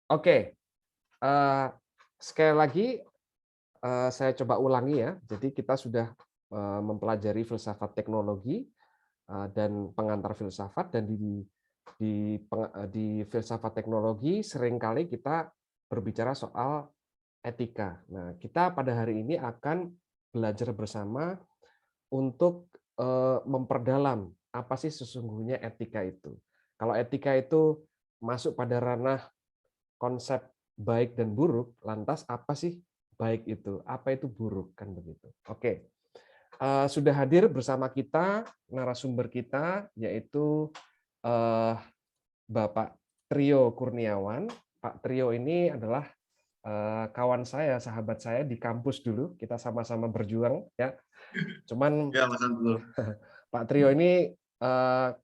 Oke, eh, sekali lagi saya coba ulangi ya. Jadi kita sudah mempelajari filsafat teknologi dan pengantar filsafat, dan di filsafat teknologi seringkali kita berbicara soal etika. Nah, kita pada hari ini akan belajar bersama untuk memperdalam apa sih sesungguhnya etika itu. Kalau etika itu masuk pada ranah konsep baik dan buruk, lantas apa sih baik itu? Apa itu buruk? Kan begitu. Oke. Sudah hadir bersama kita narasumber kita, yaitu Bapak Trio Kurniawan. Pak Trio ini adalah kawan saya, sahabat saya di kampus dulu. Kita sama-sama berjuang ya. Cuman Ya, Mas Anto. Pak Trio ini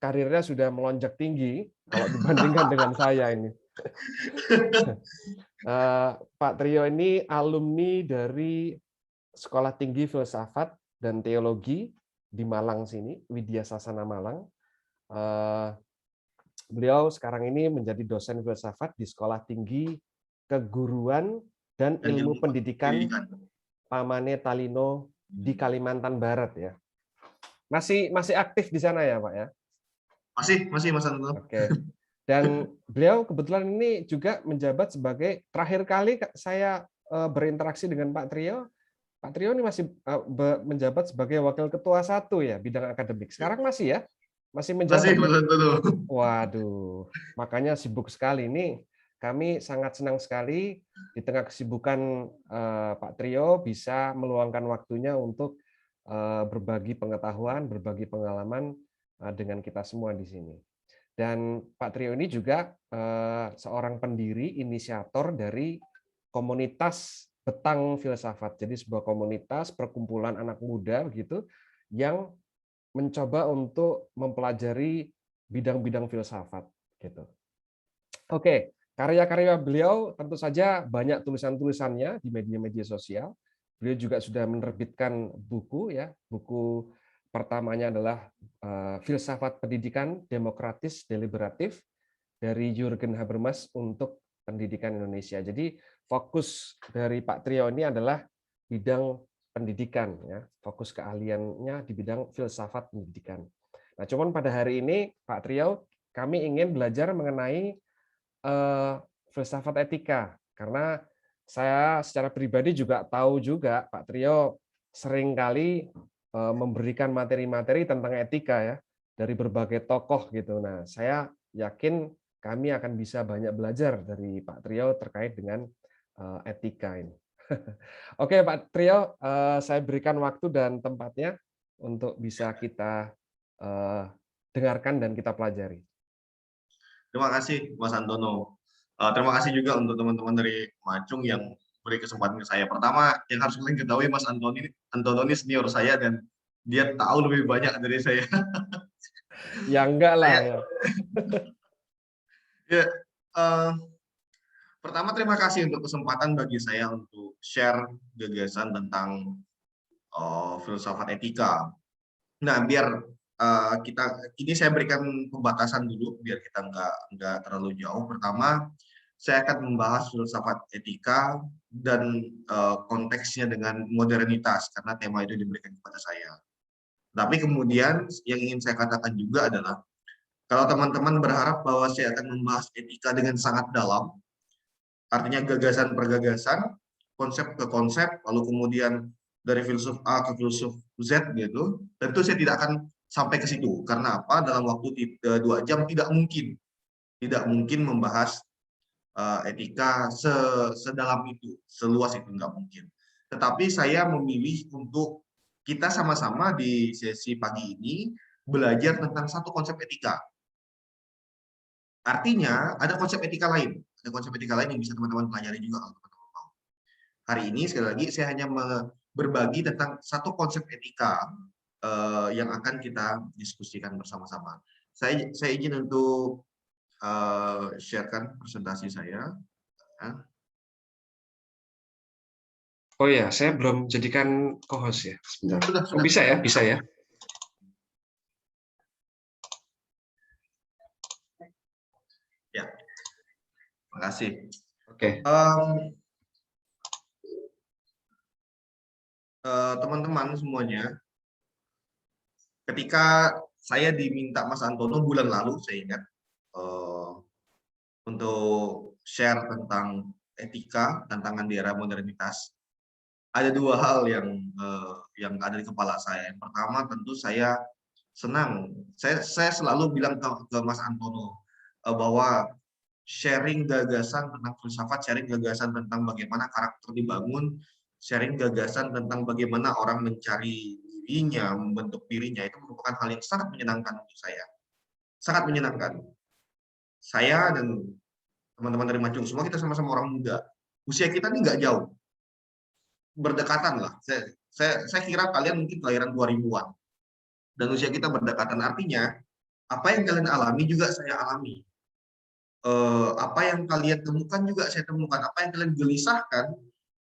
karirnya sudah melonjak tinggi kalau dibandingkan dengan saya ini. Pak Trio ini alumni dari Sekolah Tinggi Filsafat dan Teologi di Malang sini, Widya Sasana Malang. Beliau sekarang ini menjadi dosen filsafat di Sekolah Tinggi Keguruan dan Dan Ilmu ilmu Pendidikan pendidikan. Pamane Talino di Kalimantan Barat ya. Masih aktif di sana ya, Pak ya? Masih Mas Anto. Oke. Dan beliau kebetulan ini juga menjabat sebagai, terakhir kali saya berinteraksi dengan Pak Trio. Pak Trio ini masih menjabat sebagai wakil ketua 1 ya bidang akademik. Sekarang masih ya? Masih Masih menjabat ya? Mas Anto. Waduh, makanya sibuk sekali nih. Kami sangat senang sekali di tengah kesibukan Pak Trio bisa meluangkan waktunya untuk berbagi pengetahuan, berbagi pengalaman dengan kita semua di sini. Dan Pak Trio ini juga seorang pendiri, inisiator dari komunitas Betang Filsafat. Jadi sebuah komunitas perkumpulan anak muda gitu yang mencoba untuk mempelajari bidang-bidang filsafat gitu. Oke, karya-karya beliau tentu saja banyak tulisan-tulisannya di media-media sosial. Beliau juga sudah menerbitkan buku ya. Buku pertamanya adalah Filsafat Pendidikan Demokratis Deliberatif dari Jürgen Habermas untuk pendidikan Indonesia. Jadi fokus dari Pak Trio ini adalah bidang pendidikan ya, fokus keahliannya di bidang filsafat pendidikan. Nah, cuman pada hari ini Pak Trio kami ingin belajar mengenai filsafat etika, karena saya secara pribadi juga tahu juga Pak Trio seringkali memberikan materi-materi tentang etika ya dari berbagai tokoh gitu. Nah, saya yakin kami akan bisa banyak belajar dari Pak Trio terkait dengan etika ini. Oke, Pak Trio, saya berikan waktu dan tempatnya untuk bisa kita dengarkan dan kita pelajari. Terima kasih Mas Antono. Terima kasih juga untuk teman-teman dari Macung yang beri kesempatan ke saya. Pertama, yang harus kalian ketahui Mas Antono ini senior saya dan dia tahu lebih banyak dari saya. Ya enggak lah Saya ya. ya, eh, pertama terima kasih untuk kesempatan bagi saya untuk share gagasan tentang filsafat etika. Nah, biar ini saya berikan pembatasan dulu biar kita nggak terlalu jauh. Pertama, saya akan membahas filsafat etika dan konteksnya dengan modernitas karena tema itu diberikan kepada saya. Tapi kemudian yang ingin saya katakan juga adalah kalau teman-teman berharap bahwa saya akan membahas etika dengan sangat dalam, artinya gagasan per gagasan, konsep ke konsep, lalu kemudian dari filsuf A ke filsuf Z gitu, tentu saya tidak akan sampai ke situ. Karena apa? Dalam waktu 2 jam tidak mungkin membahas etika sedalam itu, seluas itu nggak mungkin. Tetapi saya memilih untuk kita sama-sama di sesi pagi ini belajar tentang satu konsep etika. Artinya ada konsep etika lain, yang bisa teman-teman pelajari juga kalau teman-teman mau. Hari ini sekali lagi saya hanya berbagi tentang satu konsep etika yang akan kita diskusikan bersama-sama. Saya izin untuk sharekan presentasi saya. Oh ya, saya belum jadikan co-host ya. Sebentar. Oh, Sudah. bisa ya, bisa ya. Ya, terima kasih. Oke. Teman-teman semuanya, ketika saya diminta Mas Antono bulan lalu, saya ingat, untuk share tentang etika, tantangan di era modernitas, ada dua hal yang ada di kepala saya. Yang pertama, tentu saya senang. Saya selalu bilang ke Mas Antono bahwa sharing gagasan tentang filsafat, sharing gagasan tentang bagaimana karakter dibangun, sharing gagasan tentang bagaimana orang mencari dirinya, membentuk dirinya, itu merupakan hal yang sangat menyenangkan untuk saya. Sangat menyenangkan. Saya dan teman-teman dari Macung semua, kita sama-sama orang muda. Usia kita ini nggak jauh. Berdekatan lah. Saya kira kalian mungkin kelahiran 2000-an. Dan usia kita berdekatan. Artinya, apa yang kalian alami juga saya alami. Apa yang kalian temukan juga saya temukan. Apa yang kalian gelisahkan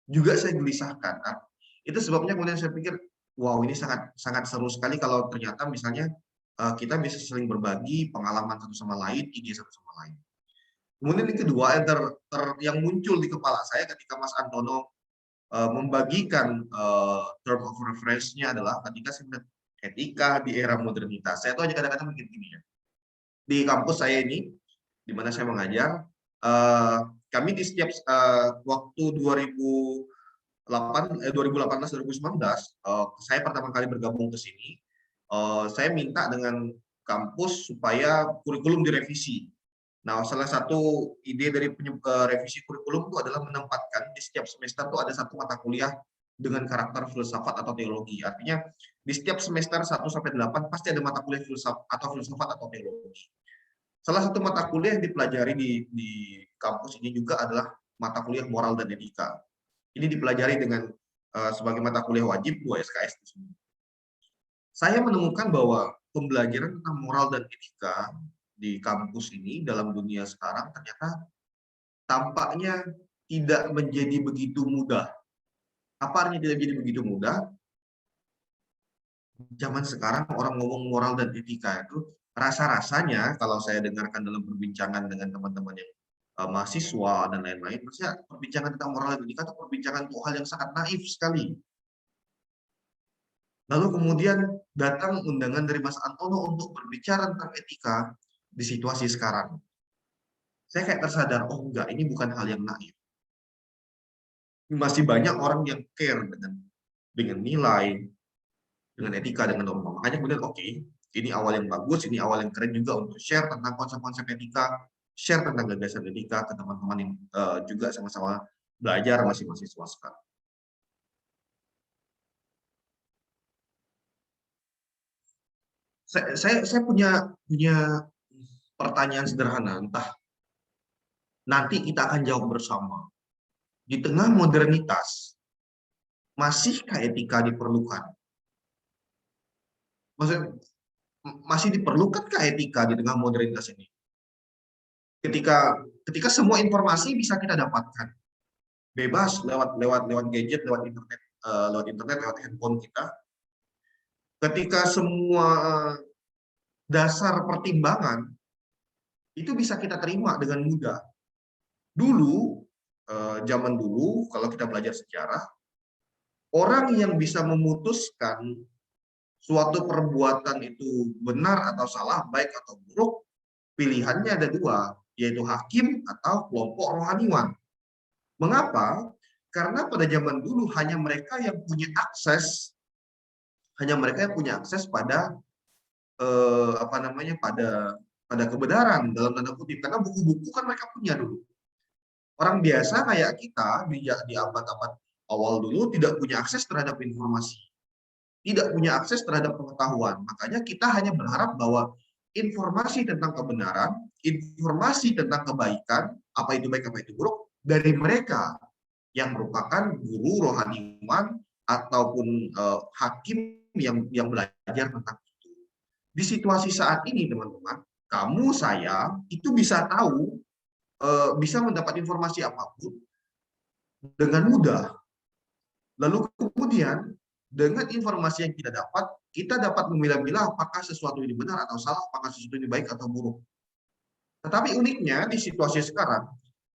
juga saya gelisahkan. Nah, itu sebabnya kemudian saya pikir, wow, ini sangat sangat seru sekali kalau ternyata misalnya kita bisa saling berbagi pengalaman satu sama lain, ide satu sama lain. Kemudian yang kedua yang muncul di kepala saya ketika Mas Antono membagikan term of reference-nya adalah ketika saya melihat etika di era modernitas. Saya tuh aja kadang-kadang mikir gini ya. Di kampus saya ini, di mana saya mengajar, kami di setiap waktu 2018-2019, saya pertama kali bergabung ke sini, saya minta dengan kampus supaya kurikulum direvisi. Nah, salah satu ide dari revisi kurikulum itu adalah menempatkan di setiap semester itu ada satu mata kuliah dengan karakter filsafat atau teologi. Artinya di setiap semester 1-8 pasti ada mata kuliah filsafat atau teologi. Salah satu mata kuliah yang dipelajari di kampus ini juga adalah mata kuliah moral dan etika. Ini dipelajari dengan sebagai mata kuliah wajib 2 SKS di sini. Saya menemukan bahwa pembelajaran tentang moral dan etika di kampus ini dalam dunia sekarang ternyata tampaknya tidak menjadi begitu mudah. Apa artinya tidak menjadi begitu mudah? Zaman sekarang orang ngomong moral dan etika itu rasa-rasanya kalau saya dengarkan dalam perbincangan dengan teman-teman yang mahasiswa dan lain-lain, maksudnya perbincangan tentang moral dan etika itu perbincangan untuk hal yang sangat naif sekali. Lalu kemudian datang undangan dari Mas Antono untuk berbicara tentang etika di situasi sekarang. Saya kayak tersadar, oh enggak, ini bukan hal yang naif. Masih banyak orang yang care dengan nilai, dengan etika, dengan norma. Makanya kemudian oke, ini awal yang bagus, ini awal yang keren juga untuk share tentang konsep-konsep etika, share tentang gagasan etika ke teman-teman yang juga sama-sama belajar masih mahasiswa sekarang. Saya punya pertanyaan sederhana, entah nanti kita akan jawab bersama. Di tengah modernitas, masihkah etika diperlukan? Maksudnya, masih diperlukankah etika di tengah modernitas ini? Ketika semua informasi bisa kita dapatkan bebas lewat gadget, lewat internet, lewat handphone kita. Ketika semua dasar pertimbangan itu bisa kita terima dengan mudah. Dulu, zaman dulu, kalau kita belajar sejarah, orang yang bisa memutuskan suatu perbuatan itu benar atau salah, baik atau buruk, pilihannya ada dua, yaitu hakim atau kelompok rohaniwan. Mengapa? Karena pada zaman dulu hanya mereka yang punya akses pada pada kebenaran dalam tanda kutip, karena buku-buku kan mereka punya dulu. Orang biasa kayak kita di abad-abad awal dulu tidak punya akses terhadap informasi, tidak punya akses terhadap pengetahuan. Makanya kita hanya berharap bahwa informasi tentang kebenaran, informasi tentang kebaikan, apa itu baik, apa itu buruk, dari mereka yang merupakan guru rohaniwan ataupun hakim yang belajar tentang itu. Di situasi saat ini, teman-teman, kamu, saya, itu bisa tahu, bisa mendapat informasi apapun dengan mudah. Lalu kemudian, dengan informasi yang kita dapat memilah-milah apakah sesuatu ini benar atau salah, apakah sesuatu ini baik atau buruk. Tetapi uniknya di situasi sekarang,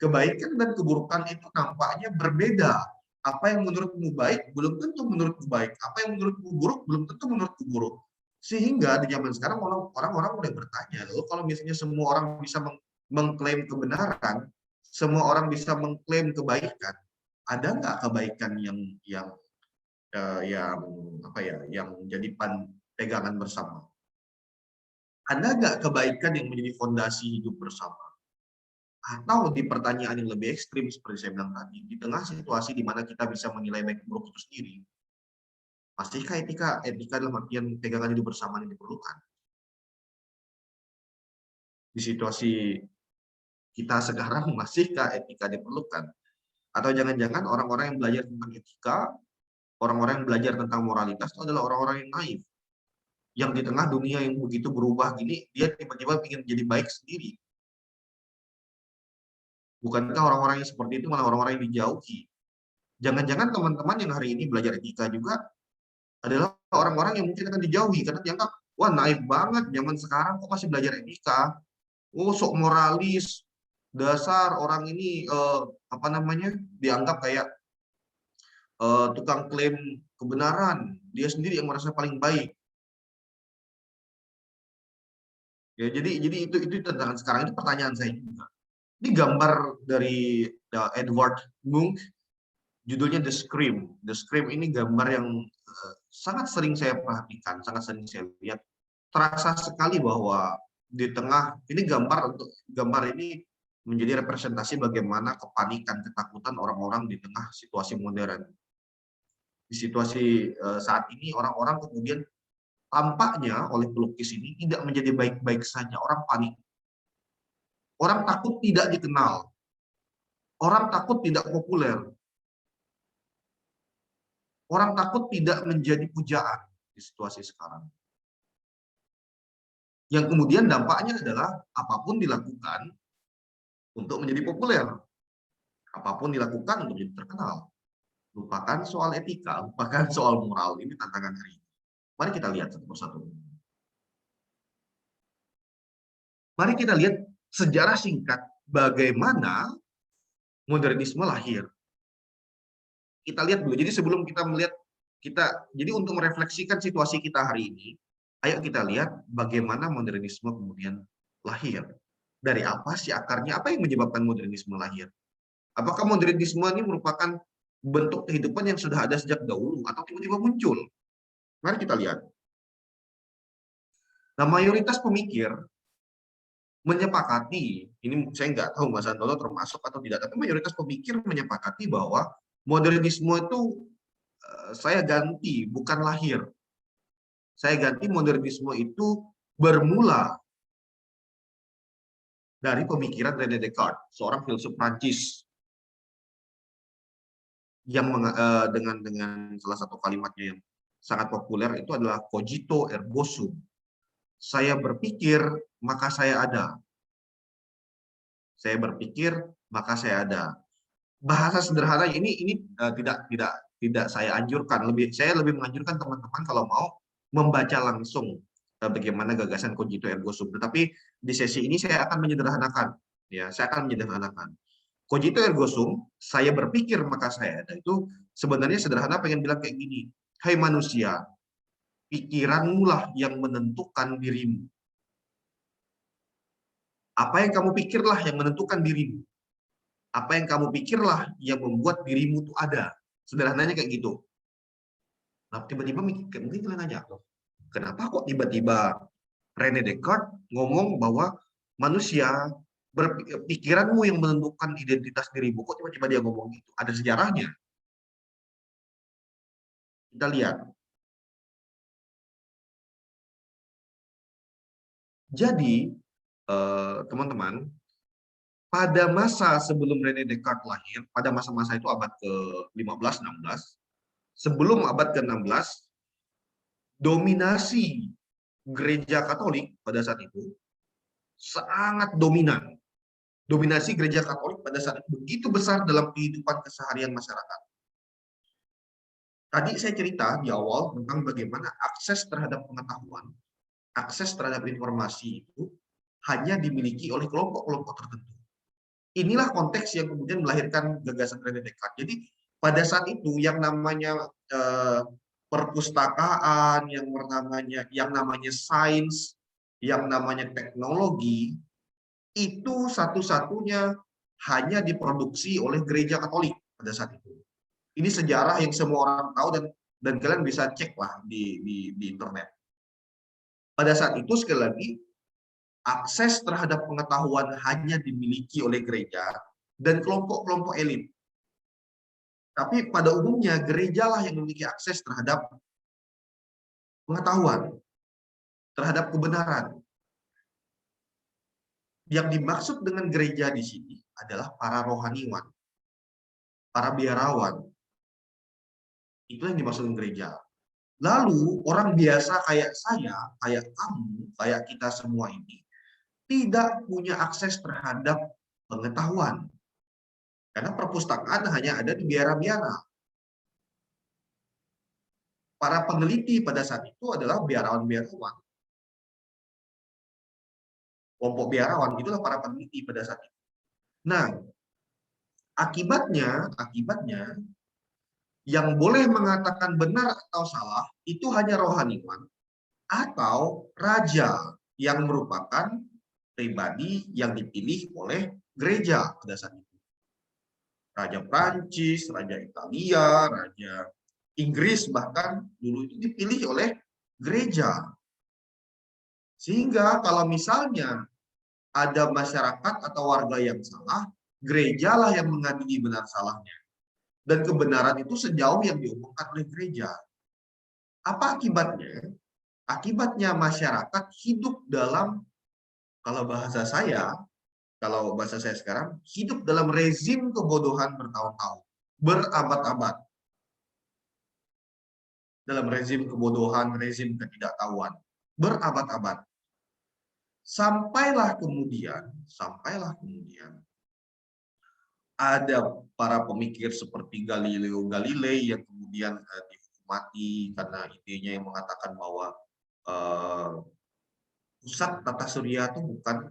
kebaikan dan keburukan itu nampaknya berbeda. Apa yang menurutmu baik belum tentu menurutku baik. Apa yang menurutmu buruk belum tentu menurutku buruk. Sehingga di zaman sekarang orang-orang mulai bertanya, loh kalau misalnya semua orang bisa mengklaim kebenaran, semua orang bisa mengklaim kebaikan, ada nggak kebaikan yang apa ya, yang menjadi pegangan bersama? Ada nggak kebaikan yang menjadi fondasi hidup bersama? Atau di pertanyaan yang lebih ekstrim seperti saya bilang tadi, di tengah situasi di mana kita bisa menilai baik buruk itu sendiri, masihkah etika dalam artian pegangan hidup bersama yang diperlukan? Di situasi kita sekarang, masihkah etika diperlukan? Atau jangan-jangan orang-orang yang belajar tentang etika, orang-orang yang belajar tentang moralitas itu adalah orang-orang yang naif, yang di tengah dunia yang begitu berubah gini, dia tiba-tiba ingin jadi baik sendiri. Bukankah orang-orang yang seperti itu malah orang-orang yang dijauhi? Jangan-jangan teman-teman yang hari ini belajar etika juga adalah orang-orang yang mungkin akan dijauhi karena dianggap, wah naif banget zaman sekarang kok masih belajar etika, oh sok moralis, dasar orang ini apa namanya, dianggap kayak tukang klaim kebenaran, dia sendiri yang merasa paling baik. Ya, jadi itu tantangan sekarang, ini pertanyaan saya juga. Ini gambar dari Edward Munch, judulnya The Scream. The Scream ini gambar yang sangat sering saya perhatikan, sangat sering saya lihat. Terasa sekali bahwa di tengah ini gambar ini menjadi representasi bagaimana kepanikan, ketakutan orang-orang di tengah situasi modern. Di situasi saat ini orang-orang kemudian tampaknya oleh pelukis ini tidak menjadi baik-baik saja, orang panik. Orang takut tidak dikenal, orang takut tidak populer, orang takut tidak menjadi pujaan di situasi sekarang. Yang kemudian dampaknya adalah apapun dilakukan untuk menjadi populer, apapun dilakukan untuk menjadi terkenal. Lupakan soal etika, lupakan soal moral. Ini tantangan hari ini. Mari kita lihat satu persatu. Mari kita lihat sejarah singkat bagaimana modernisme lahir. Kita lihat dulu. Jadi sebelum kita melihat jadi untuk merefleksikan situasi kita hari ini, ayo kita lihat bagaimana modernisme kemudian lahir. Dari apa sih akarnya? Apa yang menyebabkan modernisme lahir? Apakah modernisme ini merupakan bentuk kehidupan yang sudah ada sejak dahulu atau tiba-tiba muncul? Mari kita lihat. Nah, mayoritas pemikir menyepakati, ini saya nggak tahu Mas Antono termasuk atau tidak, tapi mayoritas pemikir menyepakati bahwa modernisme itu saya ganti, bukan lahir. Saya ganti modernisme itu bermula dari pemikiran René Descartes, seorang filsuf Prancis yang dengan salah satu kalimatnya yang sangat populer itu adalah cogito ergo sum. Saya berpikir maka saya ada. Saya berpikir maka saya ada. Bahasa sederhana ini tidak saya anjurkan. Saya lebih menganjurkan teman-teman kalau mau membaca langsung bagaimana gagasan cogito ergo sum. Tetapi di sesi ini saya akan menyederhanakan. Ya, saya akan menyederhanakan. Cogito ergo sum, saya berpikir maka saya ada, itu sebenarnya sederhana pengen bilang kayak gini. Hai manusia, pikiranmu lah yang menentukan dirimu. Apa yang kamu pikirlah yang menentukan dirimu. Apa yang kamu pikirlah yang membuat dirimu itu ada. Sederhananya kayak gitu. Nah, tiba-tiba mungkin kalian nanya, kenapa kok tiba-tiba René Descartes ngomong bahwa manusia pikiranmu yang menentukan identitas dirimu, kok tiba-tiba dia ngomong gitu? Ada sejarahnya. Kita lihat. Jadi, teman-teman, pada masa sebelum René Descartes lahir, pada masa-masa itu abad ke-15-16, sebelum abad ke-16, dominasi gereja Katolik pada saat itu sangat dominan. Dominasi gereja Katolik pada saat itu begitu besar dalam kehidupan keseharian masyarakat. Tadi saya cerita di awal tentang bagaimana akses terhadap pengetahuan, akses terhadap informasi itu hanya dimiliki oleh kelompok-kelompok tertentu. inilah konteks yang kemudian melahirkan gagasan René Descartes. Jadi pada saat itu yang namanya perpustakaan, yang namanya sains, yang namanya teknologi, itu satu-satunya hanya diproduksi oleh gereja Katolik pada saat itu. Ini sejarah yang semua orang tahu, dan kalian bisa cek lah di internet. Pada saat itu sekali lagi, akses terhadap pengetahuan hanya dimiliki oleh gereja dan kelompok-kelompok elit. Tapi pada umumnya gerejalah yang memiliki akses terhadap pengetahuan, terhadap kebenaran. Yang dimaksud dengan gereja di sini adalah para rohaniwan, para biarawan. Itu yang dimaksud dengan gereja. Lalu orang biasa kayak saya, kayak kamu, kayak kita semua ini tidak punya akses terhadap pengetahuan. Karena perpustakaan hanya ada di biara-biara. Para peneliti pada saat itu adalah biarawan-biarawan. Kelompok biarawan itulah para peneliti pada saat itu. Nah, akibatnya yang boleh mengatakan benar atau salah itu hanya rohaniwan atau raja yang merupakan pribadi yang dipilih oleh gereja pada saat itu. Raja Prancis, Raja Italia, Raja Inggris bahkan dulu itu dipilih oleh gereja. Sehingga kalau misalnya ada masyarakat atau warga yang salah, gerejalah yang mengadili benar salahnya. Dan kebenaran itu sejauh yang diumumkan oleh gereja. Apa akibatnya? Akibatnya masyarakat hidup dalam, kalau bahasa saya sekarang, hidup dalam rezim kebodohan bertahun-tahun, berabad-abad. Dalam rezim kebodohan, rezim ketidaktahuan, berabad-abad. Sampailah kemudian ada para pemikir seperti Galileo Galilei yang kemudian dihukum mati karena idenya yang mengatakan bahwa pusat tata surya itu bukan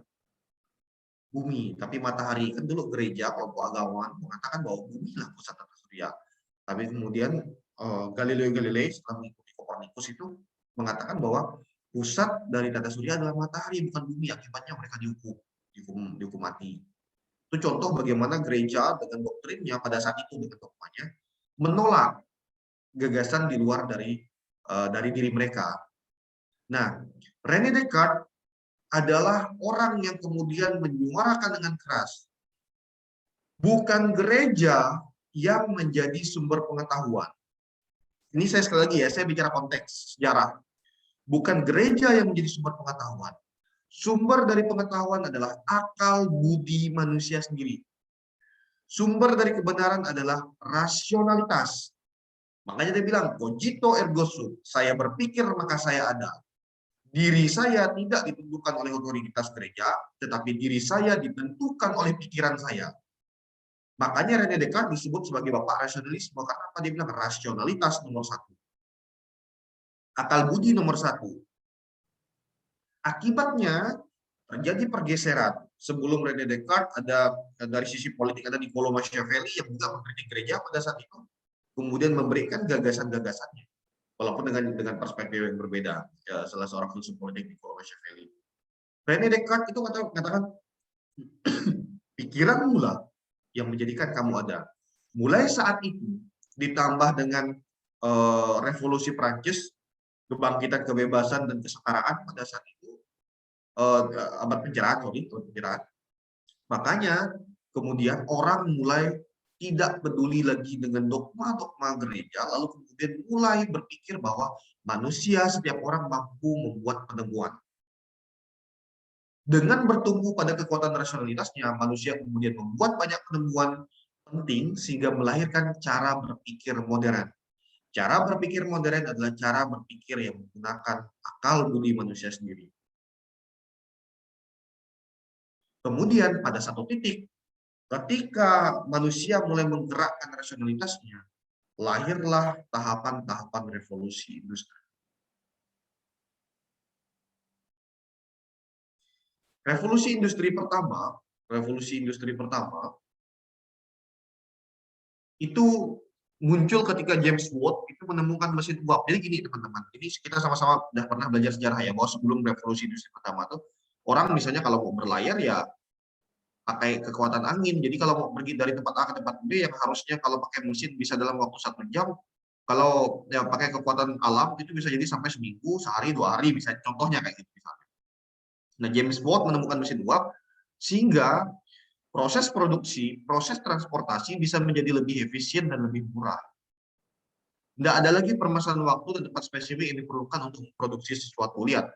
bumi, tapi matahari. Kan dulu gereja, kelompok agamawan mengatakan bahwa bumi lah pusat tata surya. Tapi kemudian Galileo Galilei setelah mengikuti Kopernikus itu mengatakan bahwa pusat dari tata surya adalah matahari, bukan bumi. Akibatnya mereka dihukum mati. Itu contoh bagaimana gereja dengan doktrinnya pada saat itu, dengan dogmanya, menolak gagasan di luar dari diri mereka. Nah, René Descartes adalah orang yang kemudian menyuarakan dengan keras, bukan gereja yang menjadi sumber pengetahuan. Ini saya sekali lagi ya, saya bicara konteks sejarah. Bukan gereja yang menjadi sumber pengetahuan. Sumber dari pengetahuan adalah akal budi manusia sendiri. Sumber dari kebenaran adalah rasionalitas. Makanya dia bilang, cogito ergo sum, saya berpikir maka saya ada. Diri saya tidak ditentukan oleh otoritas gereja, tetapi diri saya ditentukan oleh pikiran saya. Makanya René Descartes disebut sebagai bapak rasionalisme, karena apa? Dia bilang rasionalitas nomor satu. Akal budi nomor satu. Akibatnya terjadi pergeseran. Sebelum René Descartes ada dari sisi politik ada Niccolò Machiavelli yang juga mengkritik gereja pada saat itu, kemudian memberikan gagasan-gagasannya, walaupun dengan perspektif yang berbeda. Ya, salah seorang filsuf politik Niccolò Machiavelli. René Descartes itu mengatakan pikiranmu lah yang menjadikan kamu ada. Mulai saat itu ditambah dengan revolusi Prancis, kebangkitan kebebasan dan kesetaraan pada saat itu, abad pencerahan, makanya kemudian orang mulai tidak peduli lagi dengan dogma-dogma gereja, lalu kemudian mulai berpikir bahwa manusia, setiap orang mampu membuat penemuan. Dengan bertumbuh pada kekuatan rasionalitasnya, manusia kemudian membuat banyak penemuan penting sehingga melahirkan cara berpikir modern. Cara berpikir modern adalah cara berpikir yang menggunakan akal budi manusia sendiri. Kemudian pada satu titik, ketika manusia mulai menggerakkan rasionalitasnya, lahirlah tahapan-tahapan revolusi industri. Revolusi industri pertama revolusi industri pertama itu muncul ketika James Watt itu menemukan mesin uap. Jadi gini teman-teman, ini kita sama-sama udah pernah belajar sejarah ya, bahwa sebelum revolusi industri pertama tuh orang misalnya kalau mau berlayar ya pakai kekuatan angin. Jadi kalau mau pergi dari tempat A ke tempat B yang harusnya kalau pakai mesin bisa dalam waktu 1 jam, kalau ya pakai kekuatan alam itu bisa jadi sampai seminggu, sehari, 2 hari, bisa contohnya kayak gitu misalnya. Nah, James Watt menemukan mesin uap sehingga proses produksi, proses transportasi bisa menjadi lebih efisien dan lebih murah. Tidak ada lagi permasalahan waktu dan tempat spesifik yang diperlukan untuk memproduksi sesuatu. Lihat,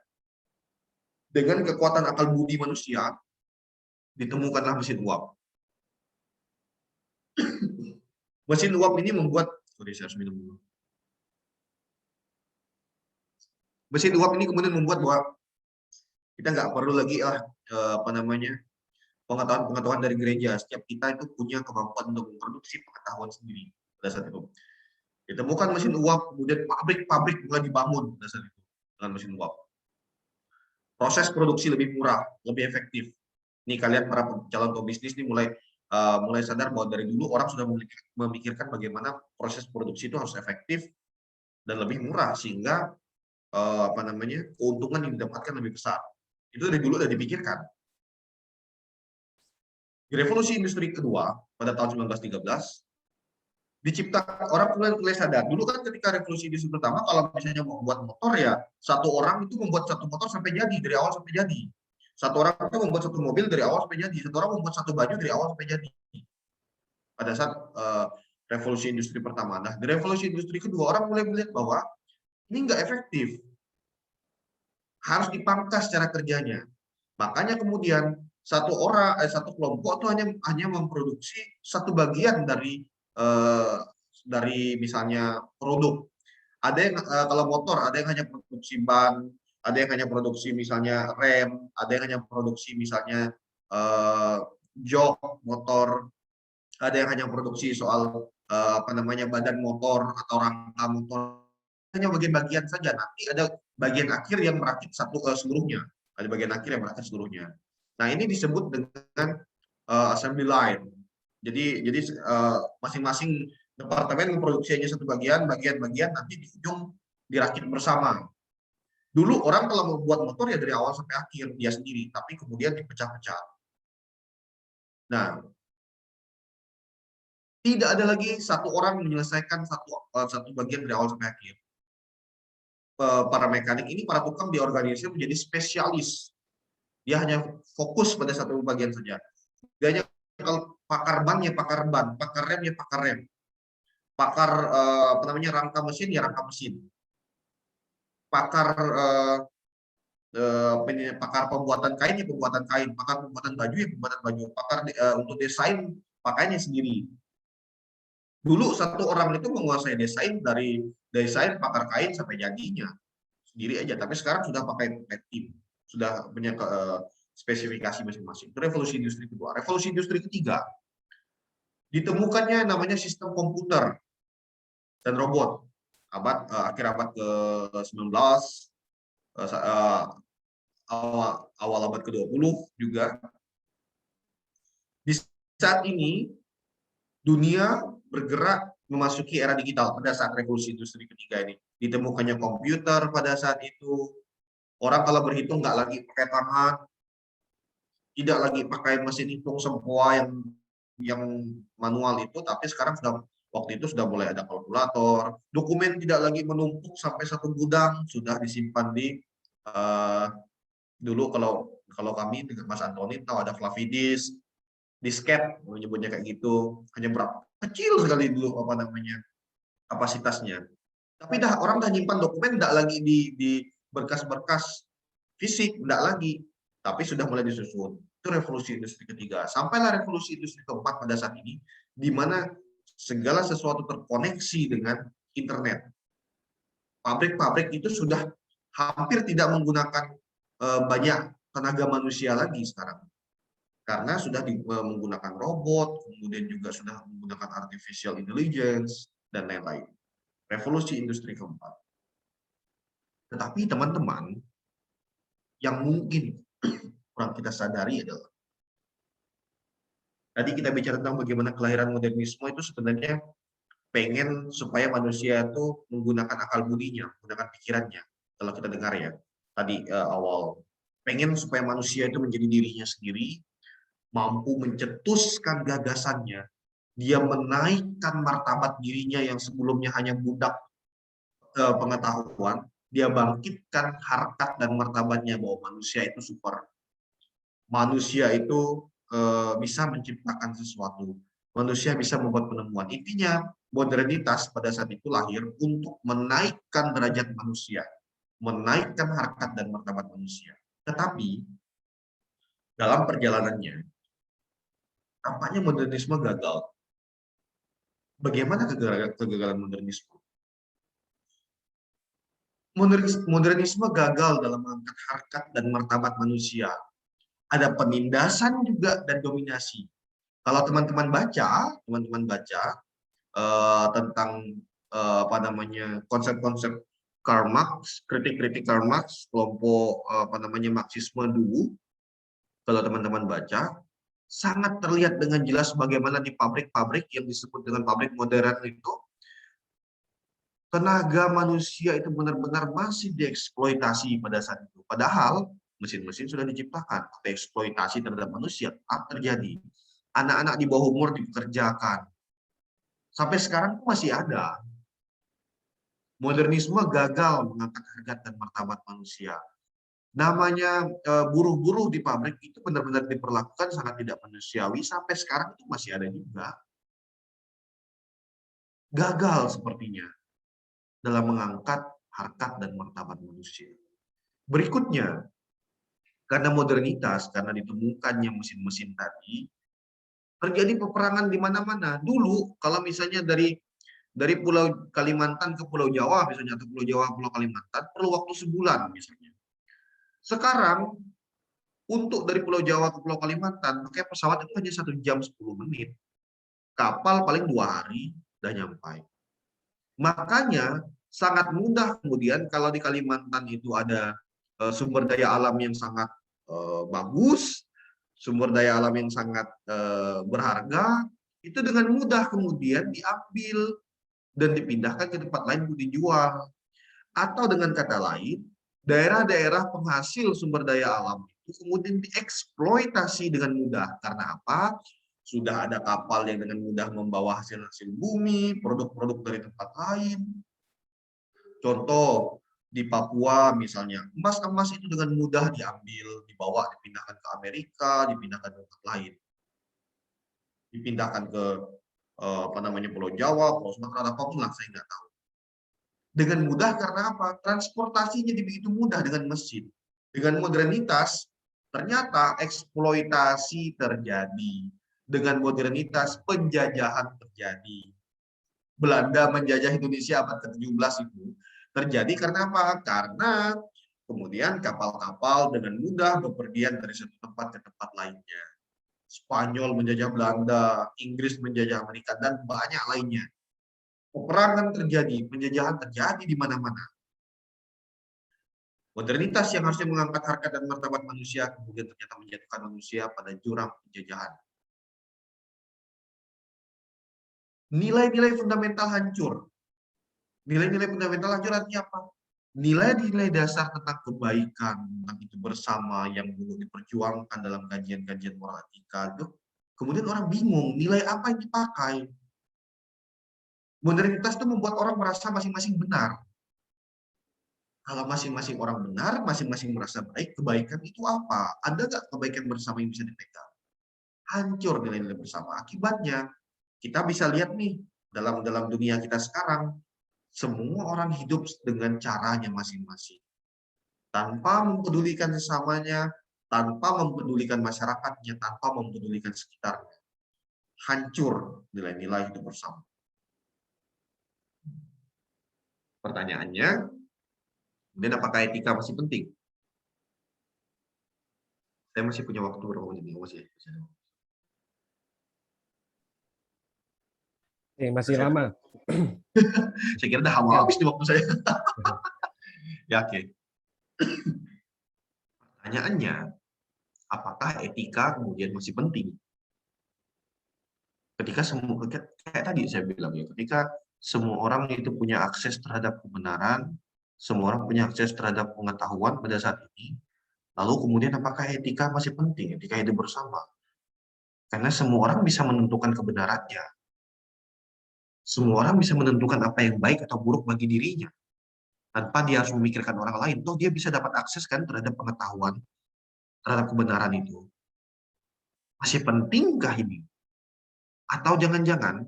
dengan kekuatan akal budi manusia, ditemukanlah mesin uap. Mesin uap ini membuat, saya harus minum dulu. Mesin uap ini kemudian membuat bahwa kita nggak perlu lagi pengetahuan dari gereja. Setiap kita itu punya kemampuan untuk memproduksi pengetahuan sendiri pada saat itu. Ditemukan mesin uap, kemudian pabrik-pabrik mulai dibangun pada saat itu dengan mesin uap. Proses produksi lebih murah, lebih efektif. Nih kalian para calon pebisnis nih mulai sadar bahwa dari dulu orang sudah memikirkan bagaimana proses produksi itu harus efektif dan lebih murah sehingga keuntungan yang didapatkan lebih besar. Itu dari dulu sudah dipikirkan. Di revolusi industri kedua pada tahun 1913 diciptakan, orang mulai sadar. Dulu kan ketika revolusi industri pertama, kalau misalnya mau buat motor ya satu orang itu membuat satu motor sampai jadi, dari awal sampai jadi. Satu orang itu membuat satu mobil dari awal sampai jadi. Satu orang membuat satu baju dari awal sampai jadi. Pada saat revolusi industri pertama. Nah, di revolusi industri kedua orang mulai melihat bahwa ini nggak efektif. Harus dipangkas cara kerjanya. Makanya kemudian satu kelompok itu hanya memproduksi satu bagian dari misalnya produk. Ada yang kalau motor ada yang hanya produksi ban, ada yang hanya produksi misalnya rem, ada yang hanya produksi misalnya jok motor, ada yang hanya produksi soal badan motor atau rangka motor, hanya bagian-bagian saja. Nanti ada bagian akhir yang merakit seluruhnya. Ada bagian akhir yang merakit seluruhnya. Nah, ini disebut dengan assembly line. Jadi masing-masing departemen memproduksi hanya satu bagian-bagian nanti di ujung dirakit bersama. Dulu orang kalau membuat motor ya dari awal sampai akhir dia sendiri, tapi kemudian dipecah-pecah. Nah, tidak ada lagi satu orang menyelesaikan satu bagian dari awal sampai akhir. Para mekanik ini, para tukang diorganisir menjadi spesialis. Dia hanya fokus pada satu bagian saja. Dia hanya kalau pakar ban ya pakar ban, pakar rem ya pakar rem, pakar rangka mesin ya rangka mesin, pakar pakar pembuatan kain ya pembuatan kain, pakar pembuatan baju ya pembuatan baju, pakar untuk desain pakainya sendiri. Dulu satu orang itu menguasai desain dari desain pakar kain sampai jadinya sendiri aja, tapi sekarang sudah pakai tim, sudah punya spesifikasi masing-masing. Itu revolusi industri kedua. Revolusi industri ketiga, ditemukannya namanya sistem komputer dan robot. Akhir abad ke-19, awal abad ke-20 juga. Di saat ini, dunia bergerak memasuki era digital pada saat revolusi industri ketiga ini. Ditemukannya komputer pada saat itu. Orang kalau berhitung nggak lagi pakai tangan, tidak lagi pakai mesin hitung semua yang manual itu, tapi sekarang waktu itu sudah mulai ada kalkulator. Dokumen tidak lagi menumpuk sampai satu gudang, sudah disimpan di dulu kalau kami dengan Mas Antoni tahu ada floppy disk, disket menyebutnya kayak gitu. Hanya berapa kecil sekali dulu kapasitasnya. Tapi orang dah nyimpan dokumen tidak lagi di berkas-berkas fisik, tidak lagi, tapi sudah mulai disusun. Itu revolusi industri ketiga. Sampailah revolusi industri keempat pada saat ini, di mana segala sesuatu terkoneksi dengan internet. Pabrik-pabrik itu sudah hampir tidak menggunakan banyak tenaga manusia lagi sekarang. Karena sudah menggunakan robot, kemudian juga sudah menggunakan artificial intelligence, dan lain-lain. Revolusi industri keempat. Tetapi teman-teman, yang mungkin kurang kita sadari adalah Tadi kita bicara tentang bagaimana kelahiran modernisme itu sebenarnya pengen supaya manusia itu menggunakan akal budinya, menggunakan pikirannya. Kalau kita dengar ya, tadi awal, pengen supaya manusia itu menjadi dirinya sendiri, mampu mencetuskan gagasannya, dia menaikkan martabat dirinya yang sebelumnya hanya budak pengetahuan, dia bangkitkan harkat dan martabatnya bahwa manusia itu super. Manusia itu bisa menciptakan sesuatu. Manusia bisa membuat penemuan. Intinya, modernitas pada saat itu lahir untuk menaikkan derajat manusia, menaikkan harkat dan martabat manusia. Tetapi, dalam perjalanannya, tampaknya modernisme gagal. Bagaimana kegagalan modernisme? Modernisme gagal dalam mengangkat harkat dan martabat manusia. Ada penindasan juga dan dominasi. Kalau teman-teman baca tentang apa namanya konsep-konsep Karl Marx, kritik-kritik Karl Marx, kelompok apa namanya Marxisme dulu, kalau teman-teman baca, sangat terlihat dengan jelas bagaimana di pabrik-pabrik yang disebut dengan pabrik modern itu, tenaga manusia itu benar-benar masih dieksploitasi pada saat itu. Padahal mesin-mesin sudah diciptakan, tapi eksploitasi terhadap manusia tetap terjadi. Anak-anak di bawah umur dipekerjakan. Sampai sekarang masih ada. Modernisme gagal mengangkat harkat dan martabat manusia. Namanya buruh-buruh di pabrik itu benar-benar diperlakukan sangat tidak manusiawi. Sampai sekarang itu masih ada juga. Gagal sepertinya dalam mengangkat harkat dan martabat manusia. Berikutnya, karena modernitas, karena ditemukannya mesin-mesin tadi, terjadi peperangan di mana-mana. Dulu, kalau misalnya dari Pulau Kalimantan ke Pulau Jawa, misalnya, atau Pulau Jawa Pulau Kalimantan, perlu waktu sebulan misalnya. Sekarang, untuk dari Pulau Jawa ke Pulau Kalimantan, pakai pesawat itu hanya 1 jam 10 menit. Kapal paling 2 hari, udah nyampai. Makanya, sangat mudah kemudian kalau di Kalimantan itu ada sumber daya alam yang sangat bagus, sumber daya alam yang sangat berharga, itu dengan mudah kemudian diambil dan dipindahkan ke tempat lain untuk dijual. Atau dengan kata lain, daerah-daerah penghasil sumber daya alam itu kemudian dieksploitasi dengan mudah. Karena apa? Sudah ada kapal yang dengan mudah membawa hasil-hasil bumi, produk-produk dari tempat lain. Contoh, di Papua misalnya, emas-emas itu dengan mudah diambil, dibawa, dipindahkan ke Amerika, dipindahkan ke tempat lain. Dipindahkan ke apa namanya Pulau Jawa, Pulau Sumatera, apapun lah, saya nggak tahu. Dengan mudah karena apa? Transportasinya begitu mudah dengan mesin. Dengan modernitas, ternyata eksploitasi terjadi. Dengan modernitas, penjajahan terjadi. Belanda menjajah Indonesia abad ke-17 itu terjadi karena apa? Karena kemudian kapal-kapal dengan mudah bepergian dari satu tempat ke tempat lainnya. Spanyol menjajah Belanda, Inggris menjajah Amerika, dan banyak lainnya. Peperangan terjadi, penjajahan terjadi di mana-mana. Modernitas yang harusnya mengangkat harkat dan martabat manusia kemudian ternyata menjatuhkan manusia pada jurang penjajahan. Nilai-nilai fundamental hancur. Nilai-nilai fundamental hancur artinya apa? Nilai-nilai dasar tentang kebaikan, tentang itu bersama yang dulu diperjuangkan dalam kajian-kajian moral etika itu, kemudian orang bingung nilai apa yang dipakai. Modernitas itu membuat orang merasa masing-masing benar. Kalau masing-masing orang benar, masing-masing merasa baik, kebaikan itu apa? Ada nggak kebaikan bersama yang bisa dipegang? Hancur nilai-nilai bersama. Akibatnya, kita bisa lihat nih, dalam dunia kita sekarang, semua orang hidup dengan caranya masing-masing. Tanpa mempedulikan sesamanya, tanpa mempedulikan masyarakatnya, tanpa mempedulikan sekitarnya. Hancur nilai-nilai hidup bersama. Pertanyaannya, kemudian apakah etika masih penting? Saya masih punya waktu berapa menit? Masih lama. Saya kira udah habis di waktu saya. Ya, oke. Pertanyaannya, apakah etika kemudian masih penting? Ketika semua kayak tadi saya bilang ya, ketika semua orang itu punya akses terhadap kebenaran, semua orang punya akses terhadap pengetahuan pada saat ini, lalu kemudian apakah etika masih penting, etika hidup bersama? Karena semua orang bisa menentukan kebenarannya. Semua orang bisa menentukan apa yang baik atau buruk bagi dirinya, tanpa dia harus memikirkan orang lain. Toh dia bisa dapat akses kan terhadap pengetahuan, terhadap kebenaran itu. Masih pentingkah ini? Atau jangan-jangan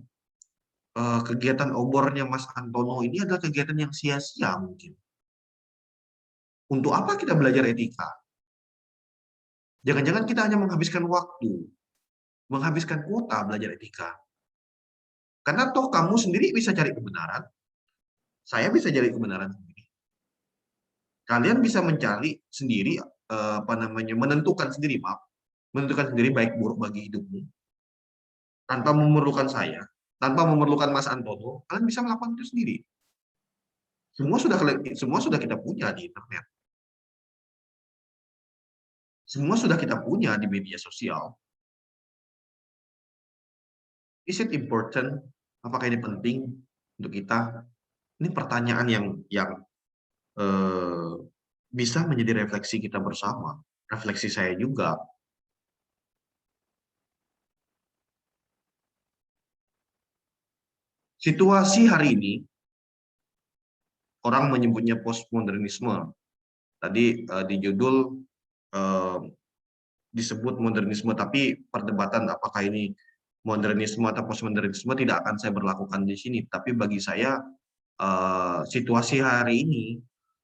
kegiatan obornya Mas Antono ini adalah kegiatan yang sia-sia mungkin. Untuk apa kita belajar etika? Jangan-jangan kita hanya menghabiskan waktu, menghabiskan kuota belajar etika. Karena toh kamu sendiri bisa cari kebenaran, saya bisa cari kebenaran sendiri. Kalian bisa mencari sendiri, menentukan sendiri, menentukan sendiri baik buruk bagi hidupmu. Tanpa memerlukan saya, tanpa memerlukan Mas Antono, kalian bisa melakukan itu sendiri. Semua sudah kita punya di internet. Semua sudah kita punya di media sosial. Is it important? Apakah ini penting untuk kita? Ini pertanyaan yang bisa menjadi refleksi kita bersama. Refleksi saya juga. Situasi hari ini, orang menyebutnya postmodernisme. Tadi di judul disebut modernisme, tapi perdebatan apakah ini modernisme atau postmodernisme tidak akan saya berlakukan di sini. Tapi bagi saya, situasi hari ini,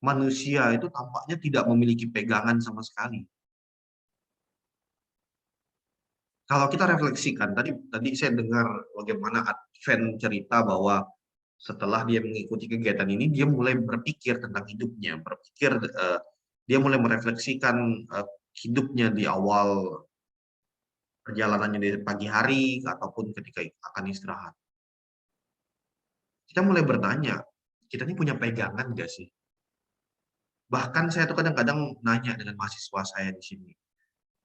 manusia itu tampaknya tidak memiliki pegangan sama sekali. Kalau kita refleksikan, tadi saya dengar bagaimana Advent cerita bahwa setelah dia mengikuti kegiatan ini, dia mulai berpikir tentang hidupnya, dia mulai merefleksikan hidupnya di awal perjalanannya di pagi hari ataupun ketika akan istirahat. Kita mulai bertanya, kita ini punya pegangan nggak sih? Bahkan saya tuh kadang-kadang nanya dengan mahasiswa saya di sini,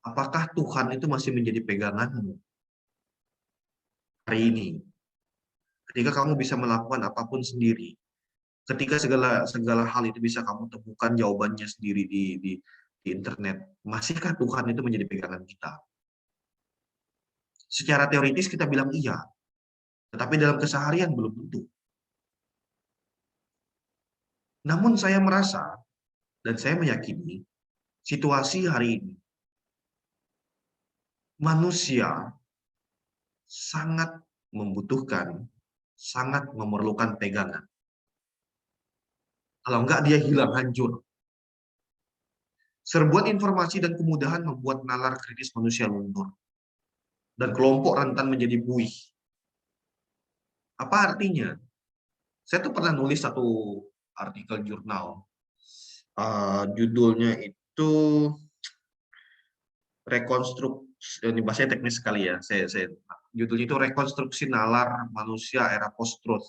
apakah Tuhan itu masih menjadi peganganmu hari ini? Ketika kamu bisa melakukan apapun sendiri, ketika segala hal itu bisa kamu temukan jawabannya sendiri di internet, masihkah Tuhan itu menjadi pegangan kita? Secara teoritis kita bilang iya, tetapi dalam keseharian belum tentu. Namun saya merasa dan saya meyakini situasi hari ini manusia sangat membutuhkan, sangat memerlukan pegangan. Kalau enggak dia hilang hancur. Serbuan informasi dan kemudahan membuat nalar kritis manusia luntur. Dan kelompok rentan menjadi buih. Apa artinya? Saya tuh pernah nulis satu artikel jurnal. Judulnya itu rekonstruksi, ini bahasanya teknis sekali ya. Judulnya itu rekonstruksi nalar manusia era post-truth.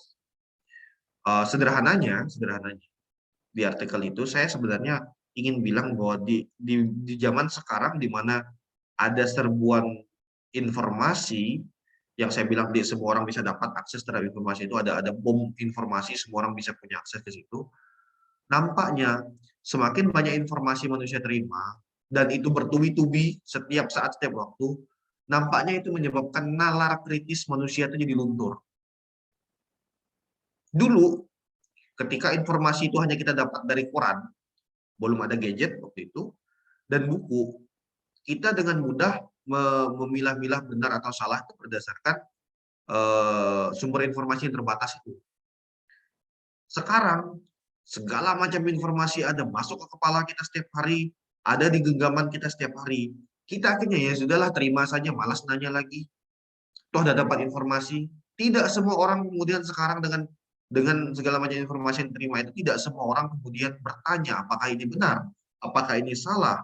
Sederhananya, di artikel itu saya sebenarnya ingin bilang bahwa di zaman sekarang di mana ada serbuan informasi yang saya bilang semua orang bisa dapat akses terhadap informasi itu, ada bom informasi, semua orang bisa punya akses ke situ. Nampaknya semakin banyak informasi manusia terima dan itu bertubi-tubi setiap saat, setiap waktu, nampaknya itu menyebabkan nalar kritis manusia itu jadi luntur. Dulu ketika informasi itu hanya kita dapat dari koran, belum ada gadget waktu itu, dan buku, kita dengan mudah memilah-milah benar atau salah itu berdasarkan sumber informasi yang terbatas itu. Sekarang, segala macam informasi ada masuk ke kepala kita setiap hari, ada di genggaman kita setiap hari. Kita akhirnya ya sudahlah terima saja, malas nanya lagi. Toh udah dapat informasi. Tidak semua orang kemudian sekarang dengan segala macam informasi yang terima itu, tidak semua orang kemudian bertanya apakah ini benar, apakah ini salah,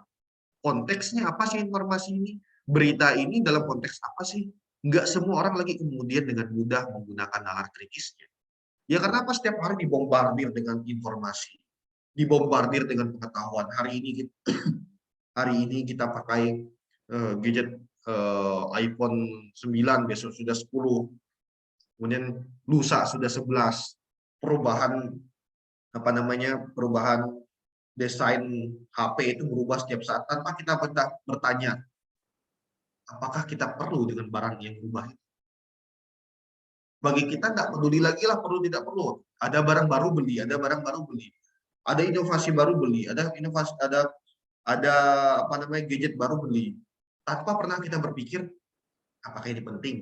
konteksnya apa sih informasi ini, berita ini dalam konteks apa sih. Nggak semua orang lagi kemudian dengan mudah menggunakan nalar kritisnya. Ya karena apa, setiap hari dibombardir dengan informasi, dibombardir dengan pengetahuan. Hari ini kita pakai gadget iPhone 9, besok sudah 10, kemudian lusa sudah 11. Perubahan perubahan desain HP itu berubah setiap saat tanpa kita bertanya, apakah kita perlu dengan barang yang berubah itu? Bagi kita nggak peduli lagi lah perlu tidak perlu. Ada barang baru beli, ada barang baru beli. Ada inovasi baru beli, ada inovasi ada gadget baru beli. Tanpa pernah kita berpikir apakah ini penting?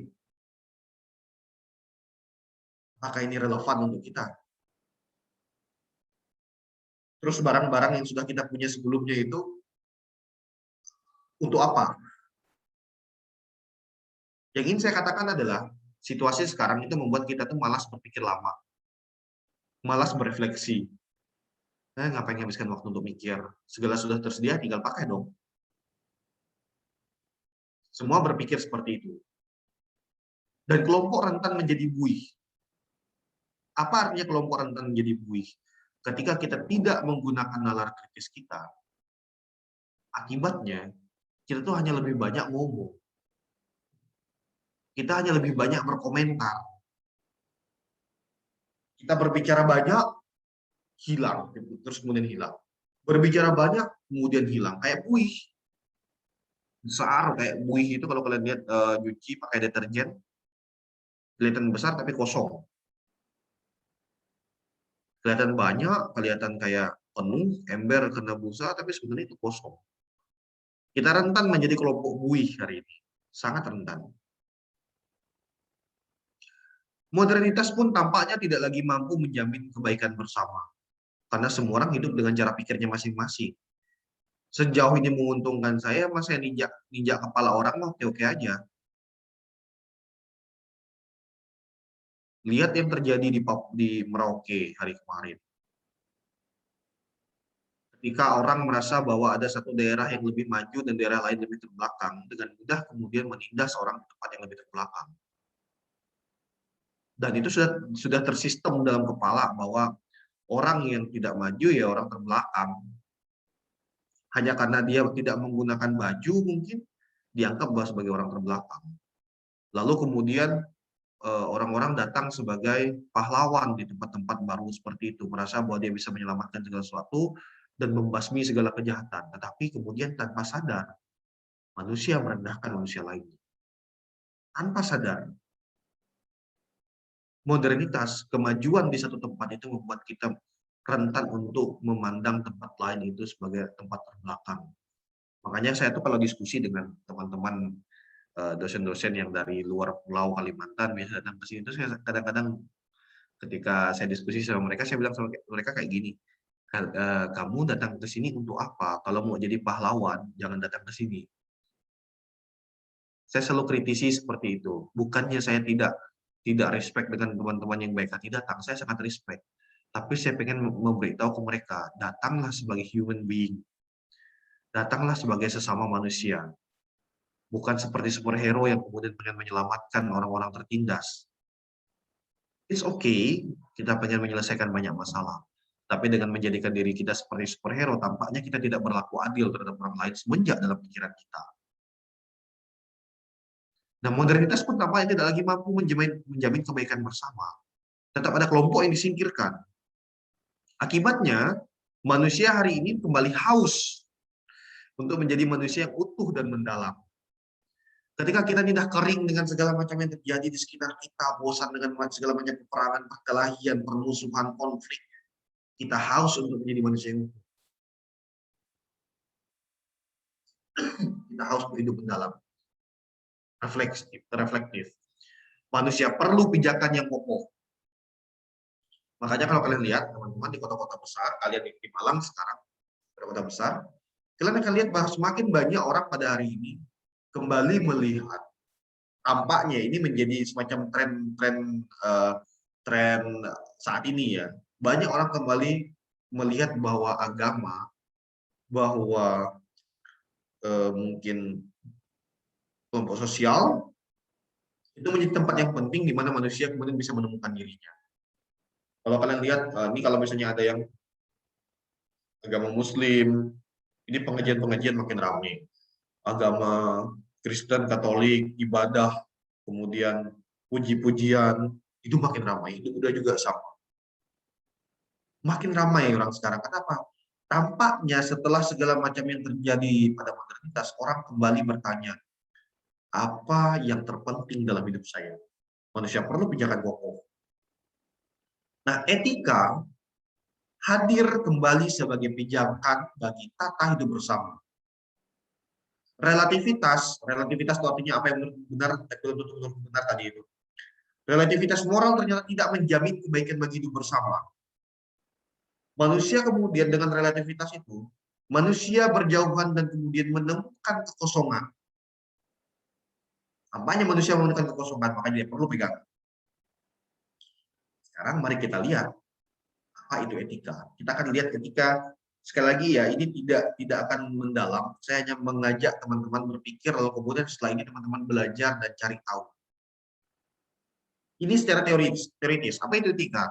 Apakah ini relevan untuk kita? Terus barang-barang yang sudah kita punya sebelumnya itu untuk apa? Yang ingin saya katakan adalah situasi sekarang itu membuat kita tuh malas berpikir lama, malas berefleksi. Ngapain habiskan waktu untuk mikir? Segala sudah tersedia, tinggal pakai dong. Semua berpikir seperti itu. Dan kelompok rentan menjadi buih. Apa artinya kelompok rentan menjadi buih? Ketika kita tidak menggunakan nalar kritis kita, akibatnya kita tuh hanya lebih banyak ngomong. Kita hanya lebih banyak berkomentar. Kita berbicara banyak, hilang, terus kemudian hilang. Berbicara banyak, kemudian hilang. Kayak buih. Besar, kayak buih itu kalau kalian lihat nyuci pakai deterjen, kelihatan besar tapi kosong. Kelihatan banyak, kelihatan kayak penuh, ember kena busa, tapi sebenarnya itu kosong. Kita rentan menjadi kelompok buih hari ini. Sangat rentan. Modernitas pun tampaknya tidak lagi mampu menjamin kebaikan bersama. Karena semua orang hidup dengan cara pikirnya masing-masing. Sejauh ini menguntungkan saya, mas saya ninjak kepala orang mah oke-oke aja. Lihat yang terjadi di Merauke hari kemarin. Ketika orang merasa bahwa ada satu daerah yang lebih maju dan daerah lain lebih terbelakang, dengan mudah kemudian menindas orang di tempat yang lebih terbelakang. Dan itu sudah tersistem dalam kepala bahwa orang yang tidak maju ya orang terbelakang. Hanya karena dia tidak menggunakan baju mungkin dianggap bahwa sebagai orang terbelakang. Lalu kemudian orang-orang datang sebagai pahlawan di tempat-tempat baru seperti itu, merasa bahwa dia bisa menyelamatkan segala sesuatu dan membasmi segala kejahatan. Tetapi kemudian tanpa sadar, manusia merendahkan manusia lain. Tanpa sadar. Modernitas, kemajuan di satu tempat itu membuat kita rentan untuk memandang tempat lain itu sebagai tempat terbelakang. Makanya saya tuh kalau diskusi dengan teman-teman dosen-dosen yang dari luar pulau Kalimantan biasa datang ke sini, itu saya kadang-kadang ketika saya diskusi sama mereka, saya bilang sama mereka kayak gini, kamu datang ke sini untuk apa? Kalau mau jadi pahlawan, jangan datang ke sini. Saya selalu kritisi seperti itu. Bukannya saya tidak respect dengan teman-teman yang baik hati datang, saya sangat respect. Tapi saya pengen memberitahu ke mereka, datanglah sebagai human being. Datanglah sebagai sesama manusia. Bukan seperti superhero yang kemudian pengen menyelamatkan orang-orang tertindas. It's okay, kita pengen menyelesaikan banyak masalah. Tapi dengan menjadikan diri kita seperti superhero, tampaknya kita tidak berlaku adil terhadap orang lain semenjak dalam pikiran kita. Nah, modernitas pun tampaknya tidak lagi mampu menjamin kebaikan bersama. Tetap ada kelompok yang disingkirkan. Akibatnya, manusia hari ini kembali haus untuk menjadi manusia yang utuh dan mendalam. Ketika kita tidak kering dengan segala macam yang terjadi di sekitar kita, bosan dengan segala macam peperangan, perkelahian, permusuhan, konflik, kita haus untuk menjadi manusia yang utuh. Kita haus hidup mendalam, reflektif. Manusia perlu pijakan yang kokoh. Makanya kalau kalian lihat, teman-teman, di kota-kota besar, kalian di Malang sekarang, kota besar, kalian akan lihat bahwa semakin banyak orang pada hari ini kembali melihat, tampaknya ini menjadi semacam tren saat ini ya. Banyak orang kembali melihat bahwa agama, bahwa mungkin kelompok sosial itu menjadi tempat yang penting di mana manusia kemudian bisa menemukan dirinya. Kalau kalian lihat, ini kalau misalnya ada yang agama Muslim, ini pengajian-pengajian makin ramai. Agama Kristen, Katolik, ibadah, kemudian puji-pujian, itu makin ramai. Itu udah juga sama. Makin ramai orang sekarang. Kenapa? Tampaknya setelah segala macam yang terjadi pada modernitas, orang kembali bertanya, apa yang terpenting dalam hidup saya? Manusia perlu pijakan kokoh. Nah, etika hadir kembali sebagai pijakan bagi tata hidup bersama. Relativitas itu artinya apa yang benar, belum tentu benar tadi itu. Relativitas moral ternyata tidak menjamin kebaikan bagi hidup bersama. Manusia kemudian dengan relativitas itu, manusia berjauhan dan kemudian menemukan kekosongan. Tampaknya manusia menemukan kekosongan, makanya dia perlu pegang. Sekarang mari kita lihat apa itu etika. Kita akan lihat etika sekali lagi ya, ini tidak akan mendalam. Saya hanya mengajak teman-teman berpikir, lalu kemudian setelah ini teman-teman belajar dan cari tahu. Ini secara teoritis. Apa itu etika?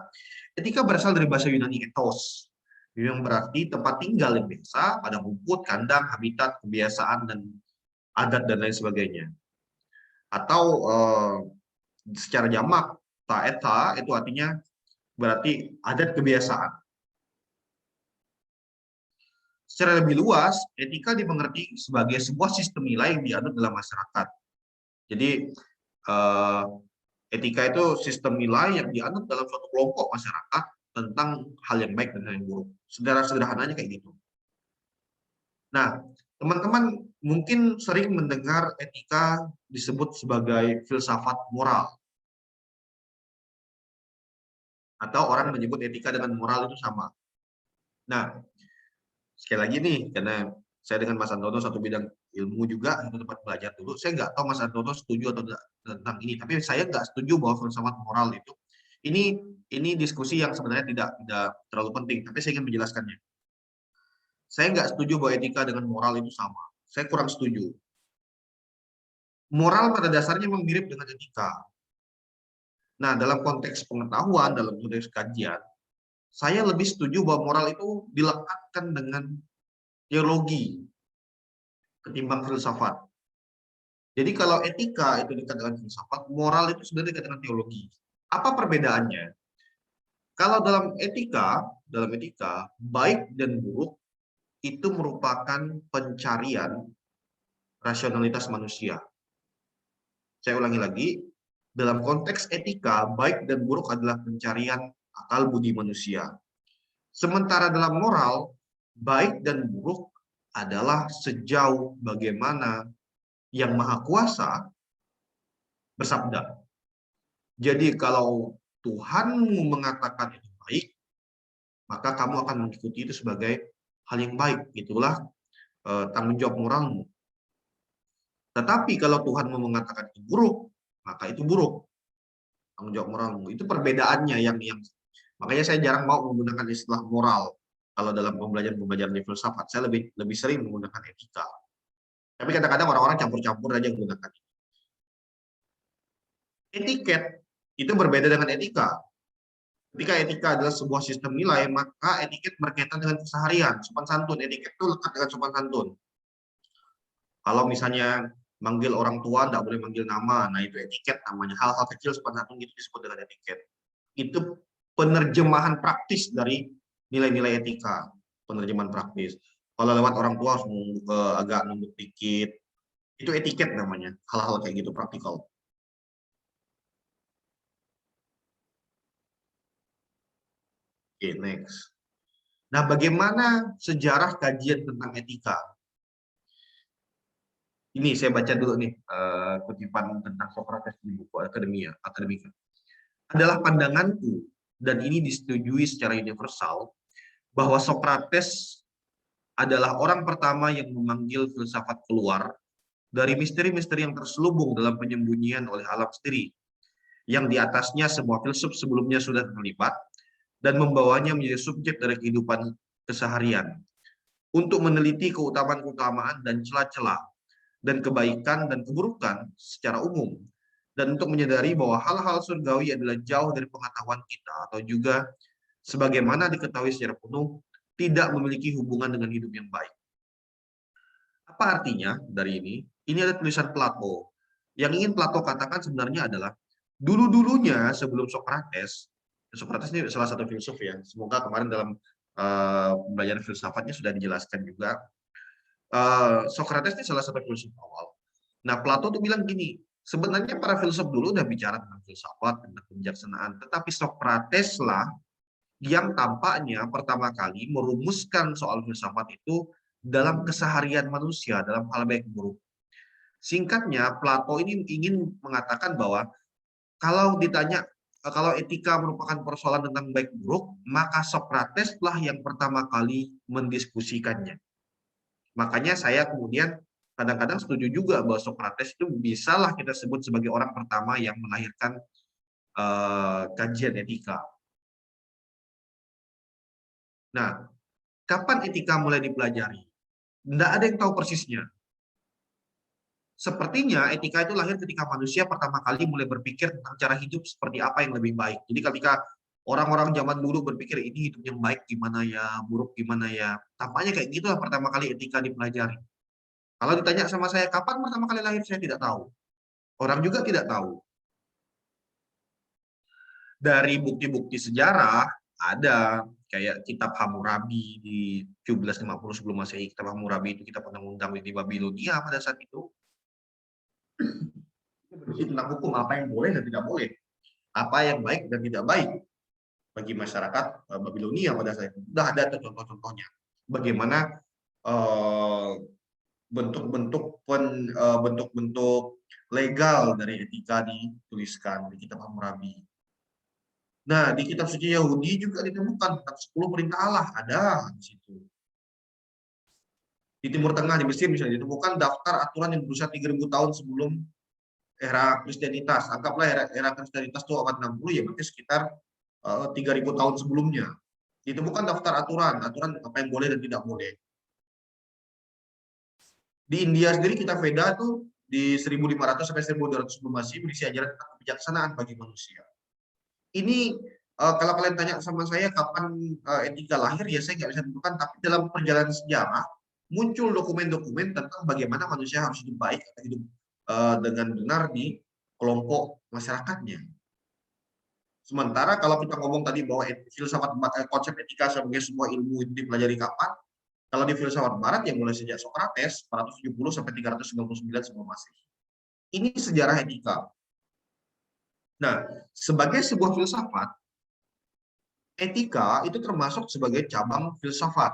Etika berasal dari bahasa Yunani ethos, yang berarti tempat tinggal yang biasa, pada rumput, kandang, habitat, kebiasaan, dan adat, dan lain sebagainya. Atau secara jamak, taeta itu artinya berarti adat kebiasaan. Secara lebih luas, etika dimengerti sebagai sebuah sistem nilai yang dianut dalam masyarakat. Jadi, etika itu sistem nilai yang dianut dalam suatu kelompok masyarakat tentang hal yang baik dan hal yang buruk. Sederhananya kayak gitu. Nah, teman-teman mungkin sering mendengar etika disebut sebagai filsafat moral. Atau orang menyebut etika dengan moral itu sama. Nah, sekali lagi nih, karena saya dengan Mas Antono satu bidang ilmu juga, satu tempat belajar dulu, saya nggak tahu Mas Antono setuju atau tidak tentang ini, tapi saya nggak setuju bahwa filsafat moral itu, ini diskusi yang sebenarnya tidak terlalu penting, tapi saya ingin menjelaskannya. Saya nggak setuju bahwa etika dengan moral itu sama. Saya kurang setuju. Moral pada dasarnya memang mirip dengan etika. Nah, dalam konteks pengetahuan, dalam konteks kajian, saya lebih setuju bahwa moral itu dilekatkan dengan teologi ketimbang filsafat. Jadi kalau etika itu dekat dengan filsafat, moral itu sebenarnya dekat dengan teologi. Apa perbedaannya? Kalau dalam etika, baik dan buruk itu merupakan pencarian rasionalitas manusia. Saya ulangi lagi, dalam konteks etika, baik dan buruk adalah pencarian akal budi manusia. Sementara dalam moral, baik dan buruk adalah sejauh bagaimana yang Maha Kuasa bersabda. Jadi kalau Tuhanmu mengatakan itu baik, maka kamu akan mengikuti itu sebagai hal yang baik. Itulah tanggung jawab moralmu. Tetapi kalau Tuhanmu mengatakan itu buruk, maka itu buruk. Tanggung jawab moralmu. Itu perbedaannya yang makanya saya jarang mau menggunakan istilah moral kalau dalam pembelajaran di filsafat. Saya lebih sering menggunakan etika. Tapi kadang-kadang orang-orang campur-campur aja menggunakan itu. Etiket itu berbeda dengan etika. Ketika etika adalah sebuah sistem nilai, maka etiket berkaitan dengan keseharian. Sopan santun, etiket itu lekat dengan sopan santun. Kalau misalnya manggil orang tua, tidak boleh manggil nama, nah itu etiket namanya. Hal-hal kecil sopan santun itu disebut dengan etiket. Itu penerjemahan praktis dari nilai-nilai etika, penerjemahan praktis. Kalau lewat orang tua harus agak nunduk dikit, itu etiket namanya. Hal-hal kayak gitu praktikal. Oke, next. Nah, bagaimana sejarah kajian tentang etika? Ini saya baca dulu nih kutipan tentang Socrates di buku Akademika. Adalah pandanganku, dan ini disetujui secara universal, bahwa Socrates adalah orang pertama yang memanggil filsafat keluar dari misteri-misteri yang terselubung dalam penyembunyian oleh alam sendiri, yang di atasnya semua filsuf sebelumnya sudah terlibat, dan membawanya menjadi subjek dari kehidupan keseharian, untuk meneliti keutamaan-keutamaan dan celah-celah, dan kebaikan dan keburukan secara umum, dan untuk menyadari bahwa hal-hal surgawi adalah jauh dari pengetahuan kita, atau juga sebagaimana diketahui secara penuh, tidak memiliki hubungan dengan hidup yang baik. Apa artinya dari ini? Ini ada tulisan Plato. Yang ingin Plato katakan sebenarnya adalah dulu-dulunya sebelum Sokrates, Sokrates ini salah satu filsuf ya. Semoga kemarin dalam pembelajaran filsafatnya sudah dijelaskan juga. Sokrates ini salah satu filsuf awal. Nah, Plato tuh bilang gini, sebenarnya para filsuf dulu udah bicara tentang filsafat, tentang kebijaksanaan, tetapi Sokrates lah yang tampaknya pertama kali merumuskan soal filsafat itu dalam keseharian manusia, dalam hal baik buruk. Singkatnya, Plato ini ingin mengatakan bahwa kalau ditanya kalau etika merupakan persoalan tentang baik buruk, maka Sokrates lah yang pertama kali mendiskusikannya. Makanya saya kemudian kadang-kadang setuju juga bahwa Sokrates itu bisalah kita sebut sebagai orang pertama yang melahirkan kajian etika. Nah, kapan etika mulai dipelajari? Tidak ada yang tahu persisnya. Sepertinya etika itu lahir ketika manusia pertama kali mulai berpikir tentang cara hidup seperti apa yang lebih baik. Jadi ketika orang-orang zaman dulu berpikir ini hidup yang baik gimana ya, buruk gimana ya. Tampaknya kayak gitulah pertama kali etika dipelajari. Kalau ditanya sama saya kapan pertama kali lahir, saya tidak tahu. Orang juga tidak tahu. Dari bukti-bukti sejarah ada kayak kitab Hammurabi di 1750 sebelum Masehi. Kitab Hammurabi itu kitab undang-undang di Babilonia pada saat itu. Berisi tentang hukum apa yang boleh dan tidak boleh, apa yang baik dan tidak baik bagi masyarakat Babilonia pada saat itu. Sudah ada contoh-contohnya. Bagaimana bentuk-bentuk legal dari etika dituliskan di kitab Hammurabi. Nah, di kitab suci Yahudi juga ditemukan tentang 10 perintah Allah, ada di situ. Di Timur Tengah, di Mesir misalnya, ditemukan daftar aturan yang berusia 3000 tahun sebelum era Kristianitas. Anggaplah era Kristianitas itu abad 60, ya berarti sekitar 3000 tahun sebelumnya. Ditemukan daftar aturan apa yang boleh dan tidak boleh. Di India sendiri kitab Veda itu di 1500 sampai 1200 sebelum Masehi berisi ajaran tentang kebijaksanaan bagi manusia. Ini kalau kalian tanya sama saya kapan etika lahir, ya saya nggak bisa tentukan, tapi dalam perjalanan sejarah muncul dokumen-dokumen tentang bagaimana manusia harus hidup baik atau hidup dengan benar di kelompok masyarakatnya. Sementara kalau kita ngomong tadi bahwa filsafat konsep etika sebagai sebuah ilmu itu dipelajari kapan? Kalau di filsafat barat yang mulai sejak Sokrates 470 sampai 399 sebelum Masehi. Ini sejarah etika. Nah, sebagai sebuah filsafat, etika itu termasuk sebagai cabang filsafat.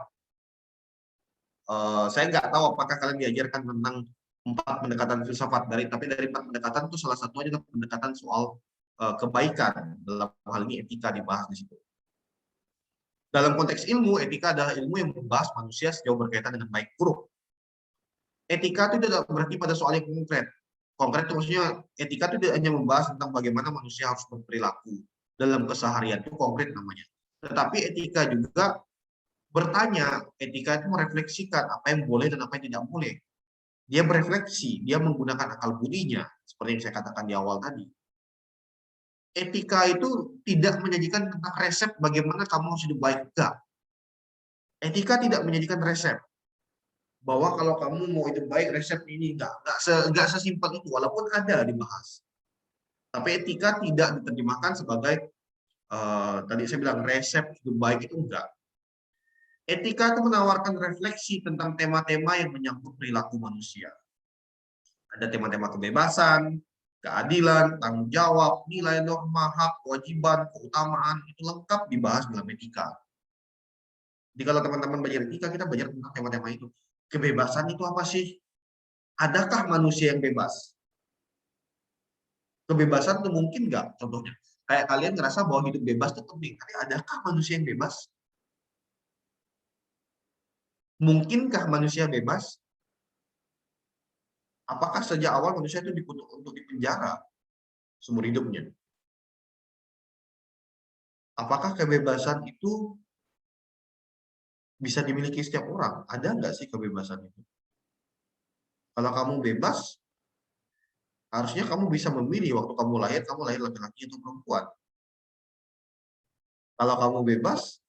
Saya nggak tahu apakah kalian diajarkan tentang 4 pendekatan filsafat, tapi dari 4 pendekatan itu salah satunya adalah pendekatan soal kebaikan. Dalam hal ini etika dibahas di situ. Dalam konteks ilmu, etika adalah ilmu yang membahas manusia sejauh berkaitan dengan baik buruk. Etika itu tidak berarti pada soal yang konkret. Konkret itu maksudnya etika itu tidak hanya membahas tentang bagaimana manusia harus berperilaku dalam keseharian, itu konkret namanya. Tetapi etika juga bertanya, etika itu merefleksikan apa yang boleh dan apa yang tidak boleh. Dia berefleksi, dia menggunakan akal budinya, seperti yang saya katakan di awal tadi. Etika itu tidak menyajikan tentang resep bagaimana kamu harus hidup baik. Enggak. Etika tidak menyajikan resep. Bahwa kalau kamu mau hidup baik, resep ini enggak sesimpel itu, walaupun ada dibahas. Tapi etika tidak diterjemahkan sebagai, tadi saya bilang resep hidup baik itu enggak. Etika itu menawarkan refleksi tentang tema-tema yang menyangkut perilaku manusia. Ada tema-tema kebebasan, keadilan, tanggung jawab, nilai norma, hak, kewajiban, keutamaan, itu lengkap dibahas dalam etika. Jadi kalau teman-teman belajar etika, kita belajar tentang tema-tema itu. Kebebasan itu apa sih? Adakah manusia yang bebas? Kebebasan itu mungkin nggak? Contohnya, kayak kalian ngerasa bahwa hidup bebas itu penting, tapi adakah manusia yang bebas? Mungkinkah manusia bebas? Apakah sejak awal manusia itu dikutuk untuk dipenjara seumur hidupnya? Apakah kebebasan itu bisa dimiliki setiap orang? Ada nggak sih kebebasan itu? Kalau kamu bebas, harusnya kamu bisa memilih waktu kamu lahir laki-laki atau perempuan. Kalau kamu bebas,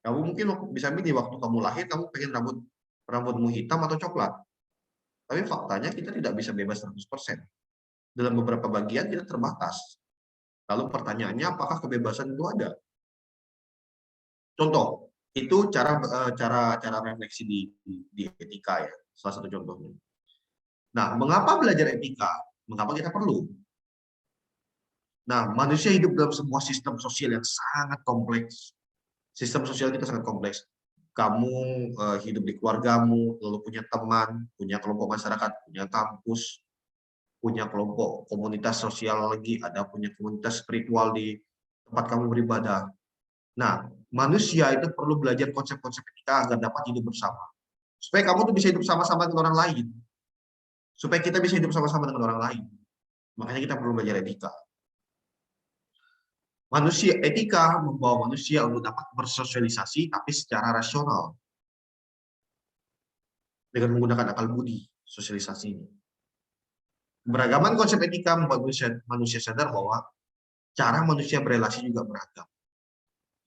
kamu mungkin bisa milih waktu kamu lahir, kamu pengen rambutmu hitam atau coklat. Tapi faktanya kita tidak bisa bebas 100%. Dalam beberapa bagian kita terbatas. Lalu pertanyaannya, apakah kebebasan itu ada? Contoh, itu cara refleksi di etika ya, salah satu contohnya. Nah, mengapa belajar etika? Mengapa kita perlu? Nah, manusia hidup dalam sebuah sistem sosial yang sangat kompleks. Sistem sosial kita sangat kompleks. Kamu hidup di keluargamu, lalu punya teman, punya kelompok masyarakat, punya kampus, punya kelompok komunitas sosial lagi, ada punya komunitas spiritual di tempat kamu beribadah. Nah, manusia itu perlu belajar konsep-konsep etika agar dapat hidup bersama. Supaya kamu tuh bisa hidup sama-sama dengan orang lain. Supaya kita bisa hidup sama-sama dengan orang lain. Makanya kita perlu belajar etika. Etika membawa manusia untuk dapat bersosialisasi tapi secara rasional. Dengan menggunakan akal budi, sosialisasi ini. Beragaman konsep etika membuat manusia sadar bahwa cara manusia berelasi juga beragam.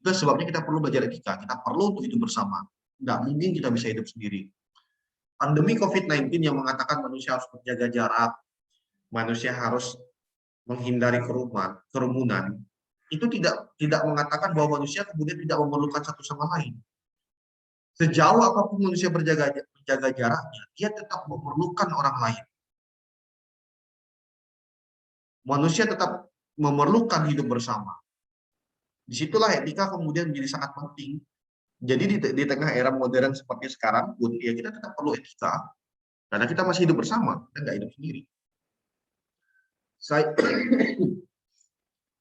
Itu sebabnya kita perlu belajar etika. Kita perlu untuk hidup bersama. Nggak mungkin kita bisa hidup sendiri. Pandemi COVID-19 yang mengatakan manusia harus menjaga jarak, manusia harus menghindari kerumunan, itu tidak mengatakan bahwa manusia kemudian tidak memerlukan satu sama lain. Sejauh apapun manusia menjaga jaraknya, dia tetap memerlukan orang lain. Manusia tetap memerlukan hidup bersama. Disitulah etika kemudian menjadi sangat penting. Jadi di tengah era modern seperti sekarang pun, ya kita tetap perlu etika, karena kita masih hidup bersama, kita nggak hidup sendiri.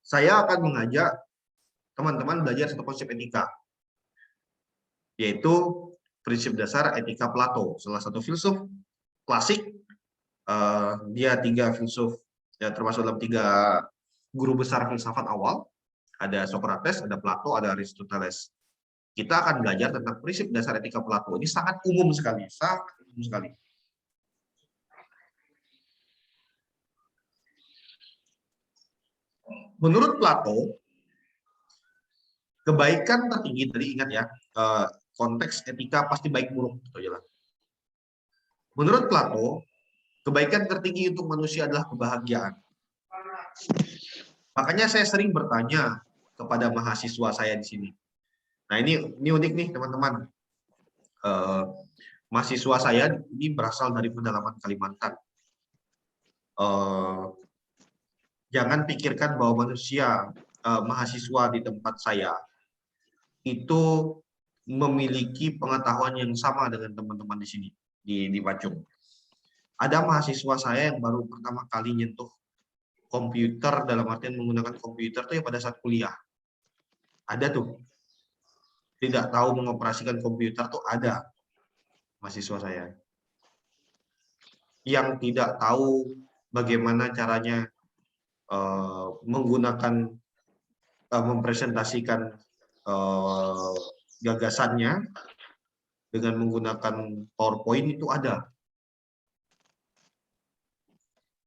Saya akan mengajak teman-teman belajar satu konsep etika, yaitu prinsip dasar etika Plato, salah satu filsuf klasik. Dia 3 filsuf, ya, termasuk dalam 3 guru besar filsafat awal. Ada Socrates, ada Plato, ada Aristoteles. Kita akan belajar tentang prinsip dasar etika Plato. Ini sangat umum sekali, sangat umum sekali. Menurut Plato, kebaikan tertinggi, tadi ingat ya, konteks etika pasti baik buruk. Menurut Plato, kebaikan tertinggi untuk manusia adalah kebahagiaan. Makanya saya sering bertanya kepada mahasiswa saya di sini. Nah, ini unik nih, teman-teman. Mahasiswa saya ini berasal dari pedalaman Kalimantan. Jangan pikirkan bahwa mahasiswa di tempat saya itu memiliki pengetahuan yang sama dengan teman-teman di sini, di Pacung. Ada mahasiswa saya yang baru pertama kali nyentuh komputer, dalam artian menggunakan komputer itu ya pada saat kuliah. Ada tuh. Tidak tahu mengoperasikan komputer tuh ada mahasiswa saya. Yang tidak tahu bagaimana caranya mempresentasikan gagasannya dengan menggunakan PowerPoint itu ada.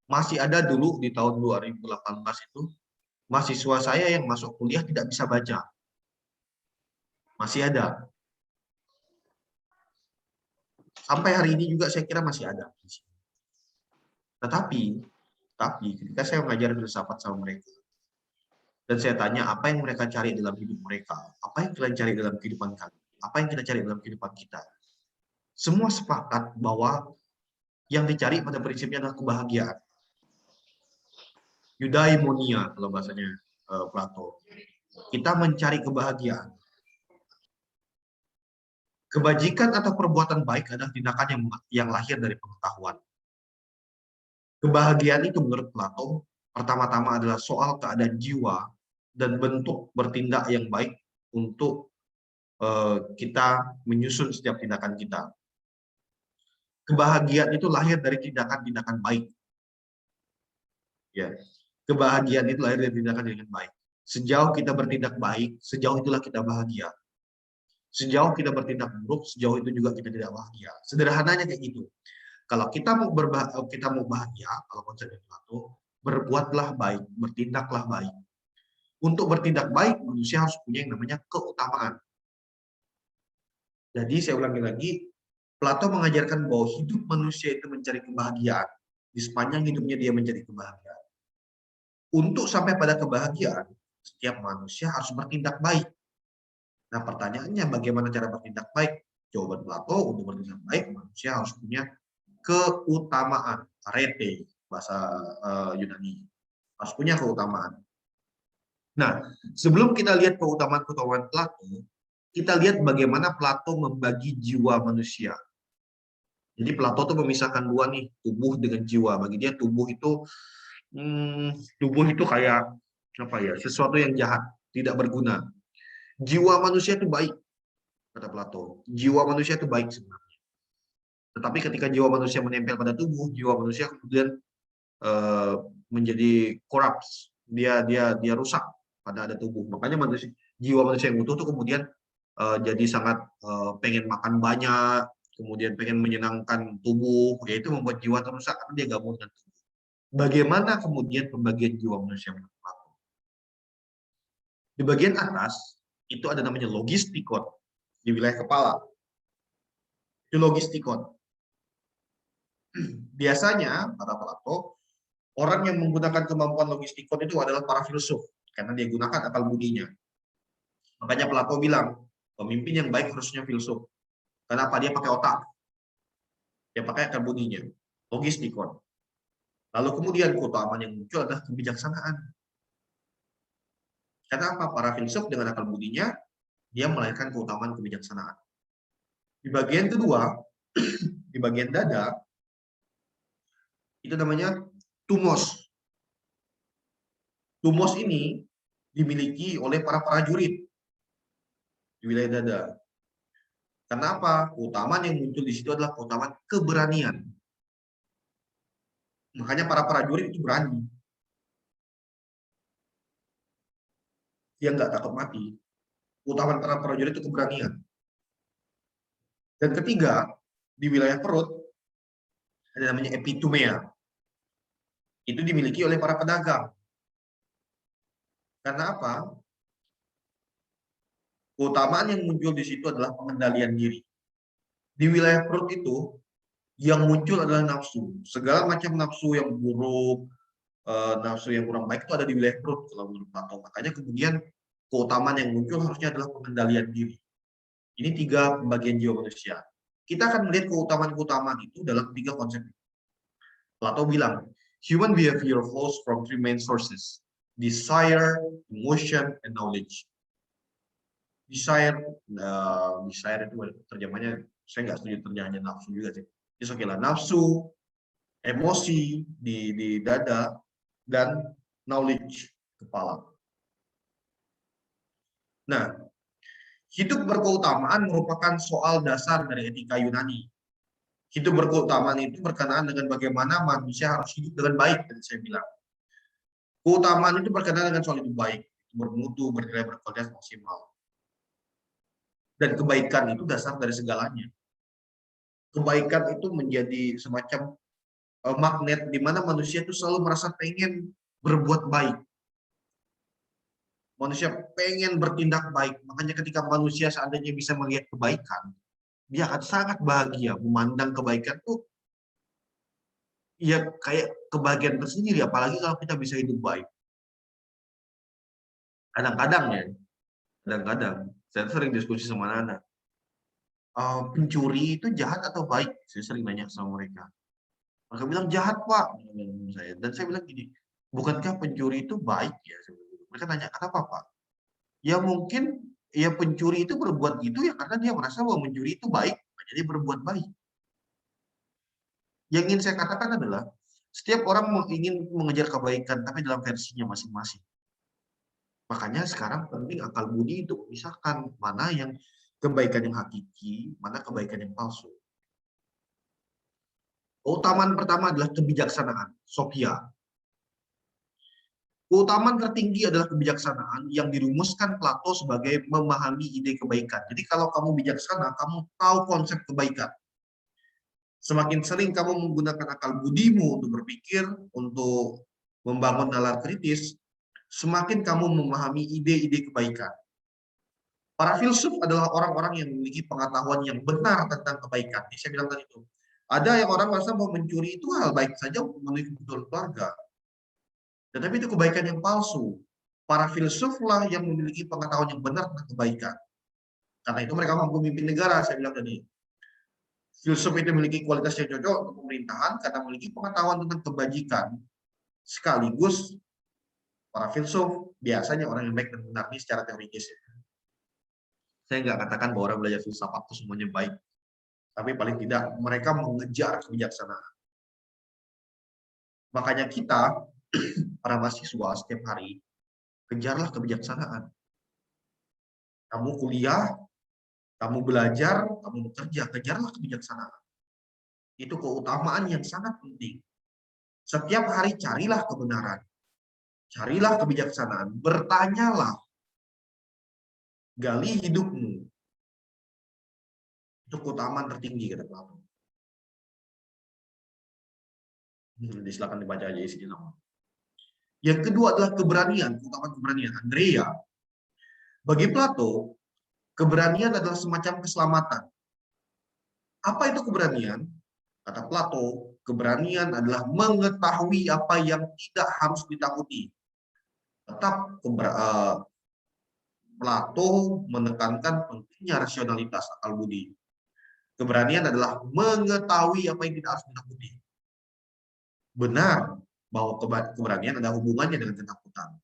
Masih ada dulu di tahun 2018 itu, mahasiswa saya yang masuk kuliah tidak bisa baca. Masih ada. Sampai hari ini juga saya kira masih ada. Tetapi ketika saya mengajar filsafat sama mereka, dan saya tanya apa yang mereka cari dalam hidup mereka, apa yang kalian cari dalam kehidupan kalian, apa yang kita cari dalam kehidupan kita, semua sepakat bahwa yang dicari pada prinsipnya adalah kebahagiaan. Eudaimonia kalau bahasanya Plato. Kita mencari kebahagiaan. Kebajikan atau perbuatan baik adalah tindakan yang lahir dari pengetahuan. Kebahagiaan itu menurut Plato pertama-tama adalah soal keadaan jiwa dan bentuk bertindak yang baik untuk kita menyusun setiap tindakan kita. Kebahagiaan itu lahir dari tindakan-tindakan baik. Ya, kebahagiaan itu lahir dari tindakan-tindakan baik. Sejauh kita bertindak baik, sejauh itulah kita bahagia. Sejauh kita bertindak buruk, sejauh itu juga kita tidak bahagia. Sederhananya kayak gitu. Kalau kita mau bahagia, kalau konsep itu, berbuatlah baik, bertindaklah baik. Untuk bertindak baik, manusia harus punya yang namanya keutamaan. Jadi saya ulangi lagi, Plato mengajarkan bahwa hidup manusia itu mencari kebahagiaan. Di sepanjang hidupnya dia mencari kebahagiaan. Untuk sampai pada kebahagiaan, setiap manusia harus bertindak baik. Nah, pertanyaannya bagaimana cara bertindak baik? Jawaban Plato, untuk bertindak baik, manusia harus punya keutamaan. Arete, bahasa Yunani. Harus punya keutamaan. Nah, sebelum kita lihat keutamaan-keutamaan Plato, kita lihat bagaimana Plato membagi jiwa manusia. Jadi Plato tuh memisahkan dua nih, tubuh dengan jiwa. Bagi dia tubuh itu kayak apa ya? Sesuatu yang jahat, tidak berguna. Jiwa manusia itu baik, kata Plato. Jiwa manusia itu baik sebenarnya. Tetapi ketika jiwa manusia menempel pada tubuh, jiwa manusia kemudian menjadi corrupt. Dia rusak pada ada tubuh. Makanya jiwa manusia yang utuh itu kemudian jadi sangat pengen makan banyak, kemudian pengen menyenangkan tubuh, yaitu membuat jiwa terusak karena dia gabung dengan tubuh. Bagaimana kemudian pembagian jiwa manusia menurut Plato? Di bagian atas itu ada namanya logistikon di wilayah kepala. Itu logistikon. Biasanya kata Plato, orang yang menggunakan kemampuan logistikon itu adalah para filsuf karena dia gunakan akal budinya. Makanya Plato bilang, pemimpin yang baik harusnya filsuf. Kenapa? Dia pakai otak. Dia pakai akal budinya. Logistikon. Lalu kemudian keutamaan yang muncul adalah kebijaksanaan. Kenapa? Para filsuf dengan akal budinya, dia melahirkan keutamaan kebijaksanaan. Di bagian kedua, di bagian dada, itu namanya tumos. Tumos ini dimiliki oleh para prajurit di wilayah dada. Kenapa? Keutamaan yang muncul di situ adalah keutamaan keberanian. Makanya para prajurit itu berani. Dia nggak takut mati. Keutamaan para prajurit itu keberanian. Dan ketiga, di wilayah perut, ada namanya epitumea. Itu dimiliki oleh para pedagang. Karena apa? Keutamaan yang muncul di situ adalah pengendalian diri. Di wilayah perut itu, yang muncul adalah nafsu. Segala macam nafsu yang buruk, nafsu yang kurang baik itu ada di wilayah perut kalau menurut Plato. Makanya kemudian keutamaan yang muncul harusnya adalah pengendalian diri. Ini 3 pembagian jiwa manusia. Kita akan melihat keutamaan-keutamaan itu dalam 3 konsep. Plato bilang, human behavior flows from 3 main sources: desire, emotion, and knowledge. Desire itu terjemahnya, saya nggak setuju terjemahnya nafsu juga sih. It's okay lah, nafsu, emosi di dada, dan knowledge kepala. Nah, hidup berkeutamaan merupakan soal dasar dari etika Yunani. Hidup berkeutamaan itu berkenaan dengan bagaimana manusia harus hidup dengan baik, tadi saya bilang. Keutamaan itu berkenaan dengan soal hidup baik, bermutu, bernilai, berkualitas maksimal. Dan kebaikan itu dasar dari segalanya. Kebaikan itu menjadi semacam magnet di mana manusia itu selalu merasa pengen berbuat baik. Manusia pengen bertindak baik. Makanya ketika manusia seandainya bisa melihat kebaikan, dia akan sangat bahagia. Memandang kebaikan tuh ya kayak kebahagiaan tersendiri. Apalagi kalau kita bisa hidup baik. Kadang-kadang ya, kadang-kadang saya sering diskusi sama anak-anak. Pencuri itu jahat atau baik? Saya sering nanya sama mereka. Mereka bilang jahat, Pak. Dan saya bilang gini, bukankah pencuri itu baik ya? Mereka tanya, kenapa, Pak? Ya mungkin ya pencuri itu berbuat gitu ya karena dia merasa bahwa mencuri itu baik, jadi berbuat baik. Yang ingin saya katakan adalah setiap orang ingin mengejar kebaikan tapi dalam versinya masing-masing. Makanya sekarang penting akal budi untuk memisahkan mana yang kebaikan yang hakiki, mana kebaikan yang palsu. Keutamaan pertama adalah kebijaksanaan, Sophia. Keutamaan tertinggi adalah kebijaksanaan yang dirumuskan Plato sebagai memahami ide kebaikan. Jadi kalau kamu bijaksana, kamu tahu konsep kebaikan. Semakin sering kamu menggunakan akal budimu untuk berpikir, untuk membangun nalar kritis, semakin kamu memahami ide-ide kebaikan. Para filsuf adalah orang-orang yang memiliki pengetahuan yang benar tentang kebaikan. Ini saya bilang tadi itu. Ada yang orang merasa mau mencuri itu hal baik saja untuk memenuhi kebutuhan keluarga. Tetapi itu kebaikan yang palsu. Para filsuflah yang memiliki pengetahuan yang benar tentang kebaikan. Karena itu mereka mampu memimpin negara, saya bilang tadi. Filsuf itu memiliki kualitas yang cocok untuk pemerintahan karena memiliki pengetahuan tentang kebajikan. Sekaligus para filsuf biasanya orang yang baik dan benar ini secara teoritis. Saya nggak katakan bahwa orang belajar filsafat itu semuanya baik. Tapi paling tidak mereka mengejar kebijaksanaan. Makanya kita, para mahasiswa setiap hari, kejarlah kebijaksanaan. Kamu kuliah, kamu belajar, kamu bekerja, kejarlah kebijaksanaan. Itu keutamaan yang sangat penting. Setiap hari carilah kebenaran. Carilah kebijaksanaan. Bertanyalah. Gali hidupmu. Itu keutamaan tertinggi, kata Plato. Silakan dibaca aja isinya. Yang kedua adalah keberanian, keutamaan keberanian. Andrea. Bagi Plato, keberanian adalah semacam keselamatan. Apa itu keberanian? Kata Plato, keberanian adalah mengetahui apa yang tidak harus ditakuti. Tetap Plato menekankan pentingnya rasionalitas akal budi. Keberanian adalah mengetahui apa yang tidak harus ditakuti. Benar bahwa keberanian ada hubungannya dengan ketakutan.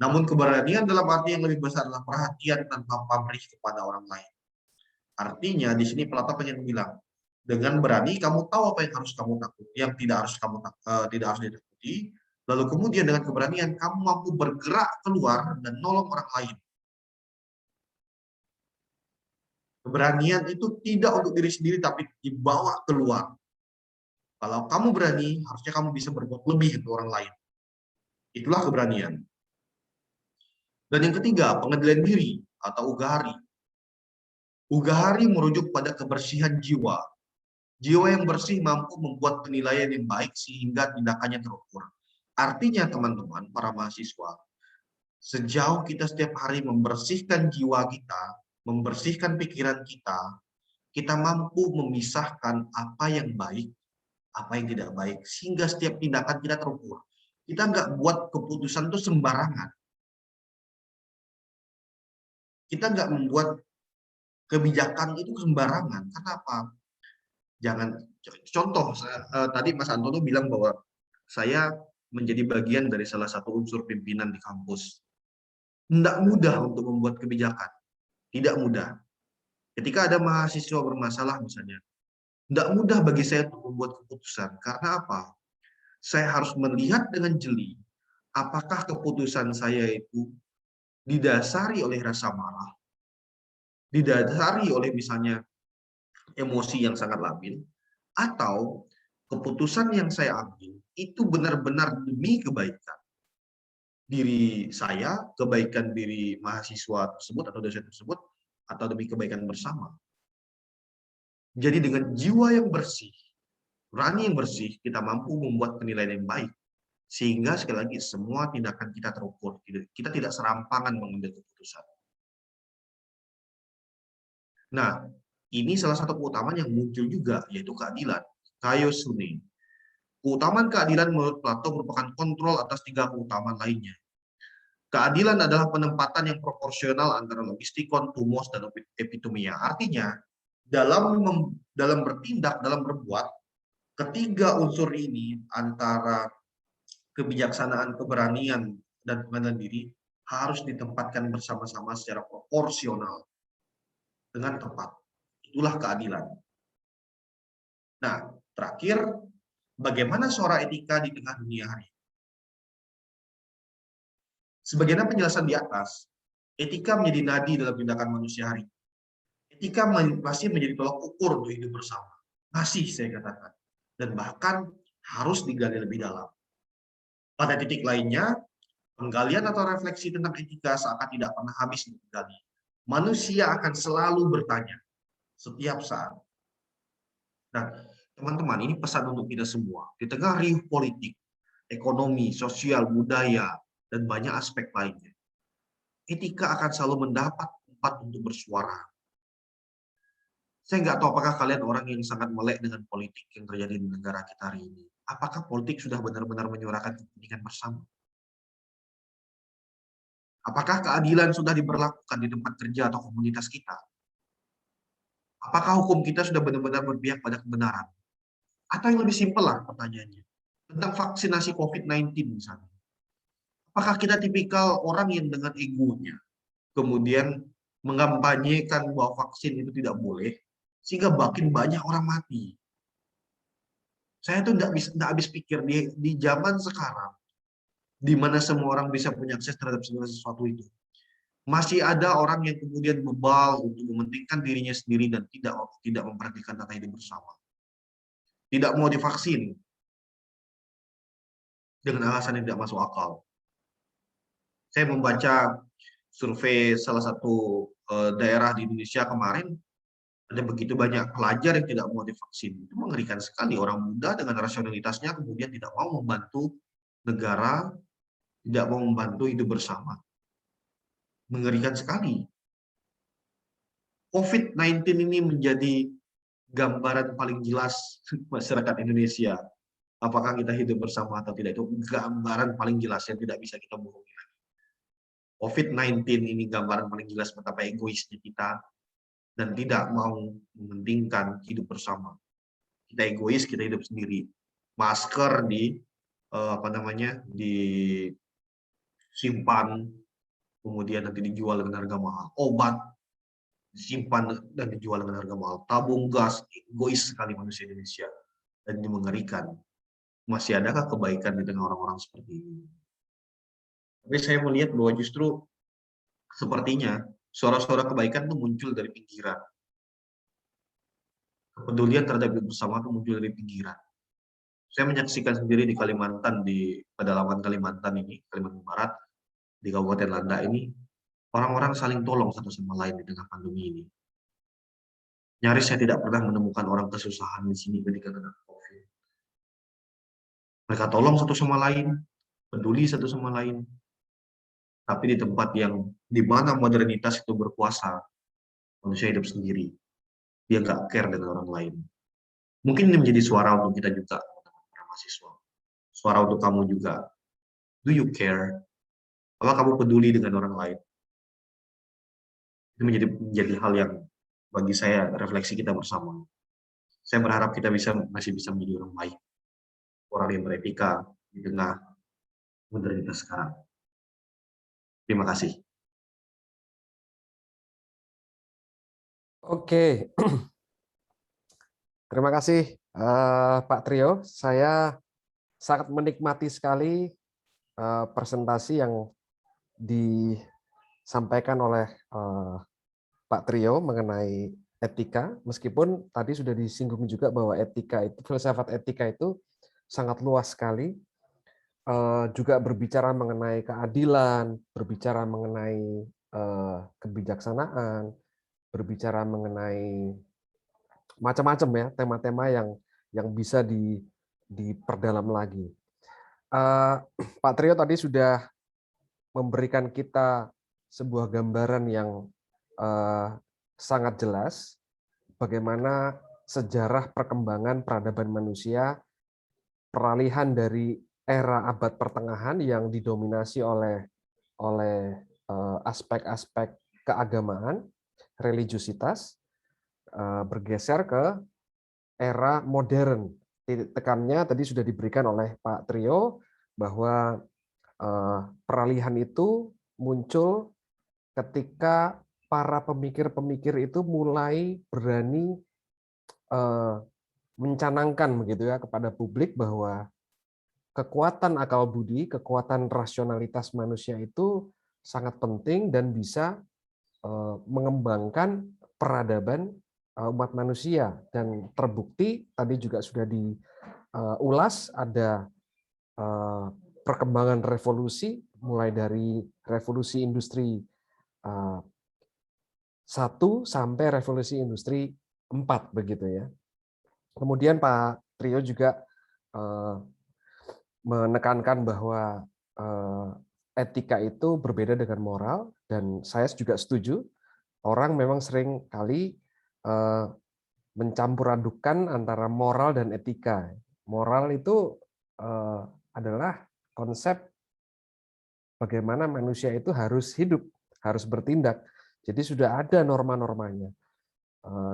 Namun keberanian dalam arti yang lebih besar adalah perhatian tanpa pamrih kepada orang lain. Artinya di sini Plato pengen bilang, dengan berani kamu tahu apa yang harus kamu takuti, yang tidak harus ditakuti. Lalu kemudian dengan keberanian kamu mampu bergerak keluar dan nolong orang lain. Keberanian itu tidak untuk diri sendiri tapi dibawa keluar. Kalau kamu berani, harusnya kamu bisa berbuat lebih untuk orang lain. Itulah keberanian. Dan yang ketiga, pengadilan diri atau ugahari. Ugahari merujuk pada kebersihan jiwa. Jiwa yang bersih mampu membuat penilaian yang baik sehingga tindakannya terukur. Artinya teman-teman, para mahasiswa, sejauh kita setiap hari membersihkan jiwa kita, membersihkan pikiran kita, kita mampu memisahkan apa yang baik, apa yang tidak baik, sehingga setiap tindakan kita terukur. Kita nggak buat keputusan itu sembarangan. Kita nggak membuat kebijakan itu sembarangan. Kenapa? Jangan contoh tadi Mas Antono bilang bahwa saya menjadi bagian dari salah satu unsur pimpinan di kampus. Tidak mudah untuk membuat kebijakan. Tidak mudah. Ketika ada mahasiswa bermasalah misalnya, tidak mudah bagi saya untuk membuat keputusan. Karena apa? Saya harus melihat dengan jeli apakah keputusan saya itu didasari oleh rasa marah, didasari oleh misalnya emosi yang sangat labil, atau keputusan yang saya ambil itu benar-benar demi kebaikan diri saya, kebaikan diri mahasiswa tersebut atau dosen tersebut, atau demi kebaikan bersama. Jadi dengan jiwa yang bersih, nurani yang bersih, kita mampu membuat penilaian yang baik. Sehingga sekali lagi semua tindakan kita terukur. Kita tidak serampangan mengambil keputusan. Nah, ini salah satu keutamaan yang muncul juga, yaitu keadilan. Kaiosune. Keutamaan keadilan menurut Plato merupakan kontrol atas tiga keutamaan lainnya. Keadilan adalah penempatan yang proporsional antara logistikon, tumos, dan epitomia. Artinya, dalam bertindak, dalam berbuat, ketiga unsur ini antara kebijaksanaan, keberanian, dan pengadilan diri harus ditempatkan bersama-sama secara proporsional dengan tepat. Itulah keadilan. Nah, terakhir, bagaimana suara etika di tengah dunia hari? Sebagaimana penjelasan di atas, etika menjadi nadi dalam tindakan manusia hari. Etika masih menjadi tolak ukur untuk hidup bersama. Masih saya katakan. Dan bahkan harus digali lebih dalam. Pada titik lainnya, penggalian atau refleksi tentang etika seakan tidak pernah habis digali. Manusia akan selalu bertanya setiap saat. Nah, teman-teman, ini pesan untuk kita semua. Di tengah riuh politik, ekonomi, sosial, budaya, dan banyak aspek lainnya, etika akan selalu mendapat tempat untuk bersuara. Saya nggak tahu apakah kalian orang yang sangat melek dengan politik yang terjadi di negara kita hari ini. Apakah politik sudah benar-benar menyuarakan kepentingan bersama? Apakah keadilan sudah diberlakukan di tempat kerja atau komunitas kita? Apakah hukum kita sudah benar-benar berpihak pada kebenaran? Atau yang lebih simpel lah pertanyaannya, tentang vaksinasi COVID-19 misalnya. Apakah kita tipikal orang yang dengan egonya, kemudian mengampanyekan bahwa vaksin itu tidak boleh, sehingga makin banyak orang mati? Saya tuh nggak habis pikir di zaman sekarang, di mana semua orang bisa punya akses terhadap segala sesuatu itu. Masih ada orang yang kemudian bebal untuk mementingkan dirinya sendiri dan tidak memperhatikan data hidup bersama. Tidak mau divaksin dengan alasan yang tidak masuk akal. Saya membaca survei salah satu daerah di Indonesia kemarin, ada begitu banyak pelajar yang tidak mau divaksin. Itu mengerikan sekali. Orang muda dengan rasionalitasnya kemudian tidak mau membantu negara, tidak mau membantu hidup bersama. Mengerikan sekali. COVID-19 ini menjadi gambaran paling jelas masyarakat Indonesia. Apakah kita hidup bersama atau tidak, itu gambaran paling jelas yang tidak bisa kita bohongi. COVID-19 ini gambaran paling jelas betapa egoisnya kita dan tidak mau mementingkan hidup bersama. Kita egois, kita hidup sendiri. Masker disimpan, kemudian nanti dijual dengan harga mahal. Obat disimpan dan dijual dengan harga mahal. Tabung gas, egois sekali manusia Indonesia. Dan ini mengerikan. Masih adakah kebaikan di tengah orang-orang seperti ini? Tapi saya melihat bahwa justru sepertinya suara-suara kebaikan itu muncul dari pinggiran. Kepedulian terhadap hidup bersama itu muncul dari pinggiran. Saya menyaksikan sendiri di Kalimantan, di pedalaman Kalimantan ini, Kalimantan Barat, di Kabupaten Landa ini, orang-orang saling tolong satu sama lain di tengah pandemi ini. Nyaris saya tidak pernah menemukan orang kesusahan di sini ketika kena COVID. Mereka tolong satu sama lain, peduli satu sama lain. Tapi di tempat yang di mana modernitas itu berkuasa, manusia hidup sendiri. Dia nggak care dengan orang lain. Mungkin ini menjadi suara untuk kita juga, para mahasiswa. Suara untuk kamu juga. Do you care? Apa kamu peduli dengan orang lain? Itu menjadi hal yang bagi saya refleksi kita bersama. Saya berharap kita masih bisa menjadi orang baik, orang yang beretika di tengah modernitas sekarang. Terima kasih. Oke, terima kasih Pak Trio. Saya sangat menikmati sekali presentasi yang disampaikan oleh Pak Trio mengenai etika, meskipun tadi sudah disinggung juga bahwa etika itu, filsafat etika itu sangat luas sekali, juga berbicara mengenai keadilan, berbicara mengenai kebijaksanaan, berbicara mengenai macam-macam ya tema-tema yang bisa diperdalam lagi. Pak Trio tadi sudah memberikan kita sebuah gambaran yang sangat jelas bagaimana sejarah perkembangan peradaban manusia, peralihan dari era abad pertengahan yang didominasi oleh aspek-aspek keagamaan, religiusitas, bergeser ke era modern. Titik tekannya tadi sudah diberikan oleh Pak Trio bahwa peralihan itu muncul ketika para pemikir-pemikir itu mulai berani mencanangkan begitu ya kepada publik bahwa kekuatan akal budi, kekuatan rasionalitas manusia itu sangat penting dan bisa mengembangkan peradaban umat manusia. Dan terbukti tadi juga sudah diulas ada perkembangan revolusi mulai dari revolusi industri 1 sampai revolusi industri 4 begitu ya. Kemudian Pak Trio juga menekankan bahwa etika itu berbeda dengan moral, dan saya juga setuju orang memang sering kali mencampur adukan antara moral dan etika. Moral itu adalah konsep bagaimana manusia itu harus hidup, harus bertindak. Jadi sudah ada norma-normanya.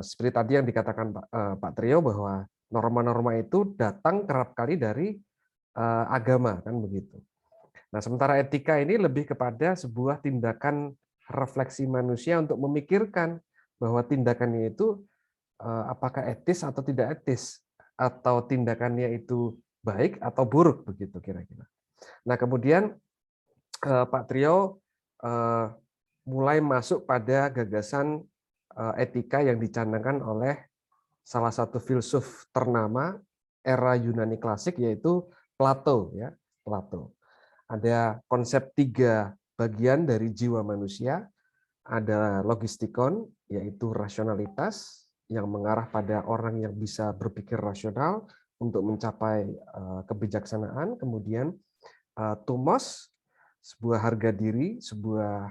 Seperti tadi yang dikatakan Pak Trio bahwa norma-norma itu datang kerap kali dari agama, kan begitu. Nah, sementara etika ini lebih kepada sebuah tindakan refleksi manusia untuk memikirkan bahwa tindakannya itu apakah etis atau tidak etis, atau tindakannya itu baik atau buruk, begitu kira-kira. Nah, kemudian Pak Trio mulai masuk pada gagasan etika yang dicanangkan oleh salah satu filsuf ternama era Yunani klasik, yaitu Plato. Ya, Plato. Ada konsep 3 bagian dari jiwa manusia. Ada logistikon, yaitu rasionalitas, yang mengarah pada orang yang bisa berpikir rasional untuk mencapai kebijaksanaan. Kemudian tumos, sebuah harga diri, sebuah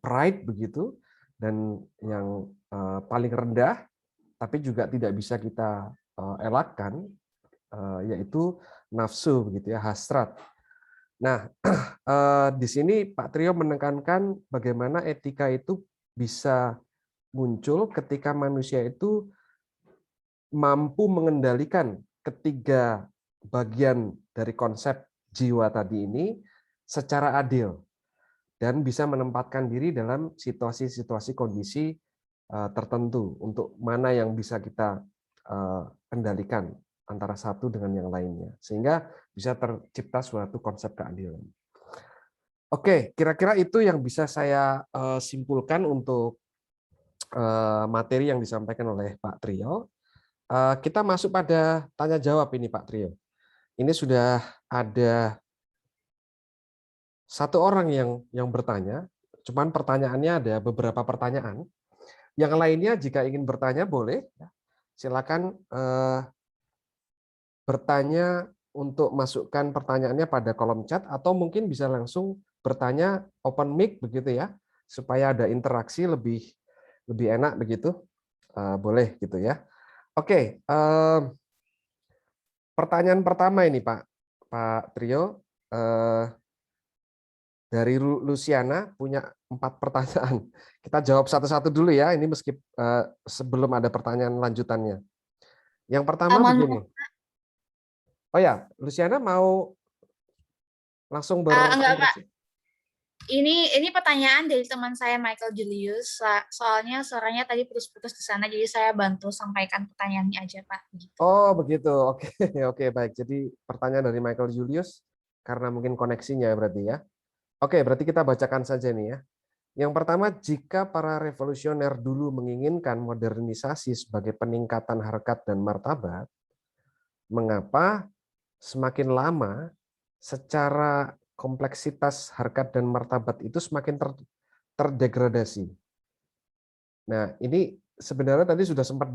pride begitu, dan yang paling rendah, tapi juga tidak bisa kita elakkan, yaitu nafsu begitu ya, hasrat. Nah, di sini Pak Trio menekankan bagaimana etika itu bisa muncul ketika manusia itu mampu mengendalikan ketiga bagian dari konsep jiwa tadi ini secara adil dan bisa menempatkan diri dalam situasi-situasi kondisi tertentu untuk mana yang bisa kita kendalikan antara satu dengan yang lainnya, sehingga bisa tercipta suatu konsep keadilan. Oke, kira-kira itu yang bisa saya simpulkan untuk materi yang disampaikan oleh Pak Trio. Kita masuk pada tanya jawab ini, Pak Trio. Ini sudah ada satu orang yang bertanya, cuman pertanyaannya ada beberapa pertanyaan. Yang lainnya jika ingin bertanya boleh, silakan bertanya untuk masukkan pertanyaannya pada kolom chat, atau mungkin bisa langsung bertanya open mic begitu ya, supaya ada interaksi lebih enak begitu. Boleh gitu ya. Oke, pertanyaan pertama ini Pak Trio, dari Luciana punya 4 pertanyaan. Kita jawab satu-satu dulu ya, ini sebelum ada pertanyaan lanjutannya. Yang pertama begini. Oh ya, Luciana mau langsung Enggak, Pak. berinteraksi? Ini pertanyaan dari teman saya Michael Julius. Soalnya suaranya tadi putus-putus di sana, jadi saya bantu sampaikan pertanyaannya aja, Pak. Gitu. Oh, begitu. Oke, oke, baik. Jadi pertanyaan dari Michael Julius karena mungkin koneksinya berarti ya. Oke, berarti kita bacakan saja nih ya. Yang pertama, jika para revolusioner dulu menginginkan modernisasi sebagai peningkatan harkat dan martabat, mengapa semakin lama secara kompleksitas harkat dan martabat itu semakin terdegradasi? Nah, ini sebenarnya tadi sudah sempat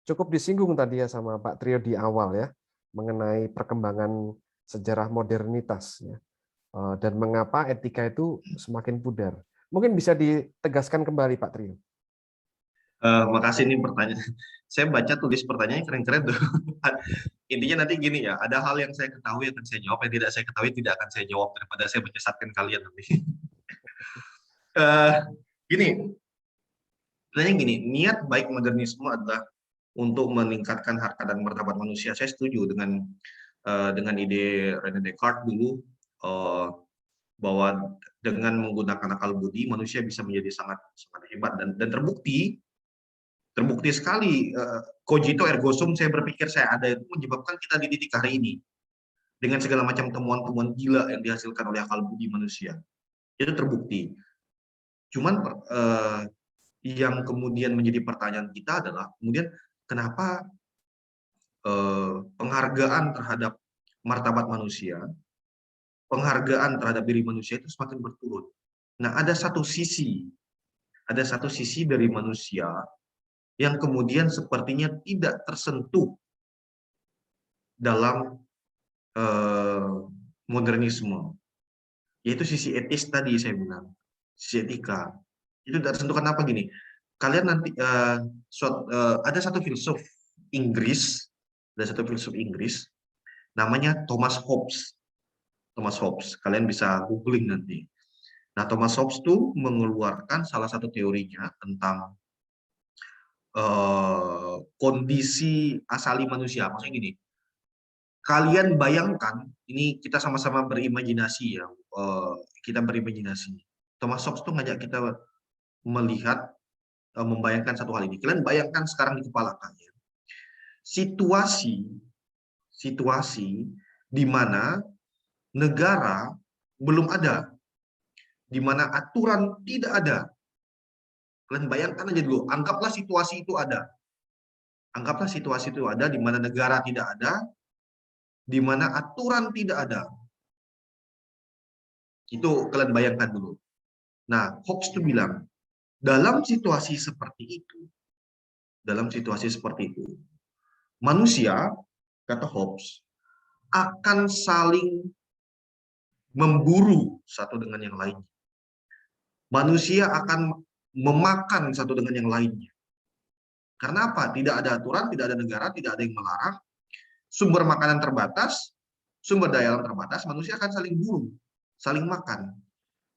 cukup disinggung tadi ya sama Pak Trio di awal ya, mengenai perkembangan sejarah modernitas ya, dan mengapa etika itu semakin pudar. Mungkin bisa ditegaskan kembali Pak Trio. Makasih nih pertanyaan. Saya baca tulis pertanyaannya keren-keren tuh. Intinya nanti gini ya, ada hal yang saya ketahui akan saya jawab, yang tidak saya ketahui tidak akan saya jawab, daripada saya menyesatkan kalian nanti. Gini, sebenarnya gini, niat baik modernisme adalah untuk meningkatkan harkat dan martabat manusia. Saya setuju dengan ide René Descartes dulu, bahwa dengan menggunakan akal budi manusia bisa menjadi sangat hebat, dan terbukti sekali, cogito ergo sum, saya berpikir saya ada, itu menyebabkan kita dididik hari ini dengan segala macam temuan-temuan gila yang dihasilkan oleh akal budi manusia. Itu terbukti. Cuman yang kemudian menjadi pertanyaan kita adalah kemudian kenapa penghargaan terhadap martabat manusia, penghargaan terhadap diri manusia itu semakin berturun. Nah, ada satu sisi dari manusia yang kemudian sepertinya tidak tersentuh dalam modernisme, yaitu sisi etis tadi saya bilang, sisi etika. Itu tersentuh kenapa gini? Kalian nanti ada satu filsuf Inggris, namanya Thomas Hobbes. Thomas Hobbes, kalian bisa googling nanti. Nah, Thomas Hobbes tuh mengeluarkan salah satu teorinya tentang kondisi asali manusia. Maksudnya gini, kalian bayangkan, ini kita sama-sama berimajinasi ya, kita berimajinasi. Thomas Hobbes tuh ngajak kita melihat, membayangkan satu hal ini. Kalian bayangkan sekarang di kepala kalian, situasi di mana negara belum ada, di mana aturan tidak ada. Kalian bayangkan aja dulu, anggaplah situasi itu ada. Anggaplah situasi itu ada di mana negara tidak ada, di mana aturan tidak ada. Itu kalian bayangkan dulu. Nah, Hobbes itu bilang, dalam situasi seperti itu, manusia, kata Hobbes, akan saling memburu satu dengan yang lainnya. Manusia akan memakan satu dengan yang lainnya. Karena apa? Tidak ada aturan, tidak ada negara, tidak ada yang melarang. Sumber makanan terbatas, sumber daya alam terbatas, manusia akan saling buru, saling makan.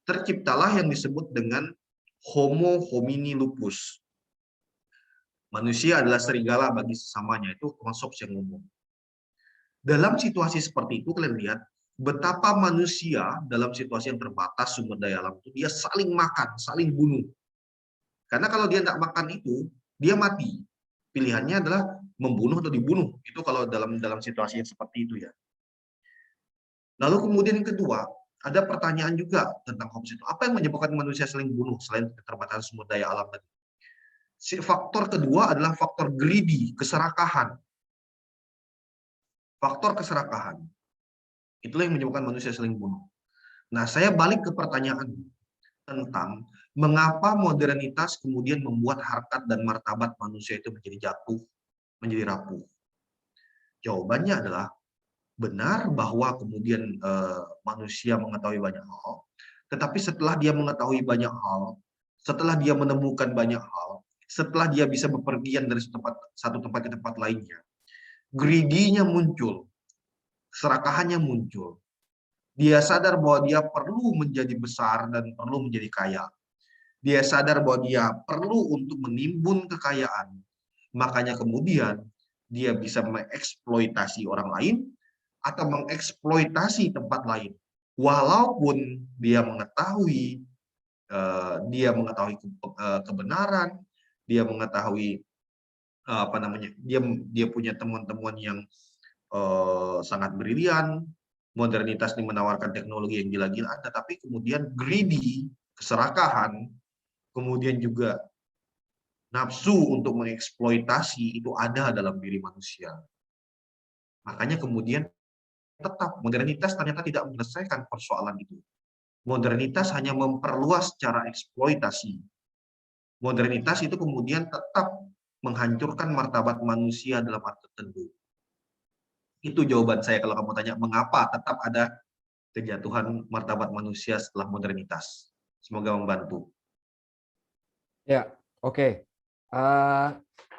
Terciptalah yang disebut dengan Homo homini lupus. Manusia adalah serigala bagi sesamanya, itu Thomas Hobbes yang ngomong. Dalam situasi seperti itu, kalian lihat betapa manusia dalam situasi yang terbatas sumber daya alam itu, dia saling makan, saling bunuh. Karena kalau dia tidak makan itu, dia mati. Pilihannya adalah membunuh atau dibunuh. Itu kalau dalam situasi yang seperti itu ya. Lalu kemudian yang kedua, ada pertanyaan juga tentang Hobbes itu. Apa yang menyebabkan manusia saling bunuh selain keterbatasan sumber daya alam tadi? Faktor kedua adalah faktor greedy, keserakahan. Faktor keserakahan. Itulah yang menyebabkan manusia saling bunuh. Nah, saya balik ke pertanyaan tentang mengapa modernitas kemudian membuat harkat dan martabat manusia itu menjadi jatuh, menjadi rapuh. Jawabannya adalah benar bahwa kemudian manusia mengetahui banyak hal, tetapi setelah dia mengetahui banyak hal, setelah dia menemukan banyak hal, setelah dia bisa bepergian dari satu tempat ke tempat lainnya, greedy-nya muncul, serakahannya muncul. Dia sadar bahwa dia perlu menjadi besar dan perlu menjadi kaya. Dia sadar bahwa dia perlu untuk menimbun kekayaan. Makanya kemudian dia bisa mengeksploitasi orang lain atau mengeksploitasi tempat lain. Walaupun dia mengetahui kebenaran, dia mengetahui dia punya temuan-temuan yang sangat brilian, modernitas ini menawarkan teknologi yang gila-gilaan, tetapi kemudian greedy, keserakahan, kemudian juga nafsu untuk mengeksploitasi itu ada dalam diri manusia. Makanya kemudian tetap modernitas ternyata tidak menyelesaikan persoalan itu. Modernitas hanya memperluas cara eksploitasi. Modernitas itu kemudian tetap menghancurkan martabat manusia dalam arti tertentu. Itu jawaban saya kalau kamu tanya mengapa tetap ada kejatuhan martabat manusia setelah modernitas. Semoga membantu. Ya, oke.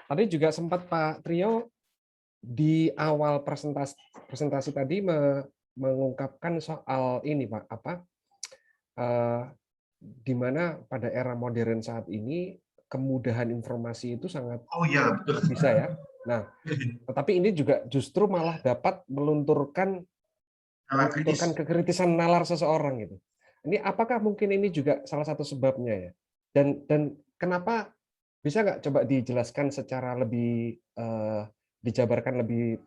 Tadi juga sempat Pak Trio di awal presentasi tadi mengungkapkan soal ini, Pak, di mana pada era modern saat ini kemudahan informasi itu sangat bisa ya. Nah, tetapi ini juga justru malah dapat melunturkan kekritisan nalar seseorang gitu. Ini apakah mungkin ini juga salah satu sebabnya ya? Dan kenapa bisa nggak coba dijelaskan secara lebih dijabarkan lebih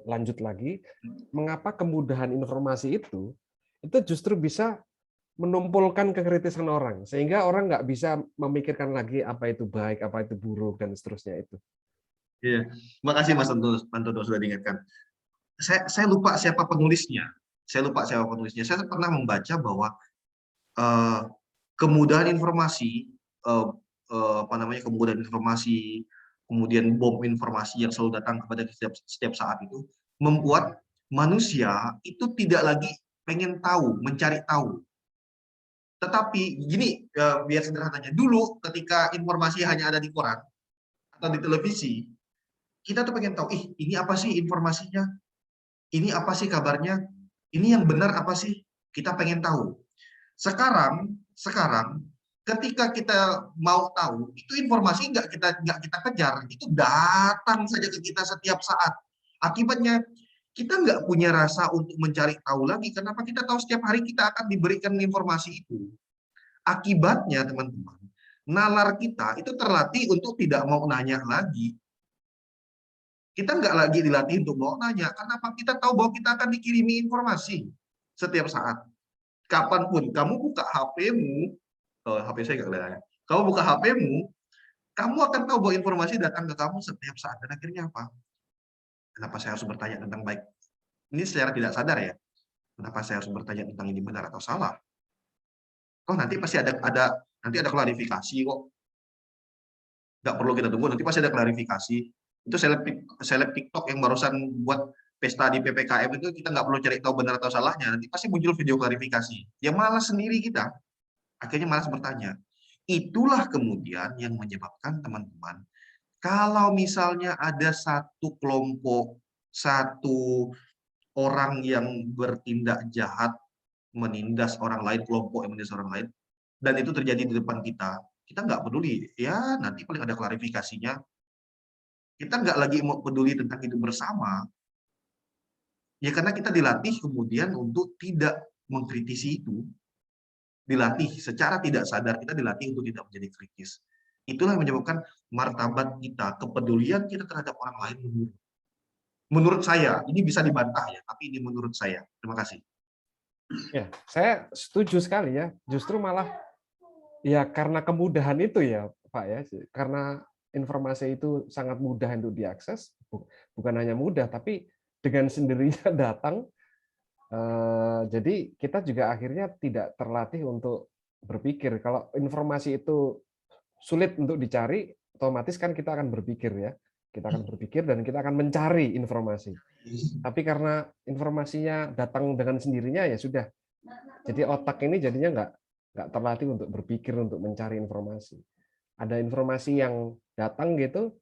lanjut lagi, mengapa kemudahan informasi itu justru bisa menumpulkan kekritisan orang, sehingga orang nggak bisa memikirkan lagi apa itu baik, apa itu buruk, dan seterusnya itu. Iya, makasih Mas Antono sudah diingatkan. Saya lupa siapa penulisnya. Saya pernah membaca bahwa kemudahan informasi, kemudian bom informasi yang selalu datang kepada setiap saat itu membuat manusia itu tidak lagi pengen tahu, mencari tahu. Tetapi gini, biar sederhananya, dulu ketika informasi hanya ada di koran atau di televisi, kita tuh pengen tahu, ih ini apa sih informasinya? Ini apa sih kabarnya? Ini yang benar apa sih? Kita pengen tahu. Sekarang ketika kita mau tahu, itu informasi nggak kita kejar, itu datang saja ke kita setiap saat. Akibatnya kita nggak punya rasa untuk mencari tahu lagi. Kenapa? Kita tahu setiap hari kita akan diberikan informasi itu. Akibatnya teman-teman, nalar kita itu terlatih untuk tidak mau nanya lagi. Kita nggak lagi dilatih untuk mau nanya. Kenapa? Kita tahu bahwa kita akan dikirimi informasi setiap saat. Kapanpun kamu buka HP-mu, HP saya nggak kelihatan. Kamu buka HP-mu, kamu akan tahu bahwa informasi datang ke kamu setiap saat. Dan akhirnya apa? Kenapa saya harus bertanya tentang baik? Ini secara tidak sadar ya. Kenapa saya harus bertanya tentang ini benar atau salah? Oh nanti pasti ada klarifikasi kok. Nggak perlu kita tunggu, nanti pasti ada klarifikasi. Itu seleb TikTok yang barusan buat pesta di PPKM itu, kita nggak perlu cari tahu benar atau salahnya, nanti pasti muncul video klarifikasi. Ya malas sendiri kita, akhirnya malas bertanya. Itulah kemudian yang menyebabkan teman-teman, kalau misalnya ada satu kelompok, satu orang yang bertindak jahat, menindas orang lain, kelompok yang menindas orang lain, dan itu terjadi di depan kita nggak peduli. Ya nanti paling ada klarifikasinya. Kita nggak lagi mau peduli tentang hidup bersama. Ya karena kita dilatih kemudian untuk tidak mengkritisi itu. Dilatih secara tidak sadar, kita dilatih untuk tidak menjadi kritis. Itulah yang menyebabkan martabat kita, kepedulian kita terhadap orang lain menurun. Menurut saya, ini bisa dibantah ya, tapi ini menurut saya. Terima kasih. Ya, saya setuju sekali ya. Justru malah ya karena kemudahan itu ya, Pak ya. Karena informasi itu sangat mudah untuk diakses, bukan hanya mudah, tapi dengan sendirinya datang. Jadi kita juga akhirnya tidak terlatih untuk berpikir. Kalau informasi itu sulit untuk dicari, otomatis kan kita akan berpikir ya. Kita akan berpikir dan kita akan mencari informasi. Tapi karena informasinya datang dengan sendirinya ya sudah. Jadi otak ini jadinya nggak terlatih untuk berpikir untuk mencari informasi. Ada informasi yang datang gitu,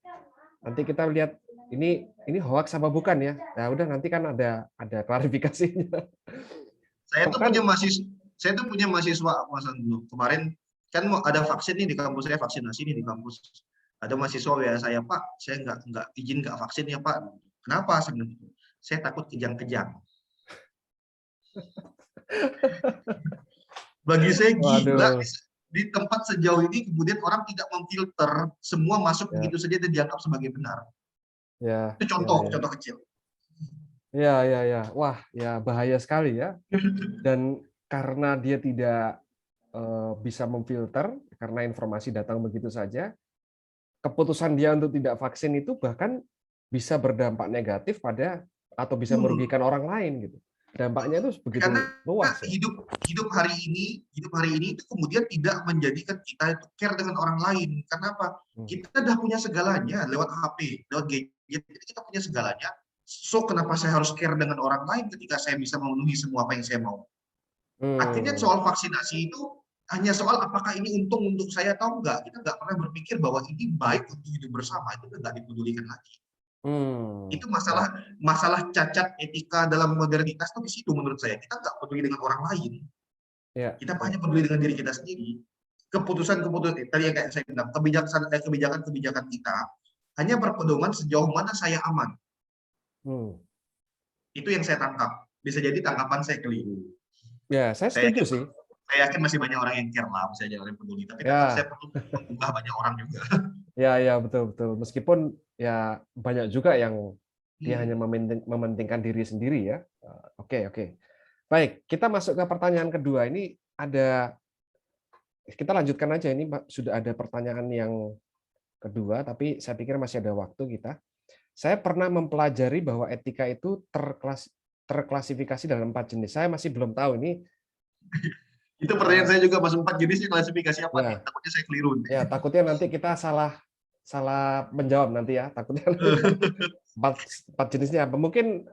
nanti kita lihat ini hoax apa bukan ya? Nah udah nanti kan ada klarifikasinya. Saya tuh punya mahasiswa Mas Andnu. Kemarin kan mau ada vaksin nih di kampus saya, vaksinasi nih di kampus. Ada mahasiswa ya saya, Pak, saya nggak izin nggak vaksin ya Pak. Kenapa? Saya takut kejang-kejang. Bagi saya gila, di tempat sejauh ini kemudian orang tidak memfilter, semua masuk begitu saja dan dianggap sebagai benar. Ya, itu contoh kecil. Ya. Wah, ya bahaya sekali ya. Dan karena dia tidak bisa memfilter, karena informasi datang begitu saja, keputusan dia untuk tidak vaksin itu bahkan bisa berdampak negatif pada atau bisa merugikan orang lain gitu. Dampaknya itu begitu luas. Ya. Hidup hari ini itu kemudian tidak menjadikan kita itu care dengan orang lain. Karena apa? Kita udah punya segalanya lewat HP, lewat gadget, kita punya segalanya. So kenapa saya harus care dengan orang lain ketika saya bisa memenuhi semua apa yang saya mau? Akhirnya soal vaksinasi itu hanya soal apakah ini untung untuk saya atau enggak. Kita nggak pernah berpikir bahwa ini baik untuk hidup bersama, itu nggak dipedulikan lagi. Itu masalah cacat etika dalam modernitas itu di situ menurut saya. Kita nggak peduli dengan orang lain. Kita hanya peduli dengan diri kita sendiri. Keputusan tadi yang kayak saya bilang, kebijakan kita hanya berpedoman sejauh mana saya aman. Itu yang saya tangkap. Bisa jadi tangkapan saya keliru. Ya, saya setuju sih. Saya yakin masih banyak orang yang care lah, masih ada orang yang peduli. Tapi saya perlu mengubah banyak orang juga. Ya, betul. Meskipun ya banyak juga yang dia hanya mementingkan diri sendiri ya. Oke. Baik, kita masuk ke pertanyaan kedua. Ini kita lanjutkan aja, ini sudah ada pertanyaan yang kedua, tapi saya pikir masih ada waktu kita. Saya pernah mempelajari bahwa etika itu terklasifikasi dalam 4 jenis. Saya masih belum tahu ini. Itu pertanyaan saya juga, Mas, 4 jenisnya klasifikasi apa nih? Takutnya saya keliru. Ya, takutnya nanti kita salah menjawab nanti ya. Takutnya 4 jenisnya apa? Mungkin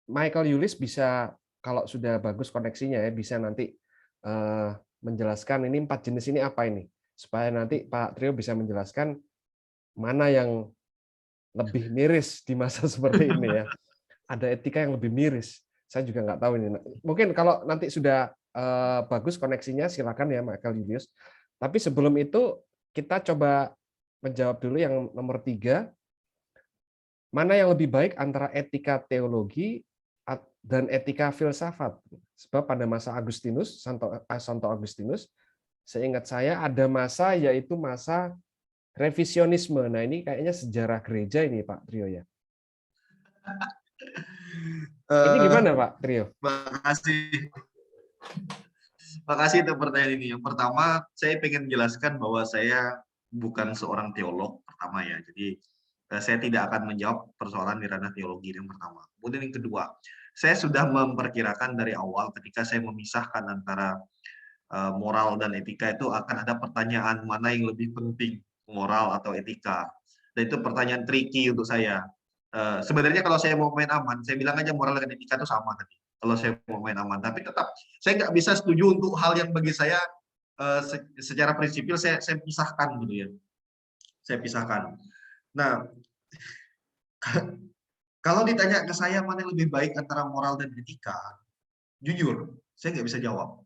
Michael Yulis bisa, kalau sudah bagus koneksinya ya, bisa nanti menjelaskan ini 4 jenis ini apa ini, supaya nanti Pak Trio bisa menjelaskan mana yang lebih miris di masa seperti ini ya. Ada etika yang lebih miris. Saya juga nggak tahu ini. Mungkin kalau nanti sudah bagus koneksinya, silakan ya Michael Julius. Tapi sebelum itu kita coba menjawab dulu yang nomor 3. Mana yang lebih baik antara etika teologi dan etika filsafat? Sebab pada masa Agustinus, Santo Agustinus, seingat saya ada masa yaitu masa revisionisme. Nah ini kayaknya sejarah gereja ini Pak Trio ya. Ini gimana Pak Trio? Makasih. Makasih untuk pertanyaan ini. Yang pertama, saya ingin menjelaskan bahwa saya bukan seorang teolog pertama ya. Jadi saya tidak akan menjawab persoalan di ranah teologi yang pertama. Kemudian yang kedua, saya sudah memperkirakan dari awal ketika saya memisahkan antara moral dan etika itu akan ada pertanyaan mana yang lebih penting, moral atau etika. Dan itu pertanyaan tricky untuk saya. Sebenarnya kalau saya mau main aman, saya bilang aja moral dan etika itu sama tadi. Kalau saya mau main aman, tapi tetap saya nggak bisa setuju untuk hal yang bagi saya secara prinsipil saya pisahkan gitu ya. Saya pisahkan. Nah, kalau ditanya ke saya mana yang lebih baik antara moral dan etika, jujur, saya nggak bisa jawab.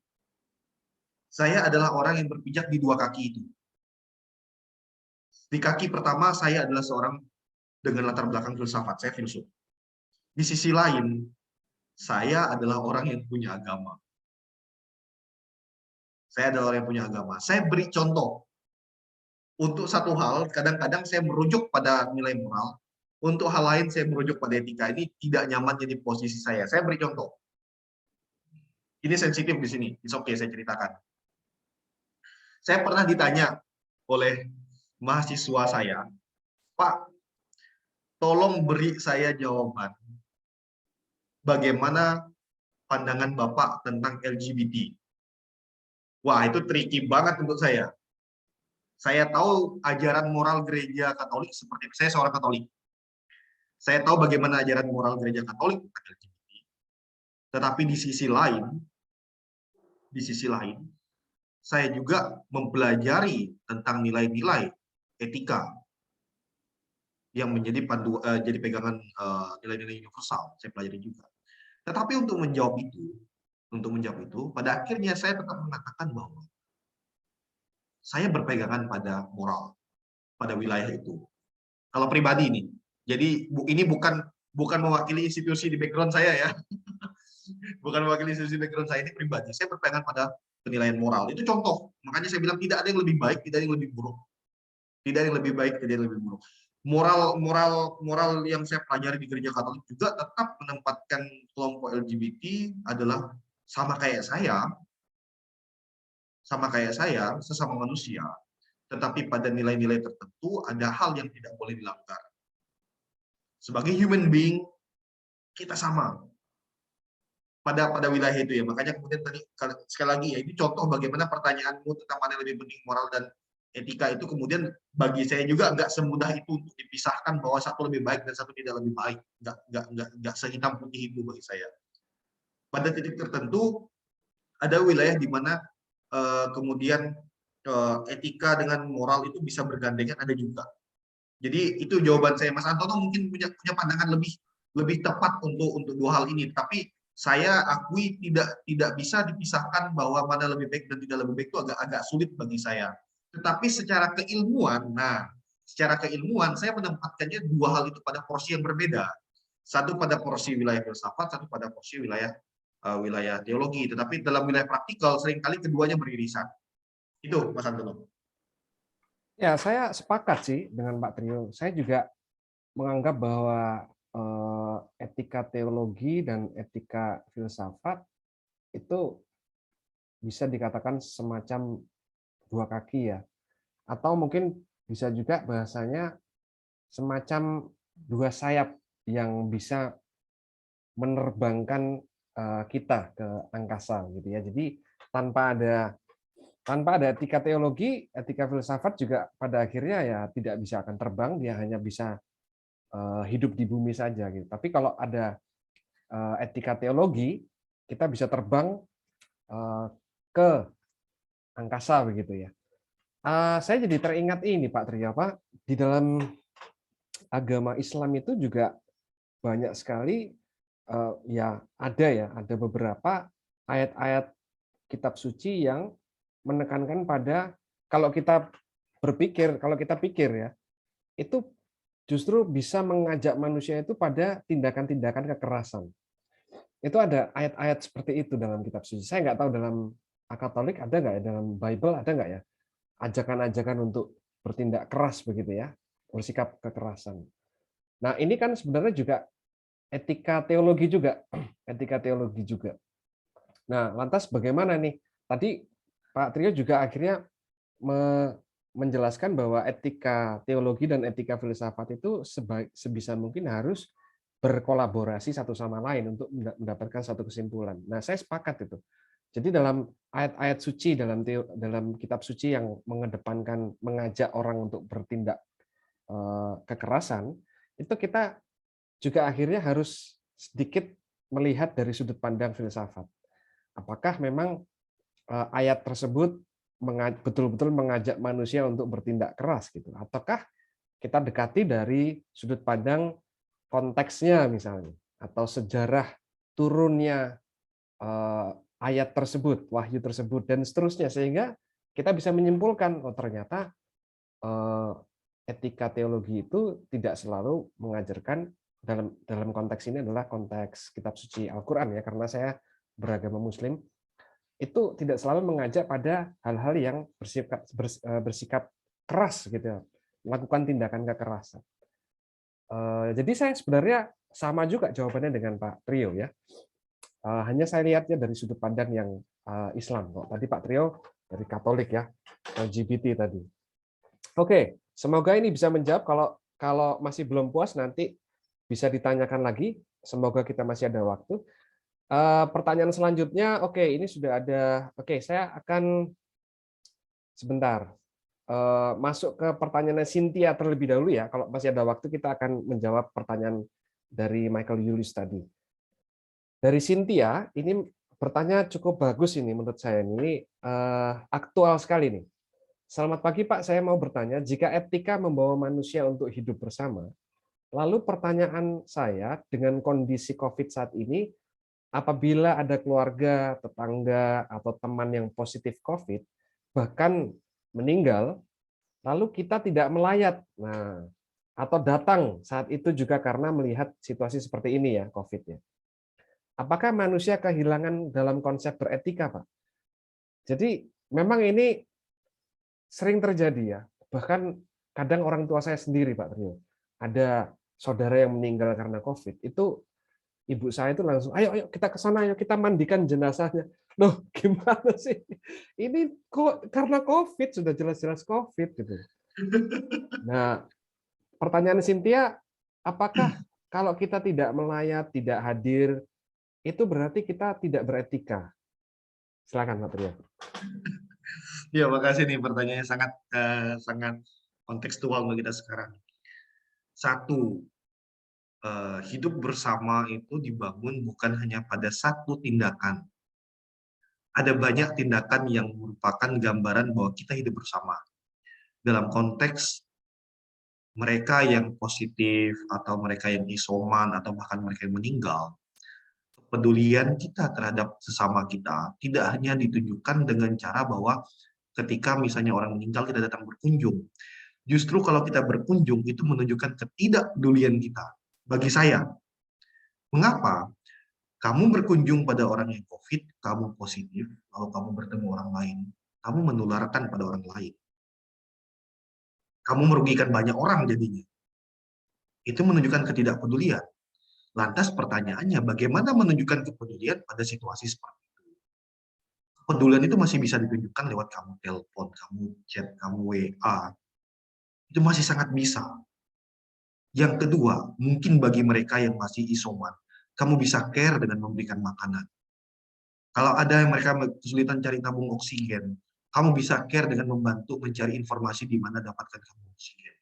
Saya adalah orang yang berpijak di 2 kaki itu. Di kaki pertama, saya adalah seorang dengan latar belakang filsafat, saya filsuf. Di sisi lain, saya adalah orang yang punya agama. Saya adalah orang yang punya agama. Saya beri contoh. Untuk satu hal, kadang-kadang saya merujuk pada nilai moral. Untuk hal lain, saya merujuk pada etika. Ini tidak nyaman jadi posisi saya. Saya beri contoh. Ini sensitif di sini. It's okay, saya ceritakan. Saya pernah ditanya oleh mahasiswa saya, Pak, tolong beri saya jawaban. Bagaimana pandangan Bapak tentang LGBT? Wah, itu tricky banget untuk saya. Saya tahu ajaran moral gereja Katolik seperti saya seorang Katolik. Saya tahu bagaimana ajaran moral gereja Katolik tentang LGBT. Tetapi di sisi lain, saya juga mempelajari tentang nilai-nilai etika yang menjadi jadi pegangan nilai-nilai universal. Saya pelajari juga. Tetapi untuk menjawab itu, pada akhirnya saya tetap mengatakan bahwa saya berpegangan pada moral, pada wilayah itu. Kalau pribadi nih, jadi ini bukan mewakili institusi di background saya ya, bukan mewakili institusi background saya, ini pribadi. Saya berpegangan pada penilaian moral. Itu contoh. Makanya saya bilang tidak ada yang lebih baik, tidak ada yang lebih buruk. Tidak ada yang lebih baik, tidak ada yang lebih buruk. Moral yang saya pelajari di gereja Katolik juga tetap menempatkan kelompok LGBT adalah sama kayak saya, sesama manusia, tetapi pada nilai-nilai tertentu ada hal yang tidak boleh dilanggar. Sebagai human being, kita sama pada wilayah itu ya. Makanya kemudian tadi sekali lagi ya, ini contoh bagaimana pertanyaanmu tentang mana yang lebih penting moral dan etika itu kemudian bagi saya juga nggak semudah itu untuk dipisahkan bahwa satu lebih baik dan satu tidak lebih baik. Nggak sehitam putih itu bagi saya. Pada titik tertentu ada wilayah di mana kemudian etika dengan moral itu bisa bergandengan, ada juga. Jadi itu jawaban saya. Mas Antono mungkin punya pandangan lebih tepat untuk 2 hal ini. Tapi saya akui tidak bisa dipisahkan bahwa mana lebih baik dan tidak lebih baik itu agak sulit bagi saya. Tetapi secara keilmuan, saya menempatkannya 2 hal itu pada porsi yang berbeda. Satu pada porsi wilayah filsafat, satu pada porsi wilayah teologi. Tetapi dalam wilayah praktikal seringkali keduanya beririsan. Itu Mas Antono. Ya, saya sepakat sih dengan Pak Trio. Saya juga menganggap bahwa etika teologi dan etika filsafat itu bisa dikatakan semacam 2 kaki ya. Atau mungkin bisa juga bahasanya semacam 2 sayap yang bisa menerbangkan kita ke angkasa gitu ya. Jadi tanpa ada etika teologi, etika filsafat juga pada akhirnya ya tidak bisa akan terbang, dia hanya bisa hidup di bumi saja gitu. Tapi kalau ada etika teologi, kita bisa terbang ke angkasa begitu ya. Saya jadi teringat ini Pak Tri, apa di dalam agama Islam itu juga banyak sekali ya ada beberapa ayat-ayat kitab suci yang menekankan pada kalau kita pikir ya, itu justru bisa mengajak manusia itu pada tindakan-tindakan kekerasan. Itu ada ayat-ayat seperti itu dalam kitab suci. Saya nggak tahu dalam Katolik ada nggak ya, dalam Bible ada nggak ya, ajakan-ajakan untuk bertindak keras begitu ya, bersikap kekerasan. Nah, ini kan sebenarnya juga etika teologi juga, etika teologi juga. Nah, lantas bagaimana nih? Tadi Pak Trio juga akhirnya menjelaskan bahwa etika teologi dan etika filsafat itu sebisa mungkin harus berkolaborasi satu sama lain untuk mendapatkan satu kesimpulan. Nah, saya sepakat itu. Jadi dalam ayat-ayat suci dalam kitab suci yang mengedepankan mengajak orang untuk bertindak kekerasan, itu kita juga akhirnya harus sedikit melihat dari sudut pandang filsafat. Apakah memang ayat tersebut betul-betul mengajak manusia untuk bertindak keras gitu, ataukah kita dekati dari sudut pandang konteksnya misalnya, atau sejarah turunnya ayat tersebut, wahyu tersebut, dan seterusnya, sehingga kita bisa menyimpulkan, oh ternyata etika teologi itu tidak selalu mengajarkan dalam konteks ini adalah konteks kitab suci Al-Quran ya, karena saya beragama Muslim, itu tidak selalu mengajak pada hal-hal yang bersikap keras gitu ya, melakukan tindakan kekerasan. Jadi saya sebenarnya sama juga jawabannya dengan Pak Trio ya. Hanya saya lihatnya dari sudut pandang yang Islam. Tadi Pak Trio dari Katolik ya, LGBT tadi. Oke, semoga ini bisa menjawab. Kalau masih belum puas nanti bisa ditanyakan lagi. Semoga kita masih ada waktu. Pertanyaan selanjutnya, oke, ini sudah ada. Oke, saya akan sebentar masuk ke pertanyaan Cynthia terlebih dahulu ya. Kalau masih ada waktu kita akan menjawab pertanyaan dari Michael Julius tadi. Dari Cynthia, ini pertanyaan cukup bagus ini menurut saya. Ini aktual sekali nih. Selamat pagi Pak, saya mau bertanya, jika etika membawa manusia untuk hidup bersama, lalu pertanyaan saya dengan kondisi COVID saat ini, apabila ada keluarga, tetangga, atau teman yang positif COVID, bahkan meninggal, lalu kita tidak melayat, atau datang saat itu juga karena melihat situasi seperti ini ya, COVID-nya. Apakah manusia kehilangan dalam konsep beretika, Pak? Jadi memang ini sering terjadi ya. Bahkan kadang orang tua saya sendiri, Pak Trio, ada saudara yang meninggal karena COVID, itu ibu saya itu langsung, ayo kita ke sana, ayo kita mandikan jenazahnya. Loh, gimana sih? Ini kok karena COVID, sudah jelas-jelas COVID gitu. Nah, pertanyaan Cynthia, apakah kalau kita tidak melayat, tidak hadir, itu berarti kita tidak beretika? Silakan, Pak Trio. Ya, makasih nih, pertanyaannya sangat kontekstual bagi kita sekarang. Satu, hidup bersama itu dibangun bukan hanya pada satu tindakan. Ada banyak tindakan yang merupakan gambaran bahwa kita hidup bersama. Dalam konteks mereka yang positif, atau mereka yang isoman, atau bahkan mereka yang meninggal, kepedulian kita terhadap sesama kita tidak hanya ditunjukkan dengan cara bahwa ketika misalnya orang meninggal kita datang berkunjung. Justru kalau kita berkunjung itu menunjukkan ketidakpedulian kita. Bagi saya, mengapa kamu berkunjung pada orang yang COVID, kamu positif, lalu kamu bertemu orang lain, kamu menularkan pada orang lain. Kamu merugikan banyak orang jadinya. Itu menunjukkan ketidakpedulian. Lantas pertanyaannya, bagaimana menunjukkan kepedulian pada situasi seperti itu? Kepedulian itu masih bisa ditunjukkan lewat kamu telepon, kamu chat, kamu WA. Itu masih sangat bisa. Yang kedua, mungkin bagi mereka yang masih isoman, kamu bisa care dengan memberikan makanan. Kalau ada yang mereka kesulitan cari tabung oksigen, kamu bisa care dengan membantu mencari informasi di mana dapatkan tabung oksigen.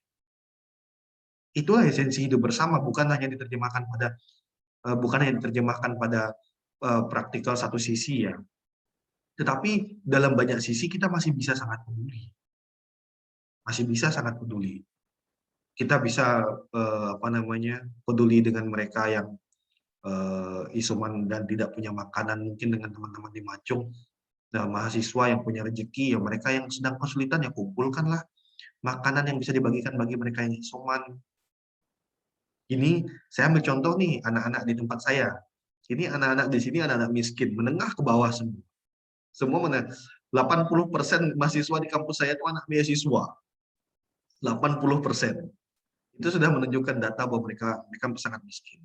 Itulah esensi hidup bersama, bukan hanya diterjemahkan pada praktikal satu sisi ya. Tetapi dalam banyak sisi kita masih bisa sangat peduli. Masih bisa sangat peduli. Kita bisa peduli dengan mereka yang isoman dan tidak punya makanan, mungkin dengan teman-teman di Macung. Nah, mahasiswa yang punya rezeki, ya mereka yang sedang kesulitan, ya kumpulkanlah makanan yang bisa dibagikan bagi mereka yang isoman. Ini saya ambil contoh nih, anak-anak di tempat saya. Ini anak-anak di sini anak-anak miskin, menengah ke bawah semua. Semua 80% mahasiswa di kampus saya itu anak beasiswa. 80%. Itu sudah menunjukkan data bahwa mereka sangat miskin.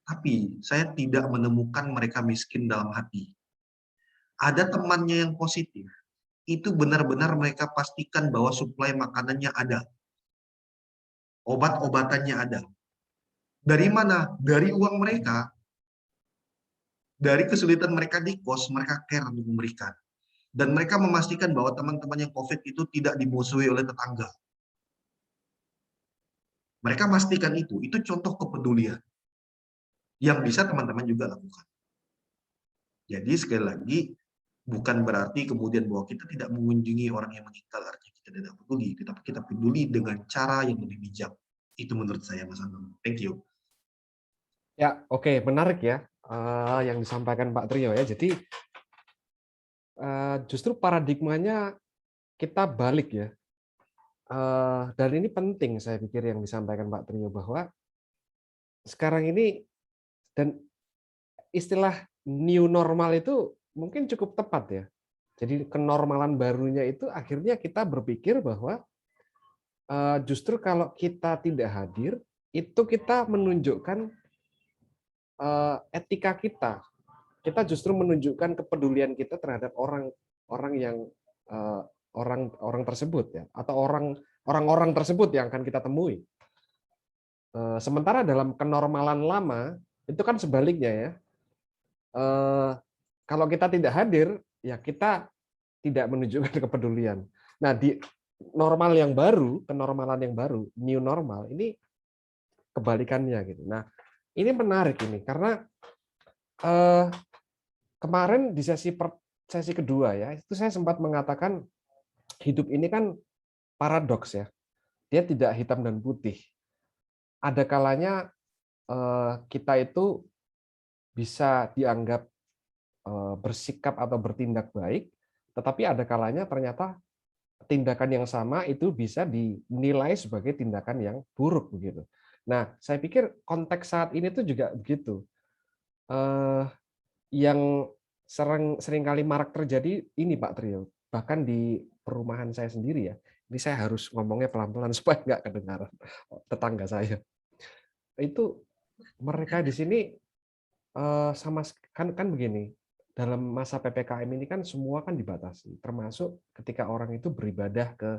Tapi saya tidak menemukan mereka miskin dalam hati. Ada temannya yang positif, itu benar-benar mereka pastikan bahwa suplai makanannya ada. Obat-obatannya ada. Dari mana? Dari uang mereka. Dari kesulitan mereka di kos, mereka care untuk memberikan. Dan mereka memastikan bahwa teman-teman yang COVID itu tidak dimusuhi oleh tetangga. Mereka pastikan itu contoh kepedulian yang bisa teman-teman juga lakukan. Jadi sekali lagi, bukan berarti kemudian bahwa kita tidak mengunjungi orang yang meninggal, artinya kita tidak peduli, tetapi kita peduli dengan cara yang lebih bijak. Itu menurut saya, Mas Anton. Thank you. Ya, oke, menarik ya yang disampaikan Pak Trio ya. Jadi justru paradigmanya kita balik ya. Dan ini penting saya pikir yang disampaikan Pak Trio, bahwa sekarang ini, dan istilah new normal itu mungkin cukup tepat ya. Jadi kenormalan barunya itu akhirnya kita berpikir bahwa justru kalau kita tidak hadir, itu kita menunjukkan etika kita. Kita justru menunjukkan kepedulian kita terhadap orang yang orang tersebut ya, atau orang-orang tersebut yang akan kita temui. Sementara dalam kenormalan lama itu kan sebaliknya ya. Kalau kita tidak hadir, ya kita tidak menunjukkan kepedulian. Nah, di normal yang baru, kenormalan yang baru, new normal, ini kebalikannya gitu. Nah, ini menarik ini karena kemarin di sesi kedua ya, itu saya sempat mengatakan hidup ini kan paradoks ya. Dia tidak hitam dan putih. Ada kalanya kita itu bisa dianggap bersikap atau bertindak baik, tetapi ada kalanya ternyata tindakan yang sama itu bisa dinilai sebagai tindakan yang buruk begitu. Nah, saya pikir konteks saat ini tuh juga begitu. Yang seringkali marak terjadi ini Pak Trio, bahkan di perumahan saya sendiri ya. Ini saya harus ngomongnya pelan-pelan supaya nggak kedengaran tetangga saya. Itu mereka di sini sama kan begini. Dalam masa PPKM ini kan semua kan dibatasi, termasuk ketika orang itu beribadah ke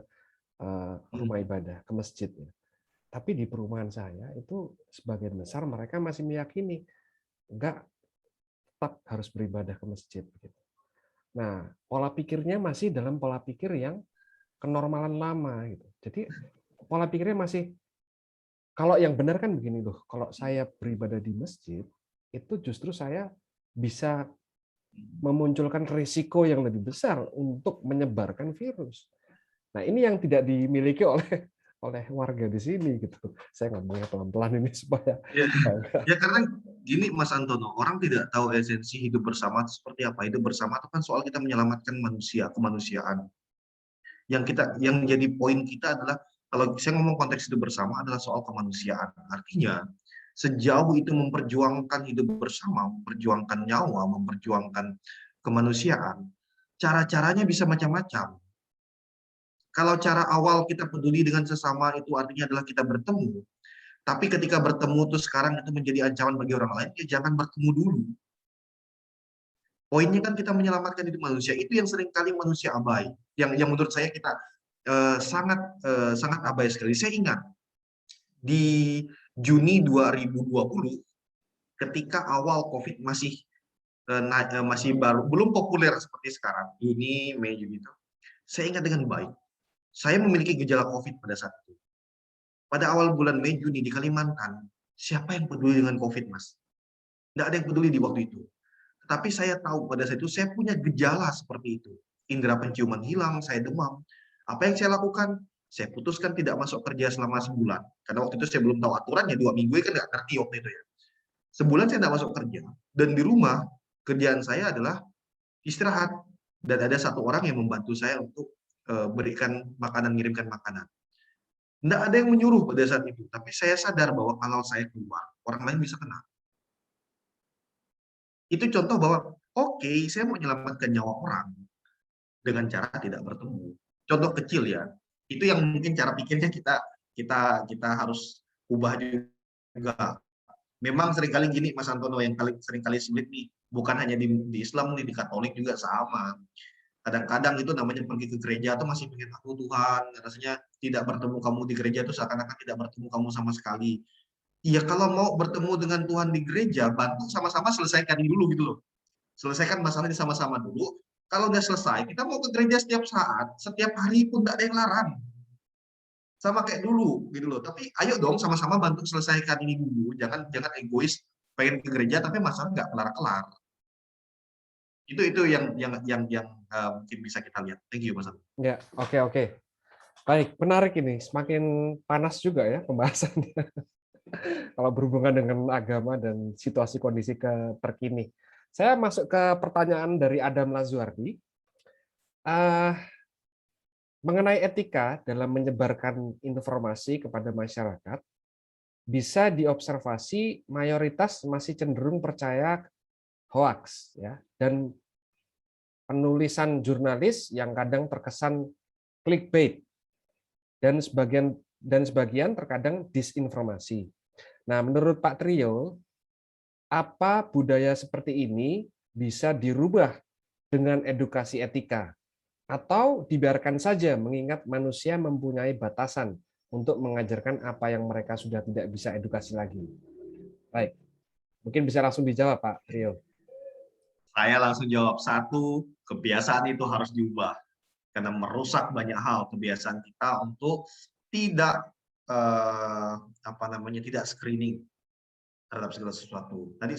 rumah ibadah, ke masjid. Tapi di perumahan saya itu sebagian besar mereka masih meyakini enggak, tetap harus beribadah ke masjid. Nah, pola pikirnya masih dalam pola pikir yang kenormalan lama gitu. Jadi pola pikirnya masih, kalau yang benar kan begini loh, kalau saya beribadah di masjid itu justru saya bisa memunculkan risiko yang lebih besar untuk menyebarkan virus. Nah, ini yang tidak dimiliki oleh warga di sini gitu. Saya ngomongnya pelan-pelan ini supaya ya karena gini Mas Antono, orang tidak tahu esensi hidup bersama itu seperti apa. Hidup bersama itu kan soal kita menyelamatkan manusia, kemanusiaan. Yang menjadi poin kita adalah, kalau saya ngomong konteks hidup bersama adalah soal kemanusiaan. Artinya sejauh itu memperjuangkan hidup bersama, memperjuangkan nyawa, memperjuangkan kemanusiaan, cara-caranya bisa macam-macam. Kalau cara awal kita peduli dengan sesama itu artinya adalah kita bertemu, tapi ketika bertemu tuh sekarang itu menjadi ancaman bagi orang lain, ya jangan bertemu dulu. Poinnya kan kita menyelamatkan hidup manusia. Itu yang seringkali manusia abai. Yang menurut saya kita sangat abai sekali. Saya ingat di Juni 2020, ketika awal COVID masih belum populer seperti sekarang, Juni, Mei, Juni itu, saya ingat dengan baik. Saya memiliki gejala COVID pada saat itu. Pada awal bulan Mei, Juni di Kalimantan, siapa yang peduli dengan COVID, Mas? Tidak ada yang peduli di waktu itu. Tapi saya tahu pada saat itu saya punya gejala seperti itu. Indera penciuman hilang, saya demam. Apa yang saya lakukan? Saya putuskan tidak masuk kerja selama sebulan. Karena waktu itu saya belum tahu aturannya, 2 minggu kan nggak ngerti waktu itu ya. Sebulan saya tidak masuk kerja. Dan di rumah, kerjaan saya adalah istirahat. Dan ada satu orang yang membantu saya untuk berikan makanan, ngirimkan makanan. Nggak ada yang menyuruh pada saat itu. Tapi saya sadar bahwa kalau saya keluar, orang lain bisa kena. Itu contoh bahwa, oke, saya mau menyelamatkan nyawa orang dengan cara tidak bertemu. Contoh kecil ya. Itu yang mungkin cara pikirnya kita harus ubah juga. Memang seringkali gini Mas Antono, yang seringkali sulit nih, bukan hanya di Islam nih, di Katolik juga sama. Kadang-kadang itu namanya pergi ke gereja tuh masih pengen aku Tuhan, rasanya tidak bertemu kamu di gereja itu seakan-akan tidak bertemu kamu sama sekali. Iya, kalau mau bertemu dengan Tuhan di gereja, bantu sama-sama selesaikan dulu gitu loh. Selesaikan masalah ini sama-sama dulu. Kalau udah selesai, kita mau ke gereja setiap saat, setiap hari pun tidak ada yang larang. Sama kayak dulu gitu loh. Tapi ayo dong sama-sama bantu selesaikan ini dulu. Jangan egois pengen ke gereja tapi masalah nggak kelar-kelar. Itu yang mungkin bisa kita lihat. Thank you Mas. Ya, oke. Baik, menarik ini. Semakin panas juga ya pembahasannya. Kalau berhubungan dengan agama dan situasi kondisi terkini. Saya masuk ke pertanyaan dari Adam Lazuardi. Mengenai etika dalam menyebarkan informasi kepada masyarakat, bisa diobservasi mayoritas masih cenderung percaya hoax, ya, dan penulisan jurnalis yang kadang terkesan clickbait dan sebagian terkadang disinformasi. Nah, menurut Pak Trio, apa budaya seperti ini bisa dirubah dengan edukasi etika atau dibiarkan saja mengingat manusia mempunyai batasan untuk mengajarkan apa yang mereka sudah tidak bisa edukasi lagi? Baik, mungkin bisa langsung dijawab Pak Trio. Saya langsung jawab, satu, kebiasaan itu harus diubah karena merusak banyak hal kebiasaan kita untuk tidak tidak screening terhadap segala sesuatu. Tadi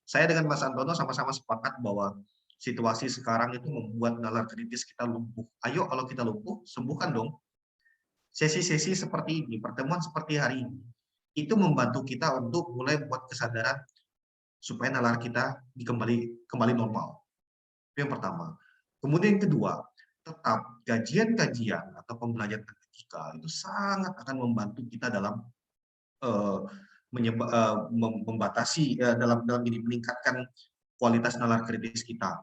saya dengan Mas Antono sama-sama sepakat bahwa situasi sekarang itu membuat nalar kritis kita lumpuh. Ayo kalau kita lumpuh, sembuhkan dong. Sesi-sesi seperti ini, pertemuan seperti hari ini, itu membantu kita untuk mulai buat kesadaran supaya nalar kita kembali normal. Itu yang pertama. Kemudian yang kedua, tetap kajian-kajian atau pembelajaran etika itu sangat akan membantu kita dalam membatasi dalam ini meningkatkan kualitas nalar kritis kita.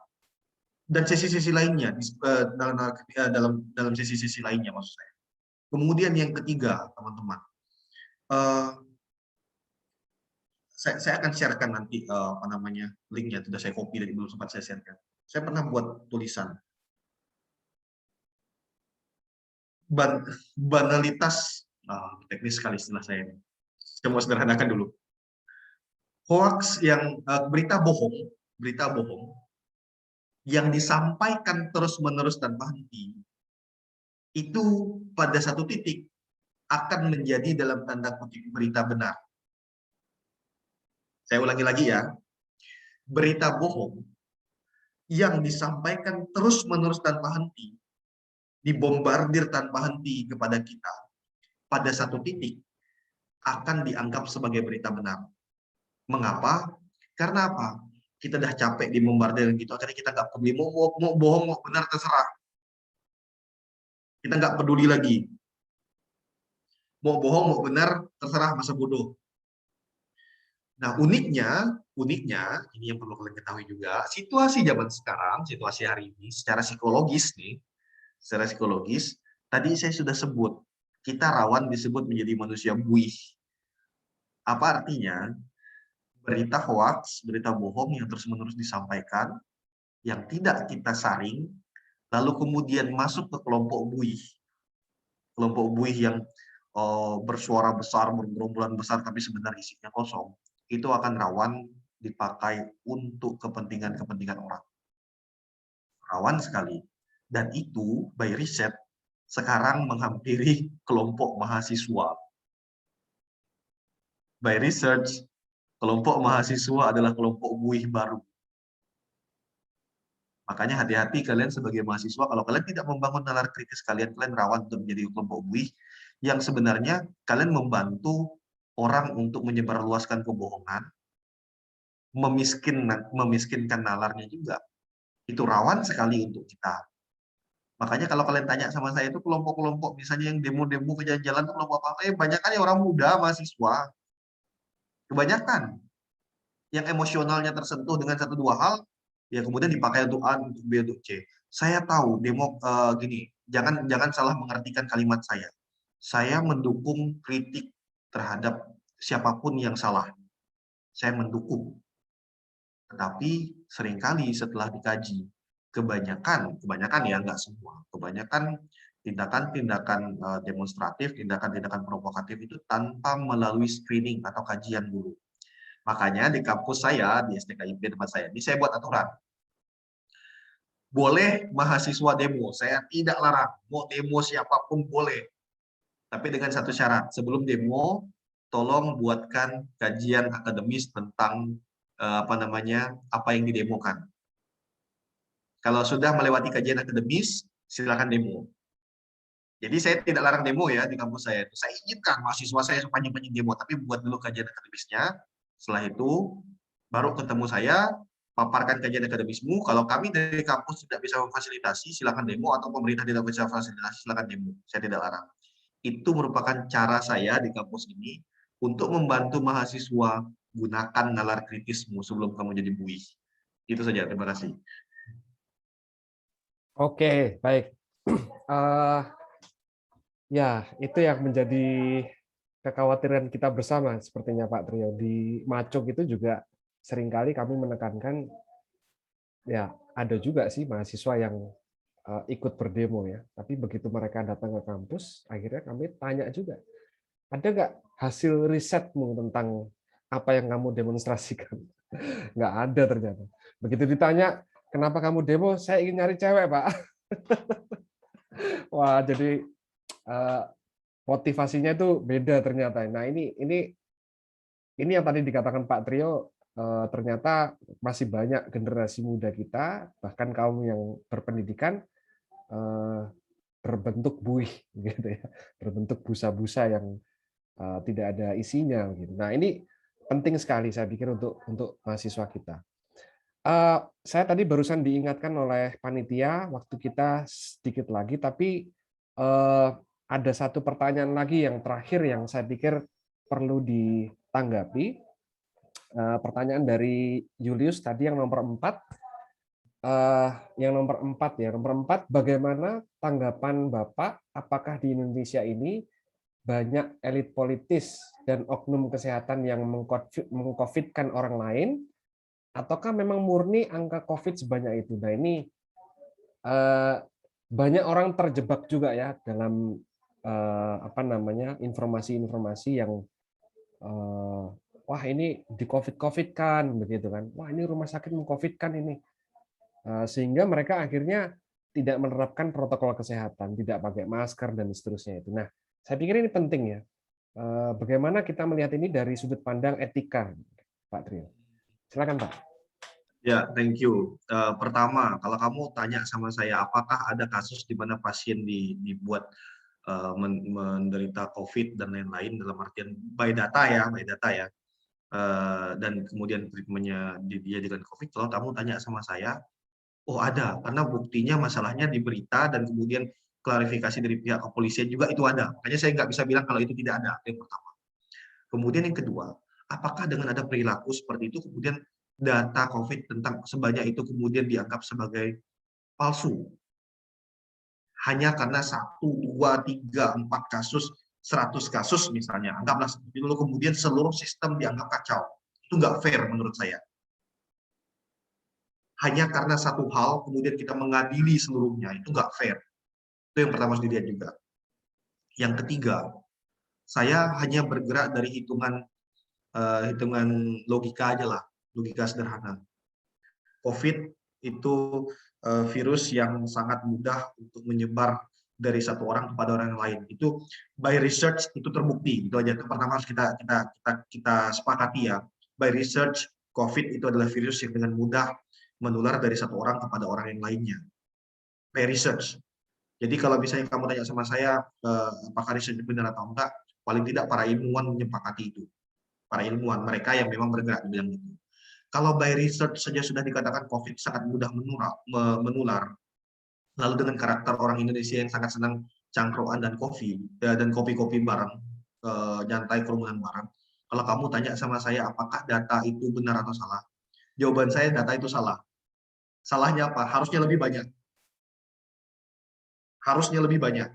Dan sisi-sisi lainnya dalam sisi-sisi lainnya maksud saya. Kemudian yang ketiga, teman-teman, saya akan sharekan nanti linknya, sudah saya copy dari belum sempat saya sharekan. Saya pernah buat tulisan banalitas, teknis sekali istilah saya ini. Saya mau sederhanakan dulu. Hoax yang berita bohong yang disampaikan terus-menerus tanpa henti, itu pada satu titik akan menjadi dalam tanda kutip berita benar. Saya ulangi lagi ya, berita bohong yang disampaikan terus-menerus tanpa henti, dibombardir tanpa henti kepada kita, pada satu titik akan dianggap sebagai berita benar. Mengapa? Karena apa? Kita udah capek dibombardir gitu, akhirnya kita nggak peduli, mau bohong, mau benar, terserah. Kita nggak peduli lagi. Mau bohong, mau benar, terserah, masa bodoh. Nah, uniknya, ini yang perlu kalian ketahui juga, situasi zaman sekarang, situasi hari ini, secara psikologis, tadi saya sudah sebut, kita rawan disebut menjadi manusia buih. Apa artinya? Berita hoax, berita bohong yang terus-menerus disampaikan, yang tidak kita saring, lalu kemudian masuk ke kelompok buih. Kelompok buih yang bersuara besar, bergerombolan besar, tapi sebenarnya isinya kosong. Itu akan rawan dipakai untuk kepentingan-kepentingan orang. Rawan sekali. Dan itu, by riset, sekarang menghampiri kelompok mahasiswa. By research, kelompok mahasiswa adalah kelompok buih baru. Makanya hati-hati kalian sebagai mahasiswa, kalau kalian tidak membangun nalar kritis kalian rawan untuk menjadi kelompok buih, yang sebenarnya kalian membantu orang untuk menyebarluaskan kebohongan, memiskinkan nalarnya juga. Itu rawan sekali untuk kita. Makanya kalau kalian tanya sama saya itu kelompok-kelompok misalnya yang demo-demo ke jalan-jalan itu kelompok apa? Banyak kan ya orang muda, mahasiswa. Kebanyakan yang emosionalnya tersentuh dengan satu dua hal, ya kemudian dipakai untuk A, untuk B, untuk C. Saya tahu demo gini, jangan salah mengartikan kalimat saya. Saya mendukung kritik terhadap siapapun yang salah. Saya mendukung. Tetapi seringkali setelah dikaji, kebanyakan ya nggak semua, kebanyakan tindakan-tindakan demonstratif, tindakan-tindakan provokatif itu tanpa melalui screening atau kajian dulu. Makanya di kampus saya, di STKIP tempat saya, ini saya buat aturan. Boleh mahasiswa demo, saya tidak larang. Mau demo siapapun boleh. Tapi dengan satu syarat, sebelum demo, tolong buatkan kajian akademis tentang apa yang didemokan. Kalau sudah melewati kajian akademis, silakan demo. Jadi saya tidak larang demo ya di kampus saya. Saya izinkan mahasiswa saya sepanjang-panjang demo, tapi buat dulu kajian akademisnya. Setelah itu, baru ketemu saya, paparkan kajian akademismu. Kalau kami dari kampus tidak bisa memfasilitasi, silakan demo, atau pemerintah tidak bisa fasilitasi, silakan demo. Saya tidak larang. Itu merupakan cara saya di kampus ini untuk membantu mahasiswa gunakan nalar kritismu sebelum kamu jadi buih. Itu saja, terima kasih. Oke, baik. Ya, itu yang menjadi kekhawatiran kita bersama sepertinya Pak Trio. Di Macok itu juga seringkali kami menekankan, ya ada juga sih mahasiswa yang ikut berdemo ya. Tapi begitu mereka datang ke kampus, akhirnya kami tanya juga, ada nggak hasil risetmu tentang apa yang kamu demonstrasikan? Nggak ada ternyata. Begitu ditanya, kenapa kamu demo? Saya ingin nyari cewek, Pak. Wah, jadi motivasinya itu beda ternyata. Nah, ini yang tadi dikatakan Pak Trio, ternyata masih banyak generasi muda kita, bahkan kaum yang berpendidikan, berbentuk buih, gitu ya, berbentuk busa-busa yang tidak ada isinya. Gitu. Nah, ini penting sekali saya pikir untuk mahasiswa kita. Saya tadi barusan diingatkan oleh panitia waktu kita sedikit lagi, tapi ada satu pertanyaan lagi yang terakhir yang saya pikir perlu ditanggapi. Pertanyaan dari Julius tadi yang nomor 4. Yang nomor 4, bagaimana tanggapan Bapak? Apakah di Indonesia ini banyak elit politis dan oknum kesehatan yang mengcovidkan orang lain, ataukah memang murni angka COVID sebanyak itu? Nah, ini banyak orang terjebak juga ya dalam informasi-informasi yang wah ini di COVID kan begitu kan, wah ini rumah sakit meng-COVID kan ini, sehingga mereka akhirnya tidak menerapkan protokol kesehatan, tidak pakai masker dan seterusnya itu. Nah, saya pikir ini penting ya. Bagaimana kita melihat ini dari sudut pandang etika, Pak Trio? Silakan, Pak. Ya, thank you. Pertama, kalau kamu tanya sama saya, apakah ada kasus di mana pasien dibuat menderita COVID dan lain-lain dalam artian by data ya, dan kemudian treatmentnya dijadikan COVID, kalau kamu tanya sama saya, oh ada, karena buktinya masalahnya di berita dan kemudian klarifikasi dari pihak kepolisian juga itu ada. Makanya saya nggak bisa bilang kalau itu tidak ada, yang pertama. Kemudian yang kedua, apakah dengan ada perilaku seperti itu kemudian data COVID tentang sebanyak itu kemudian dianggap sebagai palsu? Hanya karena 1, 2, 3, 4 kasus, 100 kasus misalnya, anggaplah seperti itu, kemudian seluruh sistem dianggap kacau. Itu nggak fair menurut saya. Hanya karena satu hal, kemudian kita mengadili seluruhnya, itu nggak fair. Itu yang pertama harus dilihat juga. Yang ketiga, saya hanya bergerak dari hitungan logika aja lah, logika sederhana. COVID itu virus yang sangat mudah untuk menyebar dari satu orang kepada orang lain. Itu by research itu terbukti. Itu aja. Itu pertama harus kita sepakati ya. By research, COVID itu adalah virus yang dengan mudah menular dari satu orang kepada orang yang lainnya. By research. Jadi kalau misalnya kamu tanya sama saya, apakah riset benar atau enggak, paling tidak para ilmuwan menyepakati itu. Para ilmuwan, mereka yang memang bergerak di bidang itu. Kalau by research saja sudah dikatakan COVID sangat mudah menular, lalu dengan karakter orang Indonesia yang sangat senang cangkruan dan kopi-kopi bareng, nyantai kerumunan bareng. Kalau kamu tanya sama saya apakah data itu benar atau salah, jawaban saya data itu salah. Salahnya apa? Harusnya lebih banyak. Harusnya lebih banyak.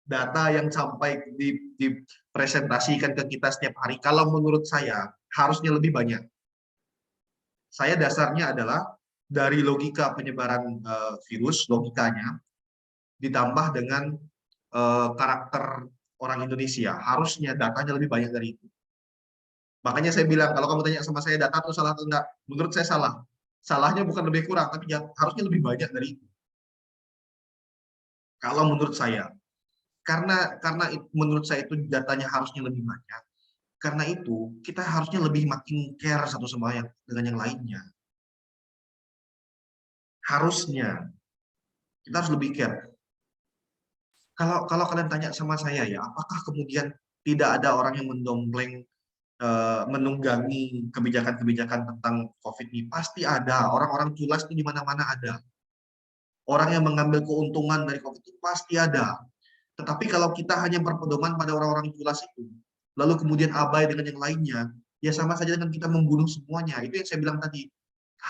Data yang sampai dipresentasikan ke kita setiap hari, kalau menurut saya harusnya lebih banyak. Saya dasarnya adalah dari logika penyebaran virus, logikanya, ditambah dengan karakter orang Indonesia. Harusnya datanya lebih banyak dari itu. Makanya saya bilang, kalau kamu tanya sama saya data itu salah atau enggak, menurut saya salah. Salahnya bukan lebih kurang, tapi harusnya lebih banyak dari itu. Kalau menurut saya. Karena menurut saya itu datanya harusnya lebih banyak. Karena itu, kita harusnya lebih makin care satu sama yang dengan yang lainnya. Harusnya. Kita harus lebih care. Kalau kalian tanya sama saya ya, apakah kemudian tidak ada orang yang mendompleng, menunggangi kebijakan-kebijakan tentang COVID ini? Pasti ada. Orang-orang culas itu di mana-mana ada. Orang yang mengambil keuntungan dari COVID itu pasti ada. Tetapi kalau kita hanya berpedoman pada orang-orang culas itu, lalu kemudian abai dengan yang lainnya, ya sama saja dengan kita membunuh semuanya. Itu yang saya bilang tadi.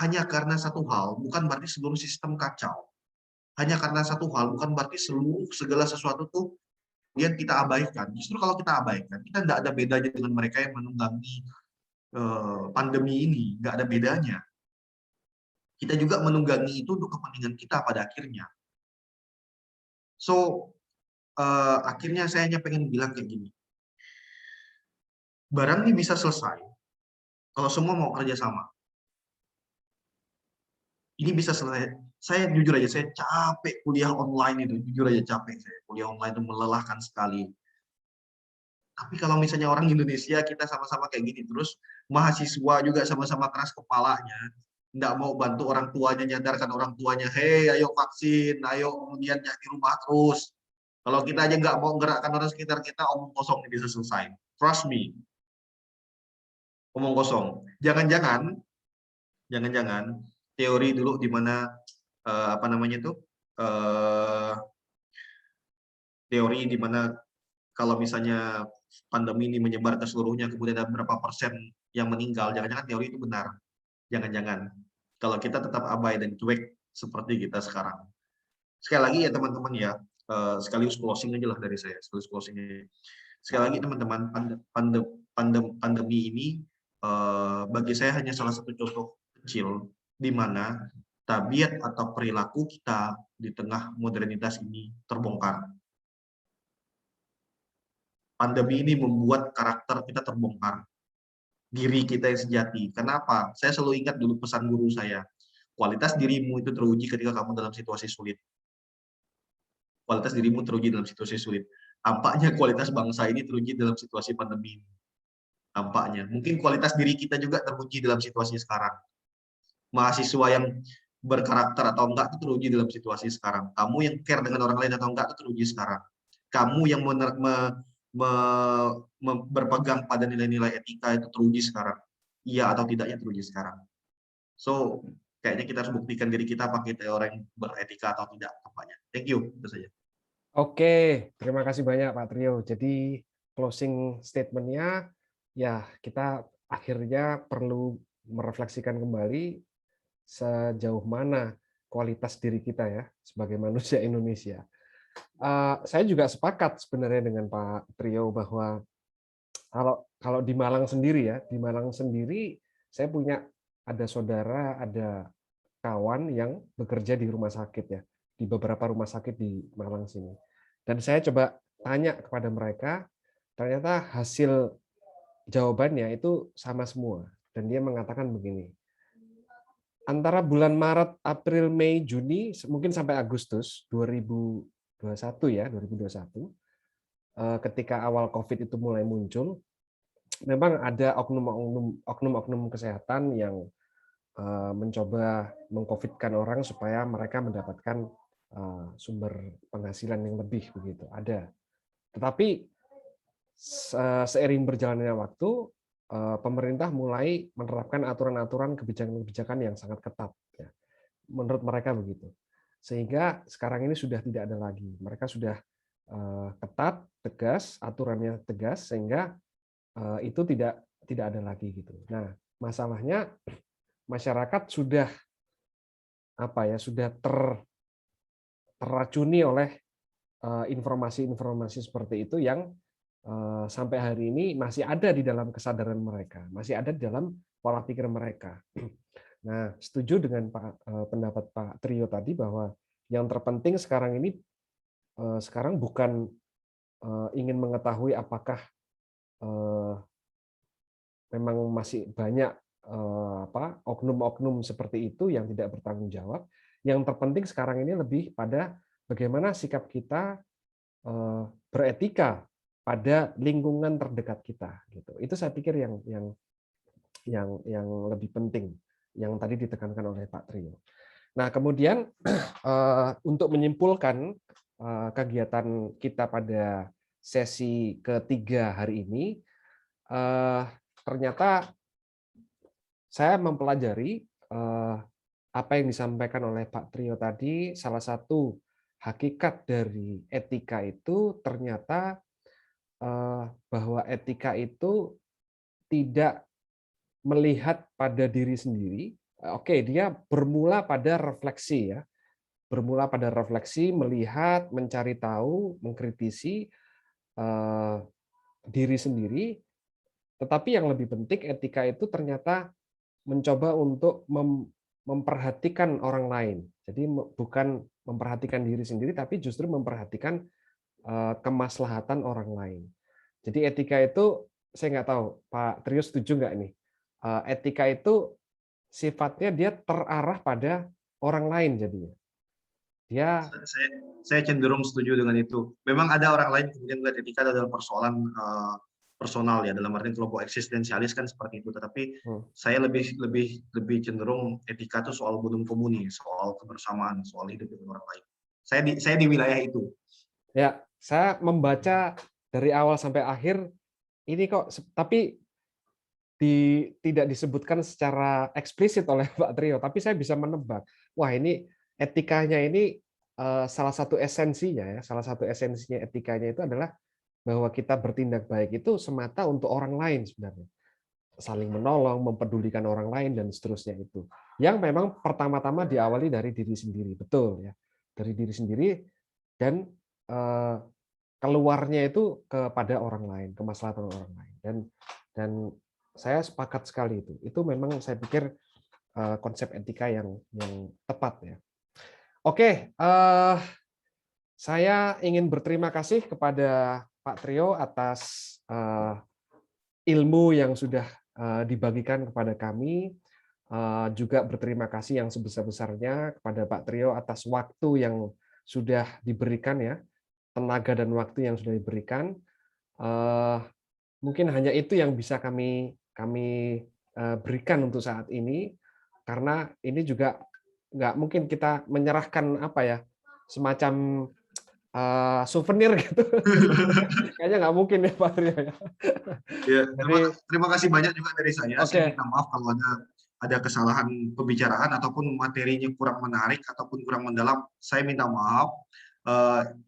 Hanya karena satu hal, bukan berarti seluruh sistem kacau. Hanya karena satu hal, bukan berarti segala sesuatu tuh kemudian kita abaikan. Justru kalau kita abaikan, kita nggak ada bedanya dengan mereka yang menunggangi pandemi ini. Nggak ada bedanya. Kita juga menunggangi itu untuk kepentingan kita pada akhirnya. So, akhirnya saya hanya pengen bilang kayak gini. Barang ini bisa selesai kalau semua mau kerjasama. Ini bisa selesai. Saya jujur aja, saya capek kuliah online itu. Jujur aja capek saya. Kuliah online itu melelahkan sekali. Tapi kalau misalnya orang Indonesia, kita sama-sama kayak gini terus, mahasiswa juga sama-sama keras kepalanya, nggak mau bantu orang tuanya, nyadarkan orang tuanya, hei ayo vaksin, ayo kemudian di rumah terus. Kalau kita aja nggak mau gerakkan orang sekitar kita, omong kosong ini bisa selesai. Trust me. Omong kosong. Jangan-jangan teori dulu di mana apa namanya itu teori di mana kalau misalnya pandemi ini menyebar ke seluruhnya kemudian ada berapa persen yang meninggal, jangan-jangan teori itu benar. Jangan-jangan. Kalau kita tetap abai dan cuek seperti kita sekarang. Sekali lagi ya teman-teman ya, sekaligus closing aja lah dari saya, sekaligus closing aja. Sekali lagi teman-teman, pandemi ini bagi saya hanya salah satu contoh kecil di mana tabiat atau perilaku kita di tengah modernitas ini terbongkar. Pandemi ini membuat karakter kita terbongkar, diri kita yang sejati. Kenapa? Saya selalu ingat dulu pesan guru saya, kualitas dirimu itu teruji ketika kamu dalam situasi sulit. Kualitas dirimu teruji dalam situasi sulit. Tampaknya kualitas bangsa ini teruji dalam situasi pandemi ini. Tampaknya. Mungkin kualitas diri kita juga teruji dalam situasi sekarang. Mahasiswa yang berkarakter atau enggak itu teruji dalam situasi sekarang. Kamu yang care dengan orang lain atau enggak itu teruji sekarang. Kamu yang berpegang pada nilai-nilai etika itu teruji sekarang. Iya atau tidaknya teruji sekarang. So, kayaknya kita harus buktikan diri kita pakai orang yang beretika atau tidak. Tampaknya. Thank you. Itu saja. Oke, terima kasih banyak Pak Trio. Jadi closing statement-nya, ya kita akhirnya perlu merefleksikan kembali sejauh mana kualitas diri kita ya sebagai manusia Indonesia. Saya juga sepakat sebenarnya dengan Pak Trio bahwa kalau di Malang sendiri ya, di Malang sendiri saya punya ada saudara, ada kawan yang bekerja di rumah sakit ya, di beberapa rumah sakit di Malang sini. Dan saya coba tanya kepada mereka, ternyata hasil jawabannya itu sama semua. Dan dia mengatakan begini, antara bulan Maret, April, Mei, Juni, mungkin sampai Agustus 2021 ya, 2021, ketika awal COVID itu mulai muncul, memang ada oknum-oknum kesehatan yang mencoba mengcovidkan orang supaya mereka mendapatkan sumber penghasilan yang lebih begitu. Ada. Tetapi seiring berjalannya waktu, pemerintah mulai menerapkan aturan-aturan kebijakan-kebijakan yang sangat ketat. Ya. Menurut mereka begitu. Sehingga sekarang ini sudah tidak ada lagi. Mereka sudah ketat, tegas, aturannya tegas, sehingga itu tidak ada lagi gitu. Nah, masalahnya masyarakat sudah sudah terracuni oleh informasi-informasi seperti itu yang sampai hari ini masih ada di dalam kesadaran mereka, masih ada di dalam pola pikir mereka. Nah, setuju dengan pendapat Pak Trio tadi bahwa yang terpenting sekarang ini sekarang bukan ingin mengetahui apakah memang masih banyak oknum-oknum seperti itu yang tidak bertanggung jawab. Yang terpenting sekarang ini lebih pada bagaimana sikap kita beretika pada lingkungan terdekat kita. Gitu. Itu saya pikir yang lebih penting, yang tadi ditekankan oleh Pak Trio. Nah, kemudian untuk menyimpulkan kegiatan kita pada sesi ketiga hari ini, ternyata saya mempelajari apa yang disampaikan oleh Pak Trio tadi. Salah satu hakikat dari etika itu ternyata bahwa etika itu tidak melihat pada diri sendiri. Oke, dia bermula pada refleksi ya. Bermula pada refleksi, melihat, mencari tahu, mengkritisi diri sendiri. Tetapi yang lebih penting, etika itu ternyata mencoba untuk memperhatikan orang lain. Jadi bukan memperhatikan diri sendiri, tapi justru memperhatikan kemaslahatan orang lain. Jadi etika itu, saya nggak tahu, Pak Trio setuju nggak ini? Etika itu sifatnya dia terarah pada orang lain jadinya. Dia saya cenderung setuju dengan itu. Memang ada orang lain kemudian melihat etika adalah persoalan personal ya, dalam arti kelompok eksistensialis kan seperti itu. Tetapi saya lebih cenderung etika itu soal bonum comuni, soal kebersamaan, soal hidup dengan orang lain. Saya di wilayah itu. Ya, saya membaca dari awal sampai akhir ini kok, tapi tidak disebutkan secara eksplisit oleh Pak Trio, tapi saya bisa menebak. Wah, ini etikanya ini salah satu esensinya etikanya itu adalah bahwa kita bertindak baik itu semata untuk orang lain sebenarnya. Saling menolong, mempedulikan orang lain dan seterusnya itu. Yang memang pertama-tama diawali dari diri sendiri, betul ya. Dari diri sendiri dan keluarnya itu kepada orang lain, kemaslahatan orang lain. Dan saya sepakat sekali itu. Itu memang saya pikir konsep etika yang tepat ya. Oke, saya ingin berterima kasih kepada Pak Trio atas ilmu yang sudah dibagikan kepada kami. Juga berterima kasih yang sebesar-besarnya kepada Pak Trio atas waktu yang sudah diberikan ya, tenaga dan waktu yang sudah diberikan. Mungkin hanya itu yang bisa kami berikan untuk saat ini, karena ini juga nggak mungkin kita menyerahkan semacam souvenir gitu. Kayaknya nggak mungkin ya Pak Trio ya. Ya, terima kasih banyak juga dari saya. Okay. Saya minta maaf kalau ada kesalahan pembicaraan ataupun materinya kurang menarik ataupun kurang mendalam. Saya minta maaf.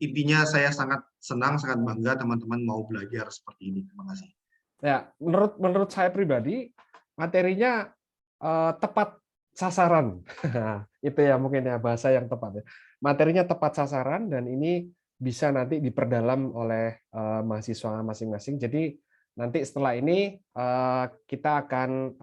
Intinya saya sangat senang, sangat bangga teman-teman mau belajar seperti ini. Terima kasih. Ya, menurut saya pribadi materinya tepat sasaran. Itu ya mungkin ya bahasa yang tepat ya. Materinya tepat sasaran dan ini bisa nanti diperdalam oleh mahasiswa masing-masing. Jadi nanti setelah ini kita akan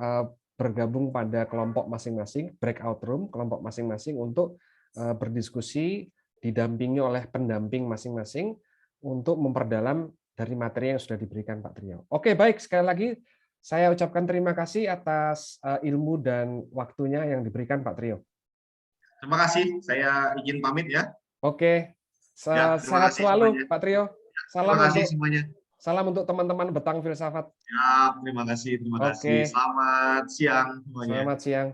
bergabung pada kelompok masing-masing, breakout room, kelompok masing-masing untuk berdiskusi didampingi oleh pendamping masing-masing untuk memperdalam dari materi yang sudah diberikan Pak Trio. Oke, baik. Sekali lagi saya ucapkan terima kasih atas ilmu dan waktunya yang diberikan Pak Trio. Terima kasih. Saya izin pamit ya. Oke. Ya, sehat selalu semuanya. Pak Trio. Terima kasih semuanya. Salam untuk teman-teman Betang Filsafat. Ya, terima kasih. Selamat siang semuanya. Selamat siang.